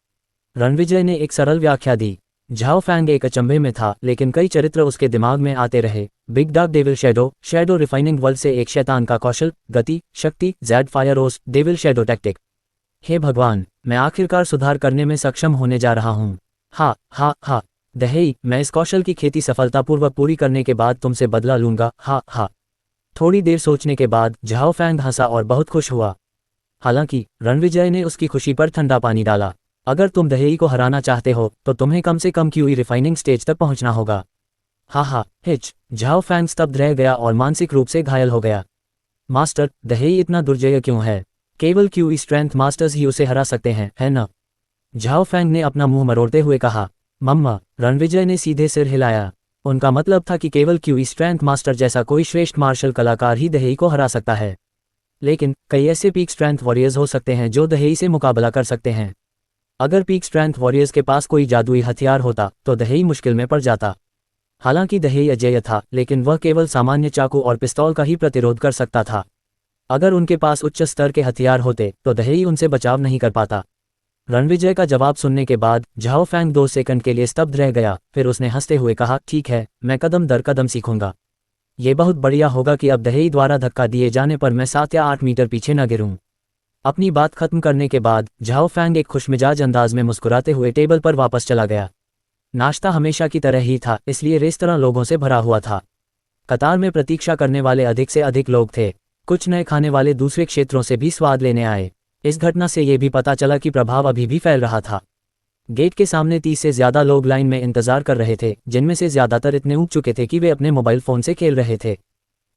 रणविजय ने एक सरल व्याख्या दी। झाओ फैंग एक अचंभे में था, लेकिन कई चरित्र उसके दिमाग में आते रहे। Big dark devil shadow refining world से एक शैतान का कौशल, गति, शक्ति, जेड फायर ओस, डेविल शैडो टैक्टिक। हे भगवान, मैं आखिरकार सुधार करने में सक्षम होने जा रहा हूँ। हा हा हा। दहेई, मैं इस कौशल की खेती सफलतापूर्वक पूरी करने के बाद तुमसे बदला लूंगा। हा हा। थोड़ी देर सोचने के बाद झाओ फैंग हंसा और बहुत खुश हुआ। हालांकि रणविजय ने उसकी खुशी पर ठंडा पानी डाला। अगर तुम दहेई को हराना चाहते हो तो तुम्हें कम से कम क्यूई रिफाइनिंग स्टेज तक पहुंचना होगा। हा हा। हिच। झाओ फैंग स्तब्ध रह गया और मानसिक रूप से घायल हो गया। मास्टर, दहेई इतना दुर्जय क्यों है? केवल क्यूई स्ट्रेंथ मास्टर्स ही उसे हरा सकते हैं, है ना? झाओ फैंग ने अपना मुंह मरोड़ते हुए कहा। मम्मा, रणविजय ने सीधे सिर हिलाया। उनका मतलब था कि केवल क्यूई स्ट्रेंथ मास्टर जैसा कोई श्रेष्ठ मार्शल कलाकार ही दहेई को हरा सकता है। लेकिन कई ऐसे पीक स्ट्रेंथ वॉरियर्स हो सकते हैं जो दहेई से मुकाबला कर सकते हैं। अगर पीक स्ट्रेंथ वॉरियर्स के पास कोई जादुई हथियार होता तो दहेई मुश्किल में पड़ जाता। हालांकि दहेई अजेय था, लेकिन वह केवल सामान्य चाकू और पिस्तौल का ही प्रतिरोध कर सकता था। अगर उनके पास उच्च स्तर के हथियार होते तो दहेई उनसे बचाव नहीं कर पाता। रणविजय का जवाब सुनने के बाद झाओ फैंग 2 सेकंड के लिए स्तब्ध रह गया, फिर उसने हंसते हुए कहा, ठीक है, मैं कदम दर कदम सीखूंगा। ये बहुत बढ़िया होगा कि अब दहेई द्वारा धक्का दिए जाने पर मैं 7 या 8 मीटर पीछे न गिरूं। अपनी बात खत्म करने के बाद झाओ फैंग एक खुशमिजाज अंदाज में मुस्कुराते हुए टेबल पर वापस चला गया। नाश्ता हमेशा की तरह ही था, इसलिए रेस्तरां लोगों से भरा हुआ था। कतार में प्रतीक्षा करने वाले अधिक से अधिक लोग थे। कुछ नए खाने वाले दूसरे क्षेत्रों से भी स्वाद लेने आए। इस घटना से यह भी पता चला कि प्रभाव अभी भी फैल रहा था। गेट के सामने 30 से ज्यादा लोग लाइन में इंतजार कर रहे थे, जिनमें से ज्यादातर इतने ऊब चुके थे कि वे अपने मोबाइल फोन से खेल रहे थे।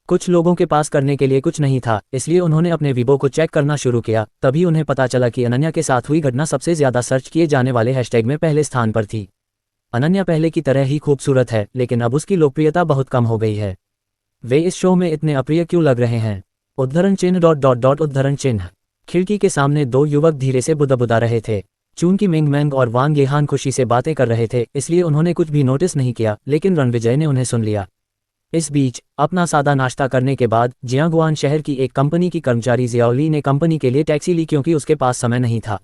कुछ लोगों के पास करने के लिए कुछ नहीं था, इसलिए उन्होंने अपने वीबो को चेक करना शुरू किया। तभी उन्हें पता चला कि अनन्या के साथ हुई घटना सबसे ज्यादा सर्च किए जाने वाले हैशटैग में पहले स्थान पर थी। अनन्या पहले की तरह ही खूबसूरत है, लेकिन अब उसकी लोकप्रियता बहुत कम हो गई है। वे इस शो में इतने अप्रिय क्यों लग रहे हैं? उद्धरण चिन्ह। खिड़की के सामने 2 युवक धीरे से बुदबुदा रहे थे। चूंकि मिंग मैंग और वांग येहान खुशी से बातें कर रहे थे, इसलिए उन्होंने कुछ भी नोटिस नहीं किया, लेकिन रणविजय ने उन्हें सुन लिया। इस बीच अपना सादा नाश्ता करने के बाद जियांगुआन शहर की एक कंपनी की कर्मचारी जियाओली ने कंपनी के लिए टैक्सी ली क्योंकि उसके पास समय नहीं था।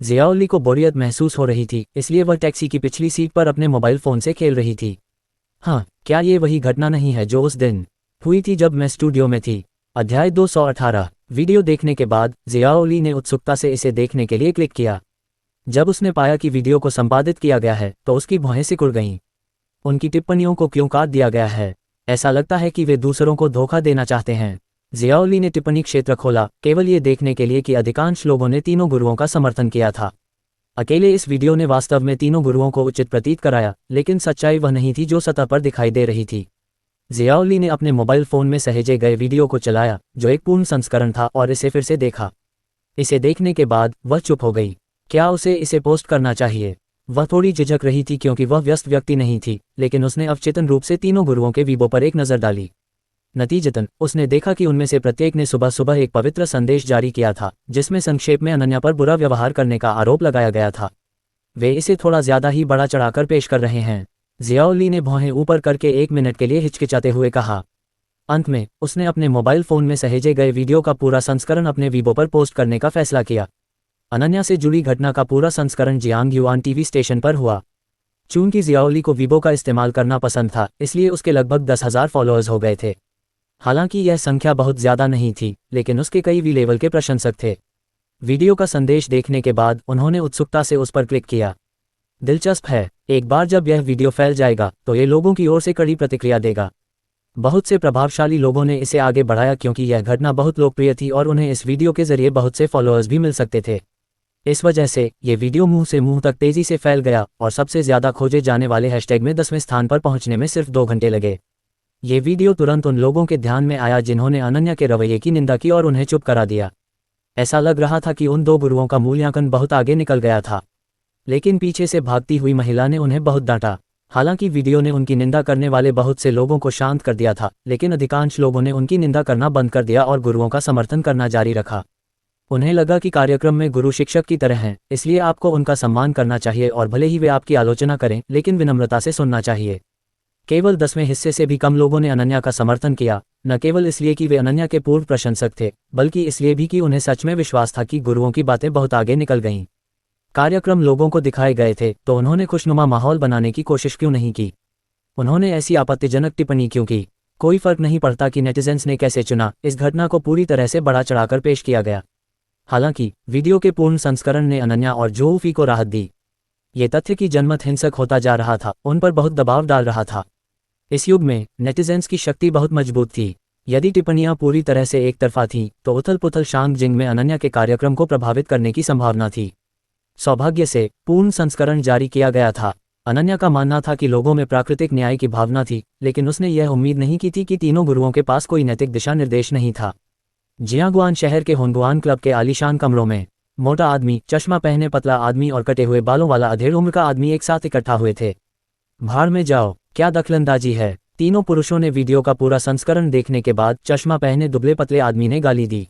जियाओली को बोरियत महसूस हो रही थी, इसलिए वह टैक्सी की पिछली सीट पर अपने मोबाइल फोन से खेल रही थी। हाँ, क्या ये वही घटना नहीं है जो उस दिन हुई थी जब मैं स्टूडियो में थी? अध्याय 218। वीडियो देखने के बाद जियाओली ने उत्सुकता से इसे देखने के लिए क्लिक किया। जब उसने पाया कि वीडियो को संपादित किया गया है तो उसकी भौहें सिकुड़ गईं। उनकी टिप्पणियों को क्यों काट दिया गया है? ऐसा लगता है कि वे दूसरों को धोखा देना चाहते हैं। जियाओली ने टिप्पणी क्षेत्र खोला, केवल ये देखने के लिए कि अधिकांश लोगों ने तीनों गुरुओं का समर्थन किया था। अकेले इस वीडियो ने वास्तव में तीनों गुरुओं को उचित प्रतीत कराया, लेकिन सच्चाई वह नहीं थी जो सतह पर दिखाई दे रही थी। जियाओली ने अपने मोबाइल फ़ोन में सहेजे गए वीडियो को चलाया, जो एक पूर्ण संस्करण था, और इसे फिर से देखा। इसे देखने के बाद वह चुप हो गई। क्या उसे इसे पोस्ट करना चाहिए? वह थोड़ी झिझक रही थी क्योंकि वह व्यस्त व्यक्ति नहीं थी, लेकिन उसने अवचेतन रूप से तीनों गुरुओं के वीबो पर एक नज़र डाली। नतीजतन उसने देखा कि उनमें से प्रत्येक ने सुबह सुबह एक पवित्र संदेश जारी किया था, जिसमें संक्षेप में अनन्या पर बुरा व्यवहार करने का आरोप लगाया गया था। वे इसे थोड़ा ज्यादा ही बड़ा चढ़ाकर पेश कर रहे हैं। जियाओली ने भौहें ऊपर करके 1 मिनट के लिए हिचकिचाते हुए कहा। अंत में उसने अपने मोबाइल फ़ोन में सहेजे गए वीडियो का पूरा संस्करण अपने वीबो पर पोस्ट करने का फैसला किया। अनन्या से जुड़ी घटना का पूरा संस्करण जियांग युआन टीवी स्टेशन पर हुआ। चूंकि जियाओली को वीबो का इस्तेमाल करना पसंद था, इसलिए उसके लगभग 10,000 फॉलोअर्स हो गए थे। हालांकि यह संख्या बहुत ज़्यादा नहीं थी, लेकिन उसके कई वी लेवल के प्रशंसक थे। वीडियो का संदेश देखने के बाद उन्होंने उत्सुकता से उस पर क्लिक किया। दिलचस्प है, एक बार जब यह वीडियो फैल जाएगा तो ये लोगों की ओर से कड़ी प्रतिक्रिया देगा। बहुत से प्रभावशाली लोगों ने इसे आगे बढ़ाया क्योंकि यह घटना बहुत लोकप्रिय थी और उन्हें इस वीडियो के जरिए बहुत से फॉलोअर्स भी मिल सकते थे। इस वजह से ये वीडियो मुंह से मुंह तक तेजी से फैल गया और सबसे ज़्यादा खोजे जाने वाले हैशटैग में 10वें स्थान पर पहुंचने में सिर्फ 2 घंटे लगे। ये वीडियो तुरंत उन लोगों के ध्यान में आया जिन्होंने अनन्या के रवैये की निंदा की और उन्हें चुप करा दिया। ऐसा लग रहा था कि उन 2 गुरुओं का मूल्यांकन बहुत आगे निकल गया था, लेकिन पीछे से भागती हुई महिला ने उन्हें बहुत डांटा। हालांकि वीडियो ने उनकी निंदा करने वाले बहुत से लोगों को शांत कर दिया था, लेकिन अधिकांश लोगों ने उनकी निंदा करना बंद कर दिया और गुरुओं का समर्थन करना जारी रखा। उन्हें लगा कि कार्यक्रम में गुरु शिक्षक की तरह हैं, इसलिए आपको उनका सम्मान करना चाहिए और भले ही वे आपकी आलोचना करें, लेकिन विनम्रता से सुनना चाहिए। केवल 10वें हिस्से से भी कम लोगों ने अनन्या का समर्थन किया, न केवल इसलिए कि वे अनन्या के पूर्व प्रशंसक थे, बल्कि इसलिए भी कि उन्हें सच में विश्वास था कि गुरुओं की बातें बहुत आगे निकल गईं। कार्यक्रम लोगों को दिखाए गए थे, तो उन्होंने खुशनुमा माहौल बनाने की कोशिश क्यों नहीं की? उन्होंने ऐसी आपत्तिजनक टिप्पणी क्यों की? कोई फर्क नहीं पड़ता कि नेटिजन्स ने कैसे चुना, इस घटना को पूरी तरह से बढ़ा चढ़ाकर पेश किया गया। हालांकि वीडियो के पूर्ण संस्करण ने अनन्या और जोऊफी को राहत दी। ये तथ्य कि जनमत हिंसक होता जा रहा था उन पर बहुत दबाव डाल रहा था। इस युग में नेटिजन्स की शक्ति बहुत मजबूत थी। यदि टिप्पणियां पूरी तरह से एक तरफा थीं, तो उथल पुथल शांगजिंग में अनन्या के कार्यक्रम को प्रभावित करने की संभावना थी। सौभाग्य से पूर्ण संस्करण जारी किया गया था। अनन्या का मानना था कि लोगों में प्राकृतिक न्याय की भावना थी, लेकिन उसने यह उम्मीद नहीं की थी कि तीनों गुरुओं के पास कोई नैतिक दिशा निर्देश नहीं था। जियांगुआन शहर के होनगुआन क्लब के आलीशान कमरों में मोटा आदमी, चश्मा पहने पतला आदमी और कटे हुए बालों वाला अधेड़ उम्र का आदमी एक साथ इकट्ठा हुए थे। भाड़ में जाओ, क्या दखलंदाजी है? तीनों पुरुषों ने वीडियो का पूरा संस्करण देखने के बाद चश्मा पहने दुबले पतले आदमी ने गाली दी।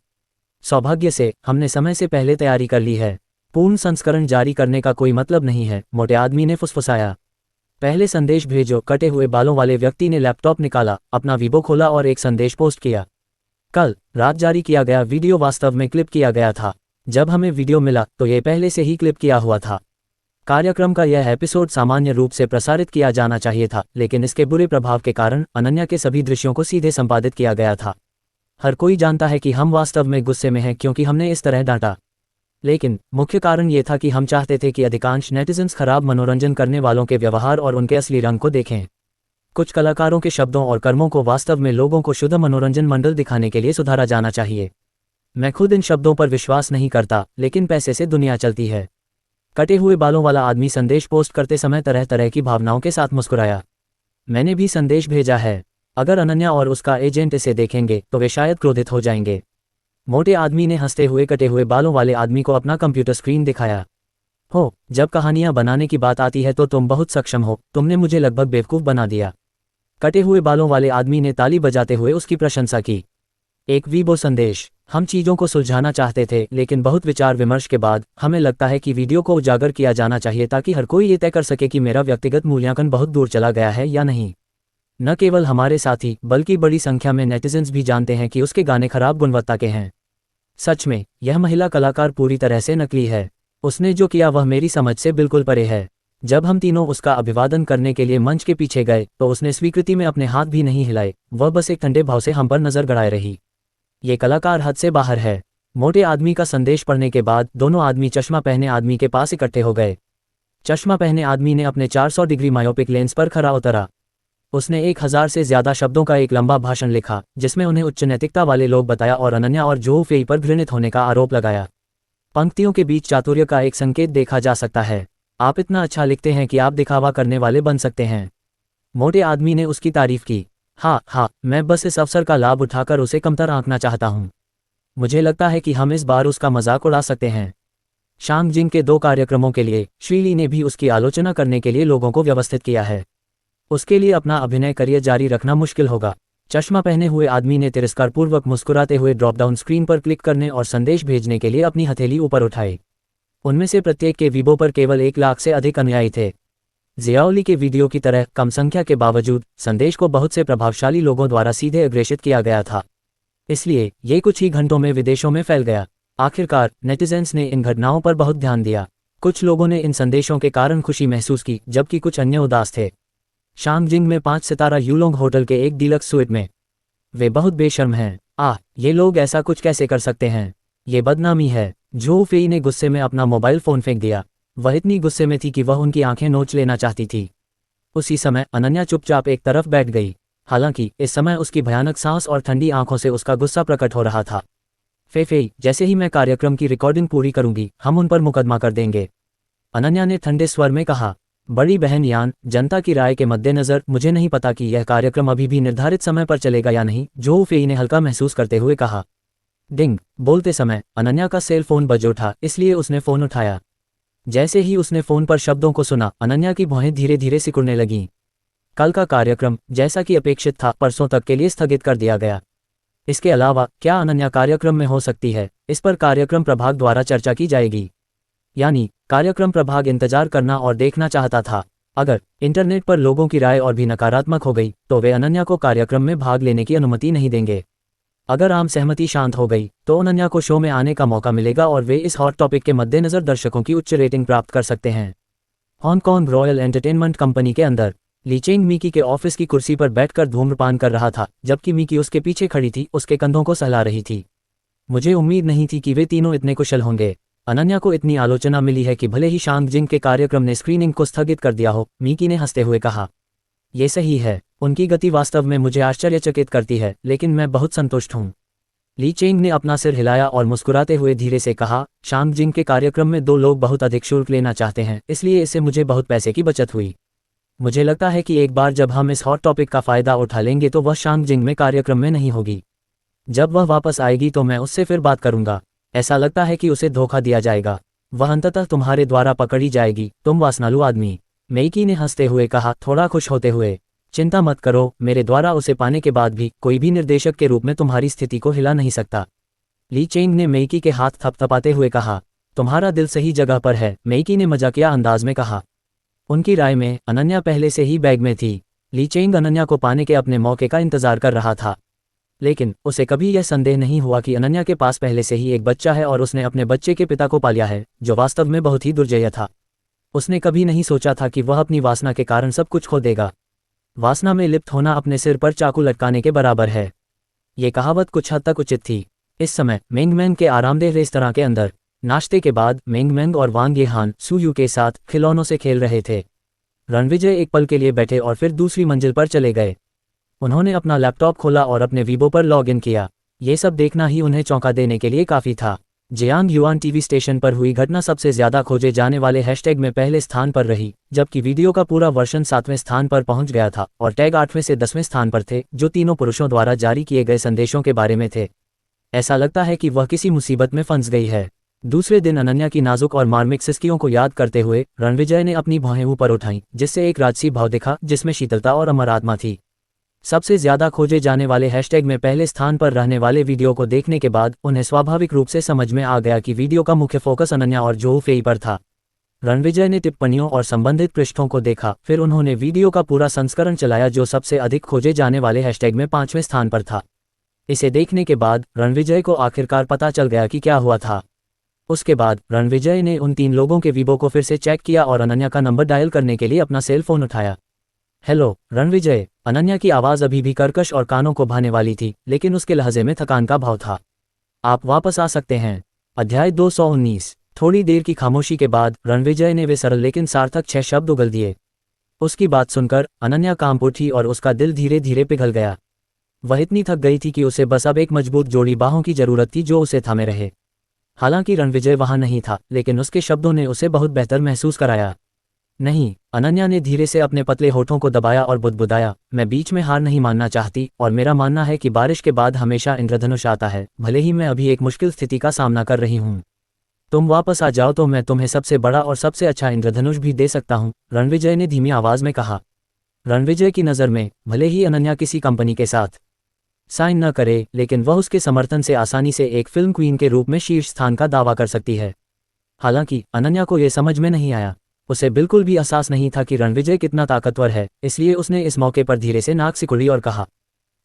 सौभाग्य से हमने समय से पहले तैयारी कर ली है। पूर्ण संस्करण जारी करने का कोई मतलब नहीं है, मोटे आदमी ने फुसफुसाया। पहले संदेश भेजो। कटे हुए बालों वाले व्यक्ति ने लैपटॉप निकाला, अपना वीबो खोला और एक संदेश पोस्ट किया। कल रात जारी किया गया वीडियो वास्तव में क्लिप किया गया था। जब हमें वीडियो मिला तो ये पहले से ही क्लिप किया हुआ था। कार्यक्रम का यह एपिसोड सामान्य रूप से प्रसारित किया जाना चाहिए था, लेकिन इसके बुरे प्रभाव के कारण अनन्या के सभी दृश्यों को सीधे संपादित किया गया था। हर कोई जानता है कि हम वास्तव में गुस्से में हैं क्योंकि हमने इस तरह डांटा, लेकिन मुख्य कारण ये था कि हम चाहते थे कि अधिकांश नेटिजन्स खराब मनोरंजन करने वालों के व्यवहार और उनके असली रंग को देखें। कुछ कलाकारों के शब्दों और कर्मों को वास्तव में लोगों को शुद्ध मनोरंजन मंडल दिखाने के लिए सुधारा जाना चाहिए। मैं खुद इन शब्दों पर विश्वास नहीं करता, लेकिन पैसे से दुनिया चलती है। कटे हुए बालों वाला आदमी संदेश पोस्ट करते समय तरह तरह की भावनाओं के साथ मुस्कुराया। मैंने भी संदेश भेजा है। अगर अनन्या और उसका एजेंट इसे देखेंगे तो वे शायद क्रोधित हो जाएंगे। मोटे आदमी ने हंसते हुए कटे हुए बालों वाले आदमी को अपना कंप्यूटर स्क्रीन दिखाया। हो, जब कहानियां बनाने की बात आती है तो तुम बहुत सक्षम हो, तुमने मुझे लगभग बेवकूफ़ बना दिया। कटे हुए बालों वाले आदमी ने ताली बजाते हुए उसकी प्रशंसा की। एक वीबो संदेश। हम चीज़ों को सुलझाना चाहते थे, लेकिन बहुत विचार विमर्श के बाद हमें लगता है कि वीडियो को उजागर किया जाना चाहिए ताकि हर कोई ये तय कर सके कि मेरा व्यक्तिगत मूल्यांकन बहुत दूर चला गया है या नहीं। न केवल हमारे साथी, बल्कि बड़ी संख्या में नेटिजन्स भी जानते हैं कि उसके गाने खराब गुणवत्ता के हैं। सच में, यह महिला कलाकार पूरी तरह से नकली है। उसने जो किया वह मेरी समझ से बिल्कुल परे है। जब हम तीनों उसका अभिवादन करने के लिए मंच के पीछे गए तो उसने स्वीकृति में अपने हाथ भी नहीं हिलाए, वह बस एक ठंडे भाव से हम पर नजर गड़ाए रही। ये कलाकार हद से बाहर है। मोटे आदमी का संदेश पढ़ने के बाद दोनों आदमी चश्मा पहने आदमी के पास इकट्ठे हो गए। चश्मा पहने आदमी ने अपने 400 डिग्री मायोपिक लेंस पर खरा उतरा। उसने 1000 से ज्यादा शब्दों का एक लंबा भाषण लिखा जिसमें उन्हें उच्च नैतिकता वाले लोग बताया और अनन्या और जोऊ फेई पर घृणित होने का आरोप लगाया। पंक्तियों के बीच चातुर्य का एक संकेत देखा जा सकता है। आप इतना अच्छा लिखते हैं कि आप दिखावा करने वाले बन सकते हैं। मोटे आदमी ने उसकी तारीफ की। हाँ, मैं बस इस अवसर का लाभ उठाकर उसे कमतर आंकना चाहता हूँ। मुझे लगता है कि हम इस बार उसका मजाक उड़ा सकते हैं। शांग जिंग के 2 कार्यक्रमों के लिए श्री ली ने भी उसकी आलोचना करने के लिए लोगों को व्यवस्थित किया है। उसके लिए अपना अभिनय करियर जारी रखना मुश्किल होगा। चश्मा पहने हुए आदमी ने तिरस्कारपूर्वक मुस्कुराते हुए ड्रॉप डाउन स्क्रीन पर क्लिक करने और संदेश भेजने के लिए अपनी हथेली ऊपर उठाई। उनमें से प्रत्येक के वीबो पर केवल 1 लाख से अधिक अनुयायी थे। जियाओली के वीडियो की तरह कम संख्या के बावजूद संदेश को बहुत से प्रभावशाली लोगों द्वारा सीधे अग्रेषित किया गया था, इसलिए ये कुछ ही घंटों में विदेशों में फैल गया। आखिरकार नेटिजन्स ने इन घटनाओं पर बहुत ध्यान दिया। कुछ लोगों ने इन संदेशों के कारण खुशी महसूस की जबकि कुछ अन्य उदास थे। शांग जिंग में 5 सितारा यूलोंग होटल के एक डीलक्स स्वीट में। वे बहुत बेशर्म हैं। ये लोग ऐसा कुछ कैसे कर सकते हैं? ये बदनामी है। जोऊ फेई ने गुस्से में अपना मोबाइल फ़ोन फेंक दिया। वह इतनी गुस्से में थी कि वह उनकी आंखें नोच लेना चाहती थी। उसी समय अनन्या चुपचाप एक तरफ बैठ गई। हालांकि इस समय उसकी भयानक सांस और ठंडी आंखों से उसका गुस्सा प्रकट हो रहा था। फेई, जैसे ही मैं कार्यक्रम की रिकॉर्डिंग पूरी करूंगी हम उन पर मुकदमा कर देंगे, अनन्या ने ठंडे स्वर में कहा। बड़ी बहन यान, जनता की राय के मद्देनज़र मुझे नहीं पता कि यह कार्यक्रम अभी भी निर्धारित समय पर चलेगा या नहीं, जोऊ फेई ने हल्का महसूस करते हुए कहा। डिंग। बोलते समय अनन्या का सेल फोन बज उठा, इसलिए उसने फ़ोन उठाया। जैसे ही उसने फ़ोन पर शब्दों को सुना अनन्या की भौहें धीरे धीरे सिकुड़ने लगीं। कल का कार्यक्रम, जैसा कि अपेक्षित था, परसों तक के लिए स्थगित कर दिया गया। इसके अलावा क्या अनन्या कार्यक्रम में हो सकती है, इस पर कार्यक्रम प्रभाग द्वारा चर्चा की जाएगी। यानी कार्यक्रम प्रभाग इंतजार करना और देखना चाहता था। अगर इंटरनेट पर लोगों की राय और भी नकारात्मक हो गई तो वे अनन्या को कार्यक्रम में भाग लेने की अनुमति नहीं देंगे। अगर आम सहमति शांत हो गई तो अनन्या को शो में आने का मौका मिलेगा और वे इस हॉट टॉपिक के मद्देनज़र दर्शकों की उच्च रेटिंग प्राप्त कर सकते हैं। हांगकांग रॉयल एंटरटेनमेंट कंपनी के अंदर ली चेंग मिकी के ऑफिस की कुर्सी पर बैठकर धूम्रपान कर रहा था, जबकि मिकी उसके पीछे खड़ी थी, उसके कंधों को सहला रही थी। मुझे उम्मीद नहीं थी कि वे तीनों इतने कुशल होंगे। अनन्या को इतनी आलोचना मिली है कि भले ही शांग जिंग के कार्यक्रम ने स्क्रीनिंग को स्थगित कर दिया हो, मिकी ने हंसते हुए कहा। ये सही है, उनकी गति वास्तव में मुझे आश्चर्यचकित करती है, लेकिन मैं बहुत संतुष्ट हूँ। ली चेंग ने अपना सिर हिलाया और मुस्कुराते हुए धीरे से कहा, शांग जिंग के कार्यक्रम में 2 लोग बहुत अधिक शुल्क लेना चाहते हैं, इसलिए इससे मुझे बहुत पैसे की बचत हुई। मुझे लगता है कि एक बार जब हम इस हॉट टॉपिक का फ़ायदा उठा लेंगे तो वह शांग जिंग में कार्यक्रम में नहीं होगी। जब वह वापस आएगी तो मैं उससे फिर बात करूंगा। ऐसा लगता है कि उसे धोखा दिया जाएगा। वह अंततः तुम्हारे द्वारा पकड़ी जाएगी, तुम वासनालू आदमी, मेइकी ने हंसते हुए कहा, थोड़ा खुश होते हुए। चिंता मत करो, मेरे द्वारा उसे पाने के बाद भी कोई भी निर्देशक के रूप में तुम्हारी स्थिति को हिला नहीं सकता। ली चेंग ने मेइकी के हाथ थपथपाते हुए कहा। तुम्हारा दिल सही जगह पर है, मेइकी ने मजाकिया अंदाज में कहा। उनकी राय में अनन्या पहले से ही बैग में थी। ली चेंग अनन्या को पाने के अपने मौके का इंतजार कर रहा था, लेकिन उसे कभी यह संदेह नहीं हुआ कि अनन्या के पास पहले से ही एक बच्चा है और उसने अपने बच्चे के पिता को पालिया है, जो वास्तव में बहुत ही दुर्जय था। उसने कभी नहीं सोचा था कि वह अपनी वासना के कारण सब कुछ खो देगा। वासना में लिप्त होना अपने सिर पर चाकू लटकाने के बराबर है। ये कहावत कुछ हद तक उचित थी। इस समय मेंगमैंग के आरामदेह रेस्तरां के अंदर नाश्ते के बाद मेंगमैंग और वांग येहान सुयू के साथ खिलौनों से खेल रहे थे। रणविजय एक पल के लिए बैठे और फिर दूसरी मंजिल पर चले गए। उन्होंने अपना लैपटॉप खोला और अपने वीबो पर लॉग इन किया। ये सब देखना ही उन्हें चौंका देने के लिए काफ़ी था। जियांग युआन टीवी स्टेशन पर हुई घटना सबसे ज़्यादा खोजे जाने वाले हैशटैग में पहले स्थान पर रही, जबकि वीडियो का पूरा वर्षन 7वें स्थान पर पहुंच गया था और टैग 8वें से 10वें स्थान पर थे, जो तीनों पुरुषों द्वारा जारी किए गए संदेशों के बारे में थे। ऐसा लगता है कि वह किसी मुसीबत में फंस गई है। दूसरे दिन अनन्या की नाजुक और मार्मिक सिसकियों को याद करते हुए रणविजय ने अपनी भौहें ऊपर उठाईं, जिससे एक राजसी भाव दिखा जिसमें शीतलता और अमर आत्मा थी। सबसे ज्यादा खोजे जाने वाले हैशटैग में पहले स्थान पर रहने वाले वीडियो को देखने के बाद उन्हें स्वाभाविक रूप से समझ में आ गया कि वीडियो का मुख्य फोकस अनन्या और जोऊ फेई पर था। रणविजय ने टिप्पणियों और संबंधित पृष्ठों को देखा, फिर उन्होंने वीडियो का पूरा संस्करण चलाया जो सबसे अधिक खोजे जाने वाले हैशटैग में 5वें स्थान पर था। इसे देखने के बाद रणविजय को आखिरकार पता चल गया कि क्या हुआ था। उसके बाद रणविजय ने उन 3 लोगों के वीबो को फिर से चेक किया और अनन्या का नंबर डायल करने के लिए अपना सेल फोन उठाया। हेलो रणविजय, अनन्या की आवाज़ अभी भी कर्कश और कानों को भाने वाली थी, लेकिन उसके लहजे में थकान का भाव था। आप वापस आ सकते हैं। अध्याय 219। थोड़ी देर की खामोशी के बाद रणविजय ने वे सरल लेकिन सार्थक 6 शब्द उगल दिए। उसकी बात सुनकर अनन्या कांप उठी और उसका दिल धीरे धीरे पिघल गया। वह इतनी थक गई थी कि उसे बस अब एक मजबूत जोड़ी बाहों की जरूरत थी जो उसे थामे रहे। हालांकि रणविजय वहां नहीं था, लेकिन उसके शब्दों ने उसे बहुत बेहतर महसूस कराया। नहीं, अनन्या ने धीरे से अपने पतले होठों को दबाया और बुदबुदाया, मैं बीच में हार नहीं मानना चाहती और मेरा मानना है कि बारिश के बाद हमेशा इंद्रधनुष आता है, भले ही मैं अभी एक मुश्किल स्थिति का सामना कर रही हूँ। तुम वापस आ जाओ तो मैं तुम्हें सबसे बड़ा और सबसे अच्छा इंद्रधनुष भी दे सकता हूँ, रणविजय ने धीमी आवाज में कहा। रणविजय की नज़र में भले ही अनन्या किसी कंपनी के साथ साइन न करे, लेकिन वह उसके समर्थन से आसानी से एक फिल्म क्वीन के रूप में शीर्ष स्थान का दावा कर सकती है। हालांकि अनन्या को यह समझ में नहीं आया। उसे बिल्कुल भी एहसास नहीं था कि रणविजय कितना ताकतवर है, इसलिए उसने इस मौके पर धीरे से नाक सिकुड़ी और कहा,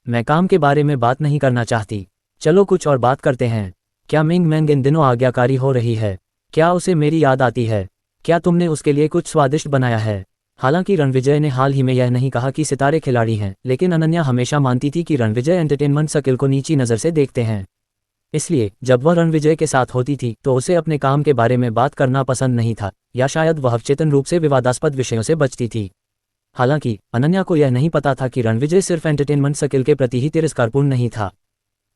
मैं काम के बारे में बात नहीं करना चाहती, चलो कुछ और बात करते हैं। क्या मिंग मैंग इन दिनों आज्ञाकारी हो रही है? क्या उसे मेरी याद आती है? क्या तुमने उसके लिए कुछ स्वादिष्ट बनाया है? हालांकि रणविजय ने हाल ही में यह नहीं कहा कि सितारे खिलाड़ी हैं, लेकिन अनन्या हमेशा मानती थी कि रणविजय एंटरटेनमेंट सर्किल को नीची नज़र से देखते हैं। इसलिए जब वह रणविजय के साथ होती थी तो उसे अपने काम के बारे में बात करना पसंद नहीं था, या शायद वह अवचेतन रूप से विवादास्पद विषयों से बचती थी। हालांकि अनन्या को यह नहीं पता था कि रणविजय सिर्फ एंटरटेनमेंट सर्किल के प्रति ही तिरस्कारपूर्ण नहीं था,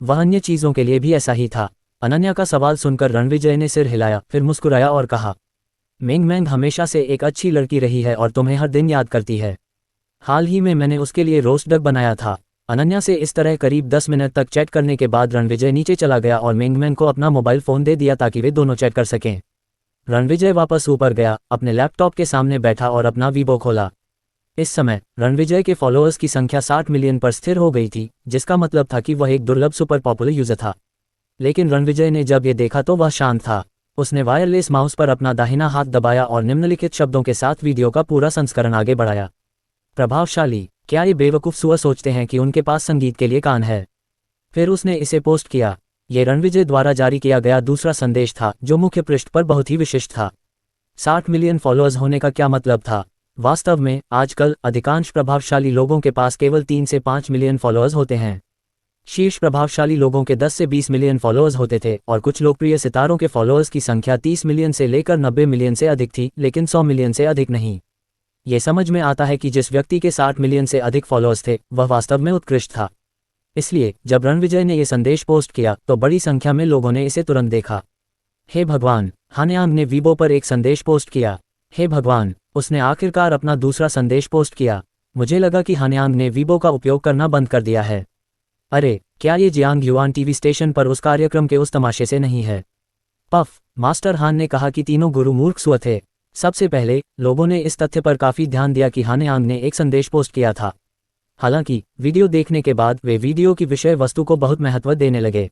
वह अन्य चीज़ों के लिए भी ऐसा ही था। अनन्या का सवाल सुनकर रणविजय ने सिर हिलाया, फिर मुस्कुराया और कहा, मिंग मैंग हमेशा से एक अच्छी लड़की रही है और तुम्हें हर दिन याद करती है। हाल ही में मैंने उसके लिए रोस्ट डक बनाया था। अनन्या से इस तरह करीब 10 मिनट तक चैट करने के बाद रणविजय नीचे चला गया और मिंगमैन को अपना मोबाइल फ़ोन दे दिया ताकि वे दोनों चैट कर सकें। रणविजय वापस ऊपर गया, अपने लैपटॉप के सामने बैठा और अपना वीबो खोला। इस समय रणविजय के फॉलोअर्स की संख्या 60 मिलियन पर स्थिर हो गई थी, जिसका मतलब था कि वह एक दुर्लभ सुपर पॉपुलर यूजर था। लेकिन रणविजय ने जब ये देखा तो वह शांत था। उसने वायरलेस माउस पर अपना दाहिना हाथ दबाया और निम्नलिखित शब्दों के साथ वीडियो का पूरा संस्करण आगे बढ़ाया। प्रभावशाली, क्या ये बेवकूफ़ सुअर सोचते हैं कि उनके पास संगीत के लिए कान है? फिर उसने इसे पोस्ट किया। ये रणविजय द्वारा जारी किया गया दूसरा संदेश था, जो मुख्य पृष्ठ पर बहुत ही विशिष्ट था। 60 मिलियन फॉलोअर्स होने का क्या मतलब था? वास्तव में आजकल अधिकांश प्रभावशाली लोगों के पास केवल 3 से 5 मिलियन फॉलोअर्स होते हैं। शीर्ष प्रभावशाली लोगों के 10 से 20 मिलियन फॉलोअर्स होते थे और कुछ लोकप्रिय सितारों के फॉलोअर्स की संख्या 30 मिलियन से लेकर 90 मिलियन से अधिक थी, लेकिन 100 मिलियन से अधिक नहीं। ये समझ में आता है कि जिस व्यक्ति के 60 मिलियन से अधिक फॉलोअर्स थे वह वास्तव में उत्कृष्ट था। इसलिए जब रणविजय ने यह संदेश पोस्ट किया तो बड़ी संख्या में लोगों ने इसे तुरंत देखा। हे भगवान, हानयांग ने वीबो पर एक संदेश पोस्ट किया। हे भगवान, उसने आखिरकार अपना दूसरा संदेश पोस्ट किया। मुझे लगा कि हानयांग ने वीबो का उपयोग करना बंद कर दिया है। अरे, क्या ये जियांग युआन टीवी स्टेशन पर उस कार्यक्रम के उस तमाशे से नहीं है? पफ, मास्टर हान ने कहा कि तीनों गुरु मूर्ख सुअर थे। सबसे पहले लोगों ने इस तथ्य पर काफ़ी ध्यान दिया कि हानयांग ने एक संदेश पोस्ट किया था। हालांकि वीडियो देखने के बाद वे वीडियो की विषय वस्तु को बहुत महत्व देने लगे।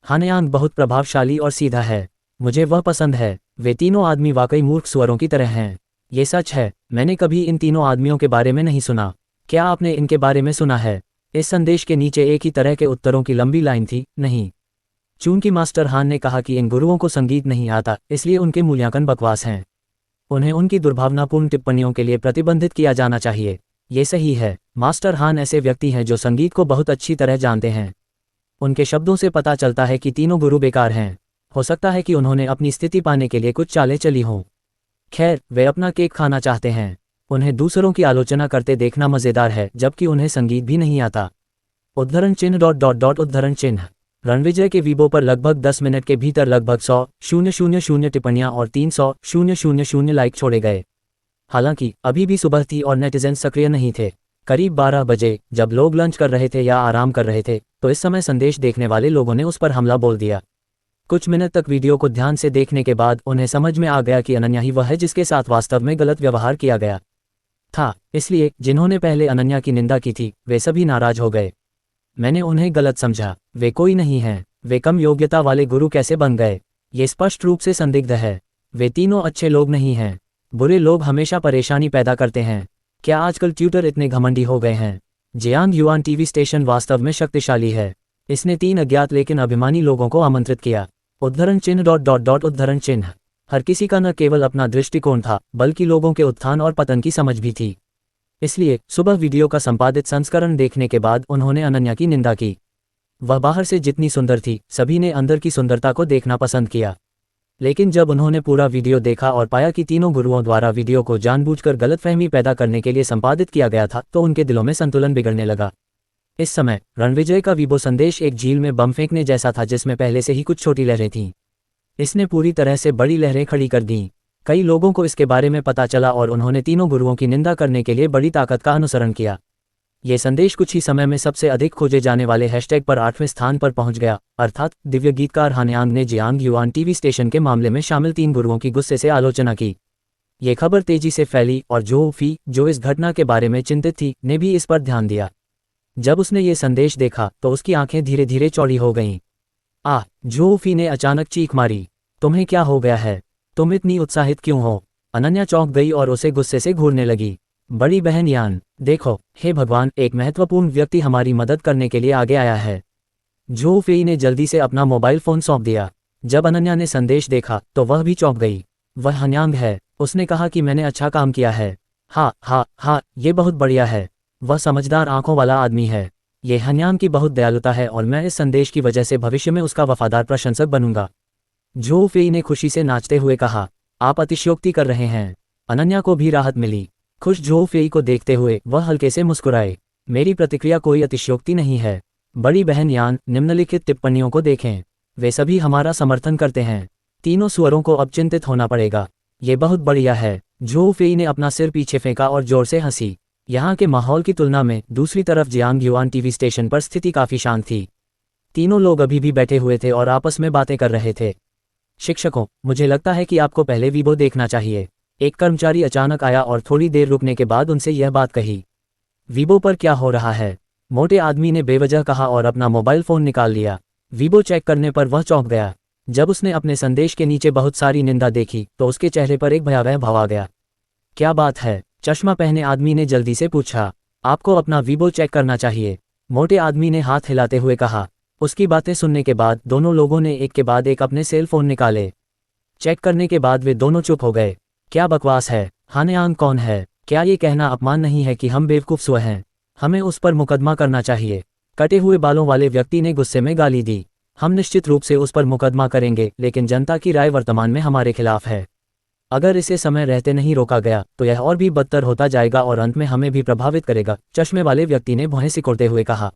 हानयांग बहुत प्रभावशाली और सीधा है, मुझे वह पसंद है। वे तीनों आदमी वाकई मूर्ख सुअरों की तरह हैं। ये सच है, मैंने कभी इन तीनों आदमियों के बारे में नहीं सुना। क्या आपने इनके बारे में सुना है? इस संदेश के नीचे एक ही तरह के उत्तरों की लंबी लाइन थी, नहीं। चूंकि मास्टर हान ने कहा कि इन गुरुओं को संगीत नहीं आता, इसलिए उनके मूल्यांकन बकवास हैं। उन्हें उनकी दुर्भावनापूर्ण टिप्पणियों के लिए प्रतिबंधित किया जाना चाहिए। ये सही है, मास्टर हान ऐसे व्यक्ति हैं जो संगीत को बहुत अच्छी तरह जानते हैं। उनके शब्दों से पता चलता है कि तीनों गुरु बेकार हैं। हो सकता है कि उन्होंने अपनी स्थिति पाने के लिए कुछ चालें चली हों। खैर, वे अपना केक खाना चाहते हैं। उन्हें दूसरों की आलोचना करते देखना मज़ेदार है, जबकि उन्हें संगीत भी नहीं आता। उद्धरण चिन्ह ... उद्धरण चिन्ह। रणविजय के वीबो पर लगभग 10 मिनट के भीतर लगभग 100,000 टिप्पणियां और 300,000 लाइक छोड़े गए। हालांकि अभी भी सुबह थी और नेटिजन सक्रिय नहीं थे। करीब 12 बजे, जब लोग लंच कर रहे थे या आराम कर रहे थे, तो इस समय संदेश देखने वाले लोगों ने उस पर हमला बोल दिया। कुछ मिनट तक वीडियो को ध्यान से देखने के बाद उन्हें समझ में आ गया कि अनन्या ही वह है जिसके साथ वास्तव में गलत व्यवहार किया गया था। इसलिए जिन्होंने पहले अनन्या की निंदा की थी वे सभी नाराज हो गए। मैंने उन्हें गलत समझा, वे कोई नहीं हैं। वे कम योग्यता वाले गुरु कैसे बन गए? ये स्पष्ट रूप से संदिग्ध है। वे तीनों अच्छे लोग नहीं हैं। बुरे लोग हमेशा परेशानी पैदा करते हैं। क्या आजकल ट्यूटर इतने घमंडी हो गए हैं? जियांग युआन टीवी स्टेशन वास्तव में शक्तिशाली है। इसने 3 अज्ञात लेकिन अभिमानी लोगों को आमंत्रित किया। उद्धरण चिन्ह ... उद्धरण चिन्ह। हर किसी का न केवल अपना दृष्टिकोण था, बल्कि लोगों के उत्थान और पतन की समझ भी थी। इसलिए सुबह वीडियो का संपादित संस्करण देखने के बाद उन्होंने अनन्या की निंदा की। वह बाहर से जितनी सुंदर थी, सभी ने अंदर की सुंदरता को देखना पसंद किया। लेकिन जब उन्होंने पूरा वीडियो देखा और पाया कि तीनों गुरुओं द्वारा वीडियो को जानबूझकर गलतफहमी पैदा करने के लिए संपादित किया गया था, तो उनके दिलों में संतुलन बिगड़ने लगा। इस समय रणविजय का वीबो संदेश एक झील में बम फेंकने जैसा था जिसमें पहले से ही कुछ छोटी लहरें थीं। इसने पूरी तरह से बड़ी लहरें खड़ी कर दीं। कई लोगों को इसके बारे में पता चला और उन्होंने तीनों गुरुओं की निंदा करने के लिए बड़ी ताकत का अनुसरण किया। ये संदेश कुछ ही समय में सबसे अधिक खोजे जाने वाले हैशटैग पर 8वें स्थान पर पहुंच गया, अर्थात दिव्य गीतकार हानयांग ने जियांग युआन टीवी स्टेशन के मामले में शामिल 3 गुरुओं की गुस्से से आलोचना की। ये खबर तेजी से फैली और जो फी, जो इस घटना के बारे में चिंतित थी, ने भी इस पर ध्यान दिया। जब उसने ये संदेश देखा तो उसकी आंखें धीरे धीरे चौड़ी हो गईं। जो फी ने अचानक चीख मारी, तुम्हें क्या हो गया है? तुम इतनी उत्साहित क्यों हो? अनन्या चौंक गई और उसे गुस्से से घूरने लगी। बड़ी बहन यान, देखो, हे भगवान, एक महत्वपूर्ण व्यक्ति हमारी मदद करने के लिए आगे आया है। जो फेई ने जल्दी से अपना मोबाइल फोन सौंप दिया। जब अनन्या ने संदेश देखा तो वह भी चौंक गई। वह हानयांग है। उसने कहा कि मैंने अच्छा काम किया है। हाँ, ये बहुत बढ़िया है। वह समझदार आंखों वाला आदमी है। ये हानयांग की बहुत दयालुता है और मैं इस संदेश की वजह से भविष्य में उसका वफादार प्रशंसक बनूंगा। जो फेई ने खुशी से नाचते हुए कहा, आप अतिशयोक्ति कर रहे हैं। अनन्या को भी राहत मिली। खुश जो फेई को देखते हुए वह हल्के से मुस्कुराए। मेरी प्रतिक्रिया कोई अतिशयोक्ति नहीं है। बड़ी बहन यान, निम्नलिखित टिप्पणियों को देखें। वे सभी हमारा समर्थन करते हैं। तीनों सुअरों को अब चिंतित होना पड़ेगा। ये बहुत बढ़िया है। जो फेई ने अपना सिर पीछे फेंका और जोर से हंसी। यहाँ के माहौल की तुलना में दूसरी तरफ जियांग युआन टीवी स्टेशन पर स्थिति काफी शांत थी। तीनों लोग अभी भी बैठे हुए थे और आपस में बातें कर रहे थे। शिक्षकों, मुझे लगता है कि आपको पहले वीबो देखना चाहिए। एक कर्मचारी अचानक आया और थोड़ी देर रुकने के बाद उनसे यह बात कही। वीबो पर क्या हो रहा है? मोटे आदमी ने बेवजह कहा और अपना मोबाइल फोन निकाल लिया। वीबो चेक करने पर वह चौंक गया। जब उसने अपने संदेश के नीचे बहुत सारी निंदा देखी तो उसके चेहरे पर एक भयावह भाव आ गया। क्या बात है? चश्मा पहने आदमी ने जल्दी से पूछा। आपको अपना वीबो चेक करना चाहिए, मोटे आदमी ने हाथ हिलाते हुए कहा। उसकी बातें सुनने के बाद दोनों लोगों ने एक के बाद एक अपने सेल फोन निकाले। चेक करने के बाद वे दोनों चुप हो गए। क्या बकवास है? हानयांग कौन है? क्या ये कहना अपमान नहीं है कि हम बेवकूफ सुअ हैं? हमें उस पर मुकदमा करना चाहिए। कटे हुए बालों वाले व्यक्ति ने गुस्से में गाली दी। हम निश्चित रूप से उस पर मुकदमा करेंगे, लेकिन जनता की राय वर्तमान में हमारे खिलाफ है। अगर इसे समय रहते नहीं रोका गया तो यह और भी बदतर होता जाएगा और अंत में हमें भी प्रभावित करेगा, चश्मे वाले व्यक्ति ने भौहें सिकोड़ते हुए कहा।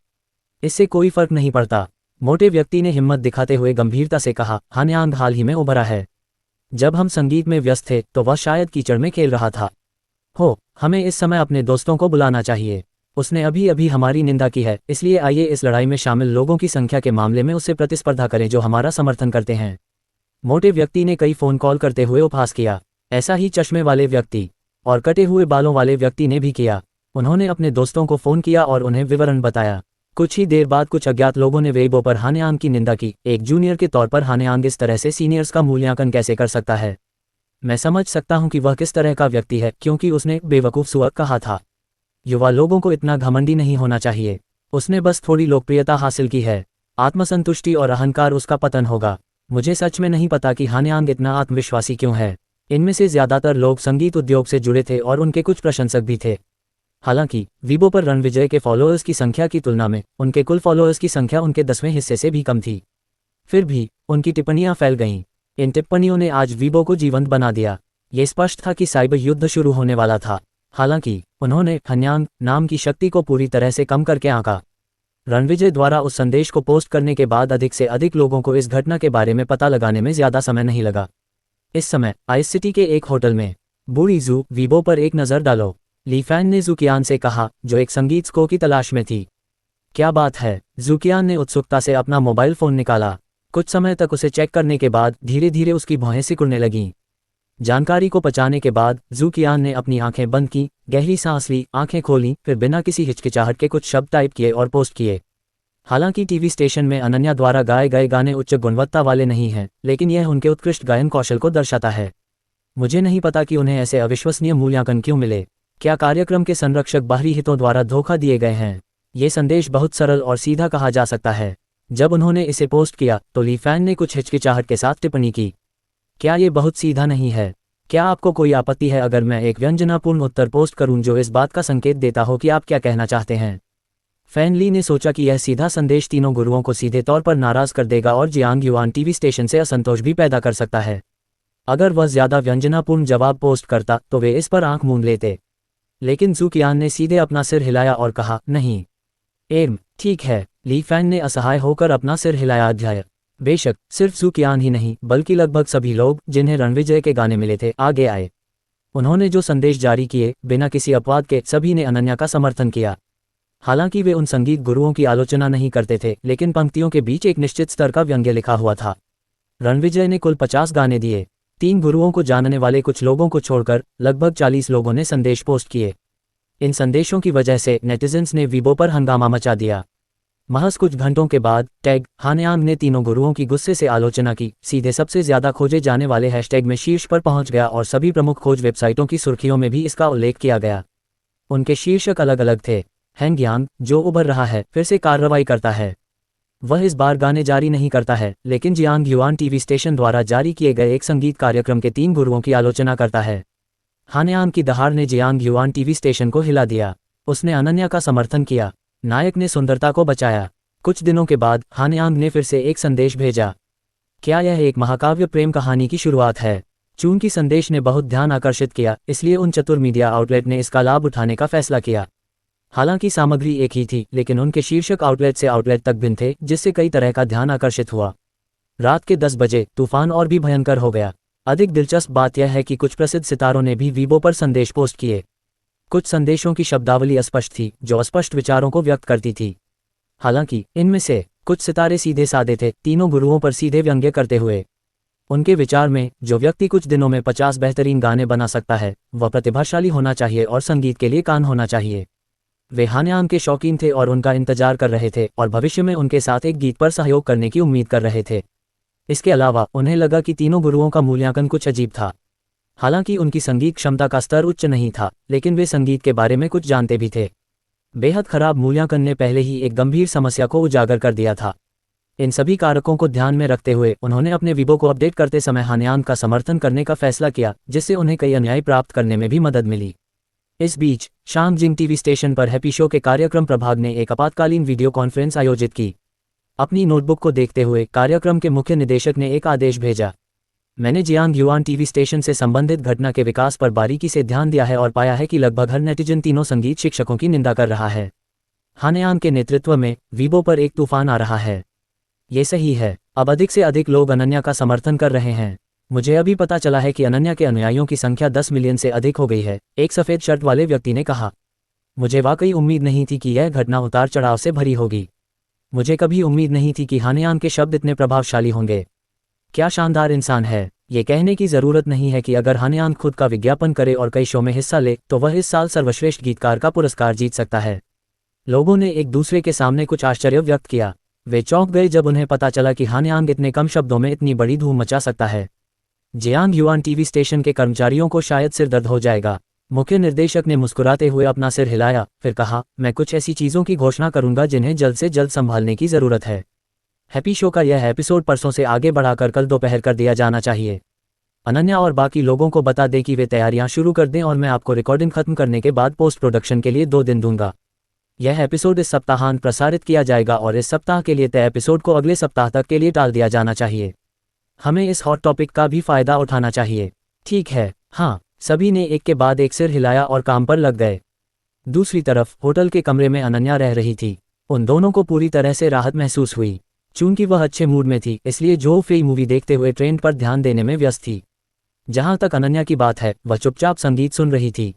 इससे कोई फर्क नहीं पड़ता, मोटे व्यक्ति ने हिम्मत दिखाते हुए गंभीरता से कहा। हानयांग हाल ही में उभरा है। जब हम संगीत में व्यस्त थे तो वह शायद कीचड़ में खेल रहा था। हमें इस समय अपने दोस्तों को बुलाना चाहिए। उसने अभी अभी हमारी निंदा की है, इसलिए आइए इस लड़ाई में शामिल लोगों की संख्या के मामले में उससे प्रतिस्पर्धा करें जो हमारा समर्थन करते हैं। मोटे व्यक्ति ने कई फोन कॉल करते हुए उपहास किया। ऐसा ही चश्मे वाले व्यक्ति और कटे हुए बालों वाले व्यक्ति ने भी किया। उन्होंने अपने दोस्तों को फोन किया और उन्हें विवरण बताया। कुछ ही देर बाद कुछ अज्ञात लोगों ने वेइबो पर हानयांग की निंदा की। एक जूनियर के तौर पर हानयांग इस तरह से सीनियर्स का मूल्यांकन कैसे कर सकता है? मैं समझ सकता हूं कि वह किस तरह का व्यक्ति है, क्योंकि उसने बेवकूफ सुअर कहा था। युवा लोगों को इतना घमंडी नहीं होना चाहिए। उसने बस थोड़ी लोकप्रियता हासिल की है। आत्मसंतुष्टि और अहंकार उसका पतन होगा। मुझे सच में नहीं पता कि हानयांग इतना आत्मविश्वासी क्यों है। इनमें से ज्यादातर लोग संगीत उद्योग से जुड़े थे और उनके कुछ प्रशंसक भी थे। हालांकि वीबो पर रणविजय के फॉलोअर्स की संख्या की तुलना में उनके कुल फॉलोअर्स की संख्या उनके 10वें हिस्से से भी कम थी। फिर भी उनकी टिप्पणियां फैल गईं। इन टिप्पणियों ने आज वीबो को जीवंत बना दिया। ये स्पष्ट था कि साइबर युद्ध शुरू होने वाला था। हालांकि उन्होंने हानयांग नाम की शक्ति को पूरी तरह से कम करके आंका। रणविजय द्वारा उस संदेश को पोस्ट करने के बाद अधिक से अधिक लोगों को इस घटना के बारे में पता लगाने में ज्यादा समय नहीं लगा। इस समय आइस सिटी के एक होटल में बूढ़ी जू, वीबो पर एक नज़र डालो, ली फैन ने ज़ुकियान से कहा, जो एक संगीत स्को की तलाश में थी। क्या बात है? ज़ुकियान ने उत्सुकता से अपना मोबाइल फोन निकाला। कुछ समय तक उसे चेक करने के बाद धीरे धीरे उसकी भौहें सिकुड़ने लगीं। जानकारी को पचाने के बाद ज़ुकियान ने अपनी आंखें बंद की, गहरी सांस ली, आंखें खोलीं, फिर बिना किसी हिचकिचाहट के कुछ शब्द टाइप किए और पोस्ट किए। हालांकि टीवी स्टेशन में अनन्या द्वारा गाए गए गाने उच्च गुणवत्ता वाले नहीं हैं, लेकिन यह उनके उत्कृष्ट गायन कौशल को दर्शाता है। मुझे नहीं पता कि उन्हें ऐसे अविश्वसनीय मूल्यांकन क्यों मिले। क्या कार्यक्रम के संरक्षक बाहरी हितों द्वारा धोखा दिए गए हैं? ये संदेश बहुत सरल और सीधा कहा जा सकता है। जब उन्होंने इसे पोस्ट किया तो ली फैन ने कुछ हिचकिचाहट के साथ टिप्पणी की। क्या ये बहुत सीधा नहीं है? क्या आपको कोई आपत्ति है अगर मैं एक व्यंजनापूर्ण उत्तर पोस्ट करूं जो इस बात का संकेत देता हो कि आप क्या कहना चाहते हैं? फैन ली ने सोचा कि यह सीधा संदेश तीनों गुरुओं को सीधे तौर पर नाराज कर देगा और जियांग युआन टीवी स्टेशन से असंतोष भी पैदा कर सकता है। अगर वह ज्यादा व्यंजनापूर्ण जवाब पोस्ट करता तो वे इस पर आंख मूंद लेते, लेकिन जू कियान ने सीधे अपना सिर हिलाया और कहा, नहीं। ठीक है। ली फैन ने असहाय होकर अपना सिर हिलाया। अध्याय। बेशक सिर्फ जू कियान ही नहीं बल्कि लगभग सभी लोग जिन्हें रणविजय के गाने मिले थे आगे आए। उन्होंने जो संदेश जारी किए, बिना किसी अपवाद के सभी ने अनन्या का समर्थन किया। हालांकि वे उन संगीत गुरुओं की आलोचना नहीं करते थे, लेकिन पंक्तियों के बीच एक निश्चित स्तर का व्यंग्य लिखा हुआ था। रणविजय ने कुल 50 गाने दिए। 3 गुरुओं को जानने वाले कुछ लोगों को छोड़कर लगभग 40 लोगों ने संदेश पोस्ट किए। इन संदेशों की वजह से नेटिजन्स ने वीबो पर हंगामा मचा दिया। महज कुछ घंटों के बाद टैग हानयांग ने तीनों गुरुओं की गुस्से से आलोचना की सीधे सबसे ज्यादा खोजे जाने वाले हैशटैग में शीर्ष पर पहुंच गया और सभी प्रमुख खोज वेबसाइटों की सुर्खियों में भी इसका उल्लेख किया गया। उनके शीर्षक अलग अलग थे। हैंगयांग, जो उभर रहा है, फिर से कार्रवाई करता है। वह इस बार गाने जारी नहीं करता है, लेकिन जियांग युआन टीवी स्टेशन द्वारा जारी किए गए एक संगीत कार्यक्रम के 3 गुरुओं की आलोचना करता है। हानयांग की दहाड़ ने जियांग युआन टीवी स्टेशन को हिला दिया। उसने अनन्या का समर्थन किया। नायक ने सुंदरता को बचाया। कुछ दिनों के बाद हानयांग ने फिर से एक संदेश भेजा। क्या यह एक महाकाव्य प्रेम कहानी की शुरुआत है? चूंकि संदेश ने बहुत ध्यान आकर्षित किया, इसलिए उन चतुर मीडिया आउटलेट ने इसका लाभ उठाने का फैसला किया। हालांकि सामग्री एक ही थी, लेकिन उनके शीर्षक आउटलेट से आउटलेट तक भिन्न थे, जिससे कई तरह का ध्यान आकर्षित हुआ। रात के 10 बजे तूफान और भी भयंकर हो गया। अधिक दिलचस्प बात यह है कि कुछ प्रसिद्ध सितारों ने भी वीबो पर संदेश पोस्ट किए। कुछ संदेशों की शब्दावली अस्पष्ट थी, जो अस्पष्ट विचारों को व्यक्त करती थी। हालांकि इनमें से कुछ सितारे सीधे साधे थे, तीनों गुरुओं पर सीधे व्यंग्य करते हुए। उनके विचार में जो व्यक्ति कुछ दिनों में 50 बेहतरीन गाने बना सकता है, वह प्रतिभाशाली होना चाहिए और संगीत के लिए कान होना चाहिए। वे हानयांग के शौकीन थे और उनका इंतजार कर रहे थे और भविष्य में उनके साथ एक गीत पर सहयोग करने की उम्मीद कर रहे थे। इसके अलावा उन्हें लगा कि तीनों गुरुओं का मूल्यांकन कुछ अजीब था। हालांकि उनकी संगीत क्षमता का स्तर उच्च नहीं था, लेकिन वे संगीत के बारे में कुछ जानते भी थे। बेहद खराब मूल्यांकन ने पहले ही एक गंभीर समस्या को उजागर कर दिया था। इन सभी कारकों को ध्यान में रखते हुए उन्होंने अपने वीबो को अपडेट करते समय हानयांग का समर्थन करने का फैसला किया, जिससे उन्हें कई अन्याय प्राप्त करने में भी मदद मिली। इस बीच शांगजिंग टीवी स्टेशन पर हैप्पी शो के कार्यक्रम प्रभाग ने एक आपातकालीन वीडियो कॉन्फ्रेंस आयोजित की। अपनी नोटबुक को देखते हुए कार्यक्रम के मुख्य निदेशक ने एक आदेश भेजा। मैंने जियांग युआन टीवी स्टेशन से संबंधित घटना के विकास पर बारीकी से ध्यान दिया है और पाया है कि लगभग हर नेटिजन तीनों संगीत शिक्षकों की निंदा कर रहा है। हानयांग के नेतृत्व में वीबो पर एक तूफान आ रहा है। ये सही है। अब अधिक से अधिक लोग अनन्या का समर्थन कर रहे हैं। मुझे अभी पता चला है कि अनन्या के अनुयायियों की संख्या 10 मिलियन से अधिक हो गई है, एक सफ़ेद शर्ट वाले व्यक्ति ने कहा। मुझे वाकई उम्मीद नहीं थी कि यह घटना उतार चढ़ाव से भरी होगी। मुझे कभी उम्मीद नहीं थी कि हानयांग के शब्द इतने प्रभावशाली होंगे। क्या शानदार इंसान है। ये कहने की ज़रूरत नहीं है कि अगर हानयांग खुद का विज्ञापन करे और कई शो में हिस्सा ले तो वह इस साल सर्वश्रेष्ठ गीतकार का पुरस्कार जीत सकता है। लोगों ने एक दूसरे के सामने कुछ आश्चर्य व्यक्त किया। वे चौंक गए जब उन्हें पता चला कि हानयांग इतने कम शब्दों में इतनी बड़ी धूम मचा सकता है। जियांग युआन टीवी स्टेशन के कर्मचारियों को शायद सिर दर्द हो जाएगा। मुख्य निर्देशक ने मुस्कुराते हुए अपना सिर हिलाया, फिर कहा, मैं कुछ ऐसी चीज़ों की घोषणा करूंगा जिन्हें जल्द से जल्द संभालने की ज़रूरत है। हैप्पी शो का यह एपिसोड परसों से आगे बढ़ाकर कल दोपहर कर दिया जाना चाहिए। अनन्या और बाकी लोगों को बता दें कि वे तैयारियां शुरू कर दें और मैं आपको रिकॉर्डिंग खत्म करने के बाद पोस्ट प्रोडक्शन के लिए 2 दिन दूंगा। यह एपिसोड इस सप्ताहांत प्रसारित किया जाएगा और इस सप्ताह के लिए तय एपिसोड को अगले सप्ताह तक के लिए टाल दिया जाना चाहिए। हमें इस हॉट टॉपिक का भी फायदा उठाना चाहिए। ठीक है। हाँ। सभी ने एक के बाद एक सिर हिलाया और काम पर लग गए। दूसरी तरफ होटल के कमरे में अनन्या रह रही थी। उन दोनों को पूरी तरह से राहत महसूस हुई। चूंकि वह अच्छे मूड में थी, इसलिए जो फेई मूवी देखते हुए ट्रेन पर ध्यान देने में व्यस्त थी। जहां तक अनन्या की बात है, वह चुपचाप संगीत सुन रही थी।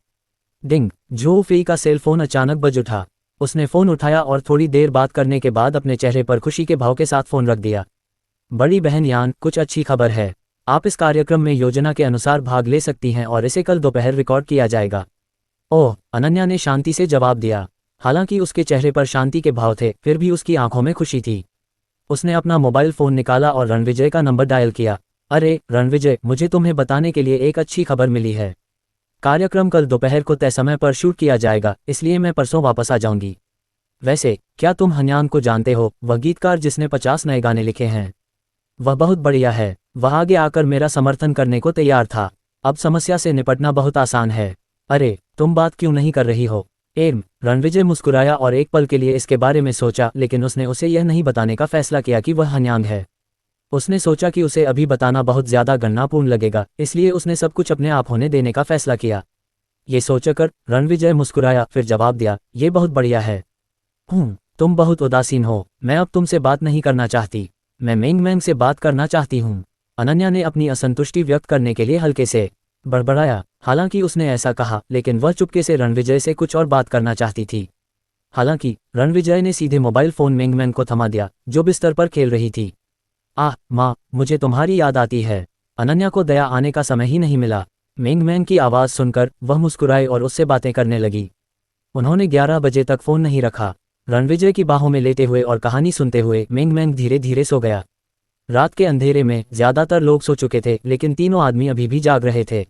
डिंग, जो फेई का सेल फोन अचानक बज उठा। उसने फोन उठाया और थोड़ी देर बात करने के बाद अपने चेहरे पर खुशी के भाव के साथ फोन रख दिया। बड़ी बहन यान, कुछ अच्छी खबर है। आप इस कार्यक्रम में योजना के अनुसार भाग ले सकती हैं और इसे कल दोपहर रिकॉर्ड किया जाएगा। ओह, अनन्या ने शांति से जवाब दिया। हालांकि उसके चेहरे पर शांति के भाव थे, फिर भी उसकी आंखों में खुशी थी। उसने अपना मोबाइल फ़ोन निकाला और रणविजय का नंबर डायल किया। अरे रणविजय, मुझे तुम्हें बताने के लिए एक अच्छी खबर मिली है। कार्यक्रम कल दोपहर को तय समय पर शूट किया जाएगा, इसलिए मैं परसों वापस आ जाऊंगी। वैसे क्या तुम हानयांग को जानते हो? वह गीतकार जिसने 50 नए गाने लिखे हैं। वह बहुत बढ़िया है। वह आगे आकर मेरा समर्थन करने को तैयार था। अब समस्या से निपटना बहुत आसान है। अरे, तुम बात क्यों नहीं कर रही हो? रणविजय मुस्कुराया और एक पल के लिए इसके बारे में सोचा, लेकिन उसने उसे यह नहीं बताने का फैसला किया कि वह हानयांग है। उसने सोचा कि उसे अभी बताना बहुत ज्यादा गणनापूर्ण लगेगा, इसलिए उसने सब कुछ अपने आप होने देने का फैसला किया। ये सोचकर रणविजय मुस्कुराया, फिर जवाब दिया, ये बहुत बढ़िया है। तुम बहुत उदासीन हो, मैं अब तुमसे बात नहीं करना चाहती, मैं मेंगमेंग से बात करना चाहती हूँ। अनन्या ने अपनी असंतुष्टि व्यक्त करने के लिए हल्के से बड़बड़ाया। हालांकि उसने ऐसा कहा, लेकिन वह चुपके से रणविजय से कुछ और बात करना चाहती थी। हालांकि रणविजय ने सीधे मोबाइल फोन मेंगमेंग को थमा दिया, जो बिस्तर पर खेल रही थी। आह माँ, मुझे तुम्हारी याद आती है। अनन्या को दया आने का समय ही नहीं मिला। मेंगमेंग की आवाज़ सुनकर वह मुस्कुराई और उससे बातें करने लगी। उन्होंने 11 बजे तक फ़ोन नहीं रखा। रणविजय की बाहों में लेटे हुए और कहानी सुनते हुए मेंगमेंग धीरे धीरे सो गया। रात के अंधेरे में ज़्यादातर लोग सो चुके थे, लेकिन तीनों आदमी अभी भी जाग रहे थे।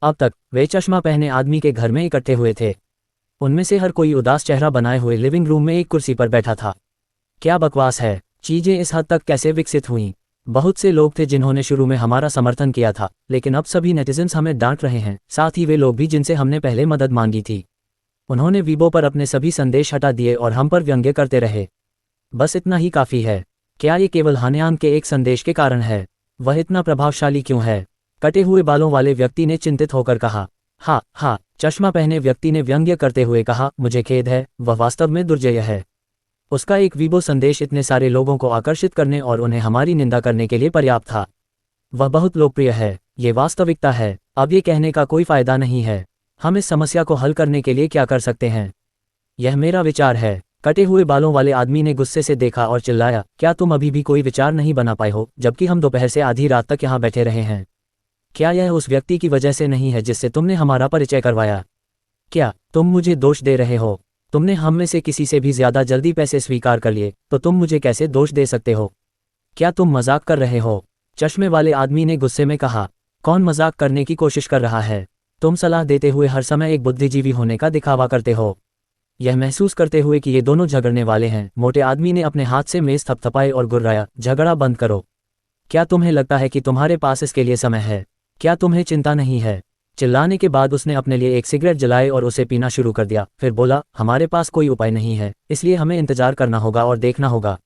अब तक वे चश्मा पहने आदमी के घर में इकट्ठे हुए थे। उनमें से हर कोई उदास चेहरा बनाए हुए लिविंग रूम में एक कुर्सी पर बैठा था। क्या बकवास है, चीजें इस हद तक कैसे विकसित हुईं? बहुत से लोग थे जिन्होंने शुरू में हमारा समर्थन किया था, लेकिन अब सभी नेटिजन्स हमें डांट रहे हैं, साथ ही वे लोग भी जिनसे हमने पहले मदद मांगी थी। उन्होंने वीबो पर अपने सभी संदेश हटा दिए और हम पर व्यंग्य करते रहे। बस इतना ही काफ़ी है। क्या ये केवल हानयान के एक संदेश के कारण है? वह इतना प्रभावशाली क्यों है? कटे हुए बालों वाले व्यक्ति ने चिंतित होकर कहा। हाँ, चश्मा पहने व्यक्ति ने व्यंग्य करते हुए कहा, मुझे खेद है, वह वास्तव में दुर्जय है। उसका एक वीबो संदेश इतने सारे लोगों को आकर्षित करने और उन्हें हमारी निंदा करने के लिए पर्याप्त था। वह बहुत लोकप्रिय है, ये वास्तविकता है। अब ये कहने का कोई फायदा नहीं है। हम इस समस्या को हल करने के लिए क्या कर सकते हैं? यह मेरा विचार है। कटे हुए बालों वाले आदमी ने गुस्से से देखा और चिल्लाया, क्या तुम अभी भी कोई विचार नहीं बना पाए हो, जबकि हम दोपहर से आधी रात तक यहाँ बैठे रहे हैं? क्या यह उस व्यक्ति की वजह से नहीं है जिससे तुमने हमारा परिचय करवाया? क्या तुम मुझे दोष दे रहे हो? तुमने हम में से किसी से भी ज्यादा जल्दी पैसे स्वीकार कर लिए, तो तुम मुझे कैसे दोष दे सकते हो? क्या तुम मजाक कर रहे हो? चश्मे वाले आदमी ने गुस्से में कहा। कौन मजाक करने की कोशिश कर रहा है? तुम सलाह देते हुए हर समय एक बुद्धिजीवी होने का दिखावा करते हो। यह महसूस करते हुए कि ये दोनों झगड़ने वाले हैं, मोटे आदमी ने अपने हाथ से मेज थपथपाए और गुर्राया, झगड़ा बंद करो। क्या तुम्हें लगता है कि तुम्हारे पास इसके लिए समय है? क्या तुम्हें चिंता नहीं है? चिल्लाने के बाद उसने अपने लिए एक सिगरेट जलाई और उसे पीना शुरू कर दिया। फिर बोला, हमारे पास कोई उपाय नहीं है, इसलिए हमें इंतजार करना होगा और देखना होगा।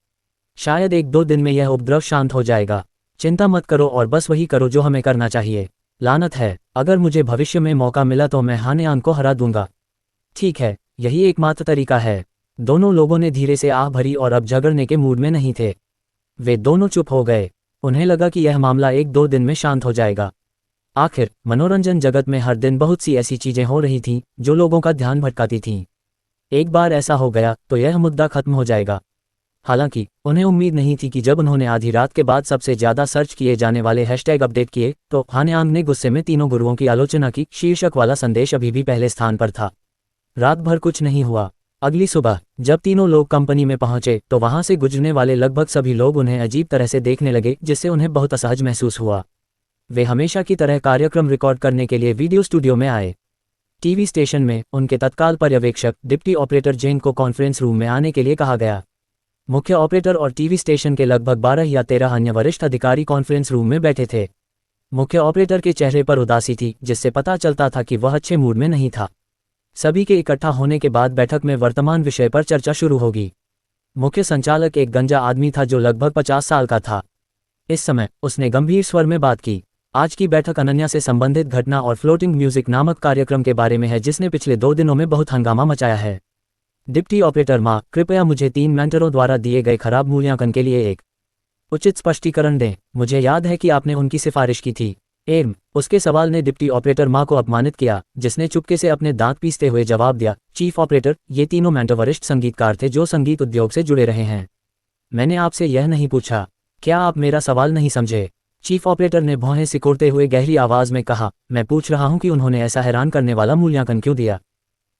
शायद 1-2 दिन में यह उपद्रव शांत हो जाएगा। चिंता मत करो और बस वही करो जो हमें करना चाहिए। लानत है, अगर मुझे भविष्य में मौका मिला तो मैं हानयान को हरा दूंगा। ठीक है, यही एकमात्र तरीका है। दोनों लोगों ने धीरे से आह भरी और अब झगड़ने के मूड में नहीं थे। वे दोनों चुप हो गए। उन्हें लगा कि यह मामला 1-2 दिन में शांत हो जाएगा। आखिर मनोरंजन जगत में हर दिन बहुत सी ऐसी चीजें हो रही थीं जो लोगों का ध्यान भटकाती थीं। एक बार ऐसा हो गया तो यह मुद्दा खत्म हो जाएगा। हालांकि उन्हें उम्मीद नहीं थी कि जब उन्होंने आधी रात के बाद सबसे ज्यादा सर्च किए जाने वाले हैशटैग अपडेट किए तो हानयान ने गुस्से में तीनों गुरुओं की आलोचना की शीर्षक वाला संदेश अभी भी पहले स्थान पर था। रात भर कुछ नहीं हुआ। अगली सुबह जब तीनों लोग कंपनी में पहुंचे तो वहां से गुजरने वाले लगभग सभी लोग उन्हें अजीब तरह से देखने लगे, जिससे उन्हें बहुत असहज महसूस हुआ। वे हमेशा की तरह कार्यक्रम रिकॉर्ड करने के लिए वीडियो स्टूडियो में आए। टीवी स्टेशन में उनके तत्काल पर्यवेक्षक डिप्टी ऑपरेटर जेन को कॉन्फ्रेंस रूम में आने के लिए कहा गया। मुख्य ऑपरेटर और टीवी स्टेशन के लगभग 12 या 13 अन्य वरिष्ठ अधिकारी कॉन्फ्रेंस रूम में बैठे थे। मुख्य ऑपरेटर के चेहरे पर उदासी थी, जिससे पता चलता था कि वह अच्छे मूड में नहीं था। सभी के इकट्ठा होने के बाद बैठक में वर्तमान विषय पर चर्चा शुरू होगी। मुख्य संचालक एक गंजा आदमी था जो लगभग 50 साल का था। इस समय उसने गंभीर स्वर में बात की। आज की बैठक अनन्या से संबंधित घटना और फ्लोटिंग म्यूजिक नामक कार्यक्रम के बारे में है, जिसने पिछले 2 दिनों में बहुत हंगामा मचाया है। डिप्टी ऑपरेटर माँ, कृपया मुझे 3 मेंटरों द्वारा दिए गए खराब मूल्यांकन के लिए एक उचित स्पष्टीकरण दें। मुझे याद है कि आपने उनकी सिफारिश की थी। उसके सवाल ने डिप्टी ऑपरेटर माँ को अपमानित किया, जिसने चुपके से अपने दांत पीसते हुए जवाब दिया, चीफ ऑपरेटर, ये तीनों मेंटर वरिष्ठ संगीतकार थे जो संगीत उद्योग से जुड़े रहे हैं। मैंने आपसे यह नहीं पूछा। क्या आप मेरा सवाल नहीं समझे? चीफ ऑपरेटर ने भौहें सिकोड़ते हुए गहरी आवाज में कहा, मैं पूछ रहा हूं कि उन्होंने ऐसा हैरान करने वाला मूल्यांकन क्यों दिया।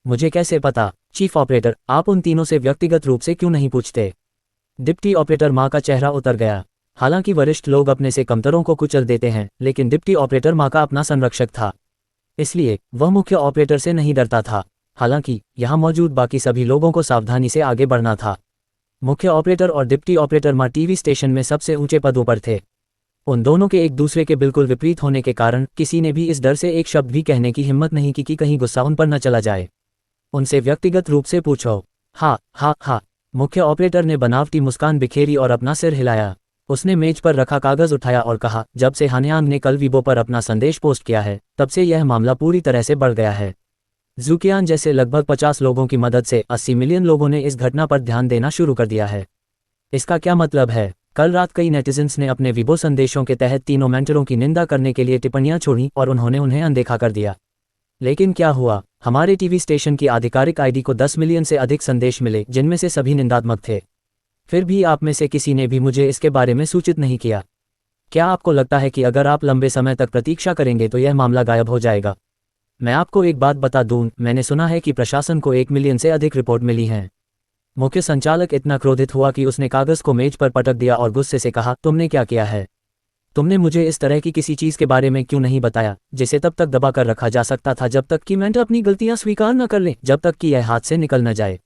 मुझे कैसे पता? चीफ ऑपरेटर, आप उन तीनों से व्यक्तिगत रूप से क्यों नहीं पूछते? डिप्टी ऑपरेटर माँ का चेहरा उतर गया। हालांकि वरिष्ठ लोग अपने से कमतरों को कुचल देते हैं, लेकिन डिप्टी ऑपरेटर माँ का अपना संरक्षक था, इसलिए वह मुख्य ऑपरेटर से नहीं डरता था। हालांकि यहाँ मौजूद बाकी सभी लोगों को सावधानी से आगे बढ़ना था। मुख्य ऑपरेटर और डिप्टी ऑपरेटर माँ टीवी स्टेशन में सबसे ऊंचे पदों पर थे। उन दोनों के एक दूसरे के बिल्कुल विपरीत होने के कारण किसी ने भी इस डर से एक शब्द भी कहने की हिम्मत नहीं की कि कहीं गुस्सा उन पर न चला जाए। उनसे व्यक्तिगत रूप से पूछो। हाँ, मुख्य ऑपरेटर ने बनावटी मुस्कान बिखेरी और अपना सिर हिलाया। उसने मेज पर रखा कागज उठाया और कहा, जब से हानियांग ने कल वीबो पर अपना संदेश पोस्ट किया है, तब से यह मामला पूरी तरह से बढ़ गया है। ज़ुकियान जैसे लगभग 50 लोगों की मदद से 80 मिलियन लोगों ने इस घटना पर ध्यान देना शुरू कर दिया है। इसका क्या मतलब है? कल रात कई नेटिजन्स ने अपने वीबो संदेशों के तहत तीनों मेंटरों की निंदा करने के लिए टिप्पणियां छोड़ी और उन्होंने उन्हें अनदेखा कर दिया। लेकिन क्या हुआ? हमारे टीवी स्टेशन की आधिकारिक आईडी को 10 मिलियन से अधिक संदेश मिले, जिनमें से सभी निंदात्मक थे। फिर भी आप में से किसी ने भी मुझे इसके बारे में सूचित नहीं किया। क्या आपको लगता है कि अगर आप लंबे समय तक प्रतीक्षा करेंगे तो यह मामला गायब हो जाएगा? मैं आपको एक बात बता दूं, मैंने सुना है कि प्रशासन को 1 मिलियन से अधिक रिपोर्ट मिली हैं। मुख्य संचालक इतना क्रोधित हुआ कि उसने कागज को मेज पर पटक दिया और गुस्से से कहा, तुमने क्या किया है? तुमने मुझे इस तरह की किसी चीज़ के बारे में क्यों नहीं बताया, जिसे तब तक दबा कर रखा जा सकता था जब तक कि मेंटर अपनी गलतियां स्वीकार न कर ले, जब तक कि यह हाथ से निकल न जाए।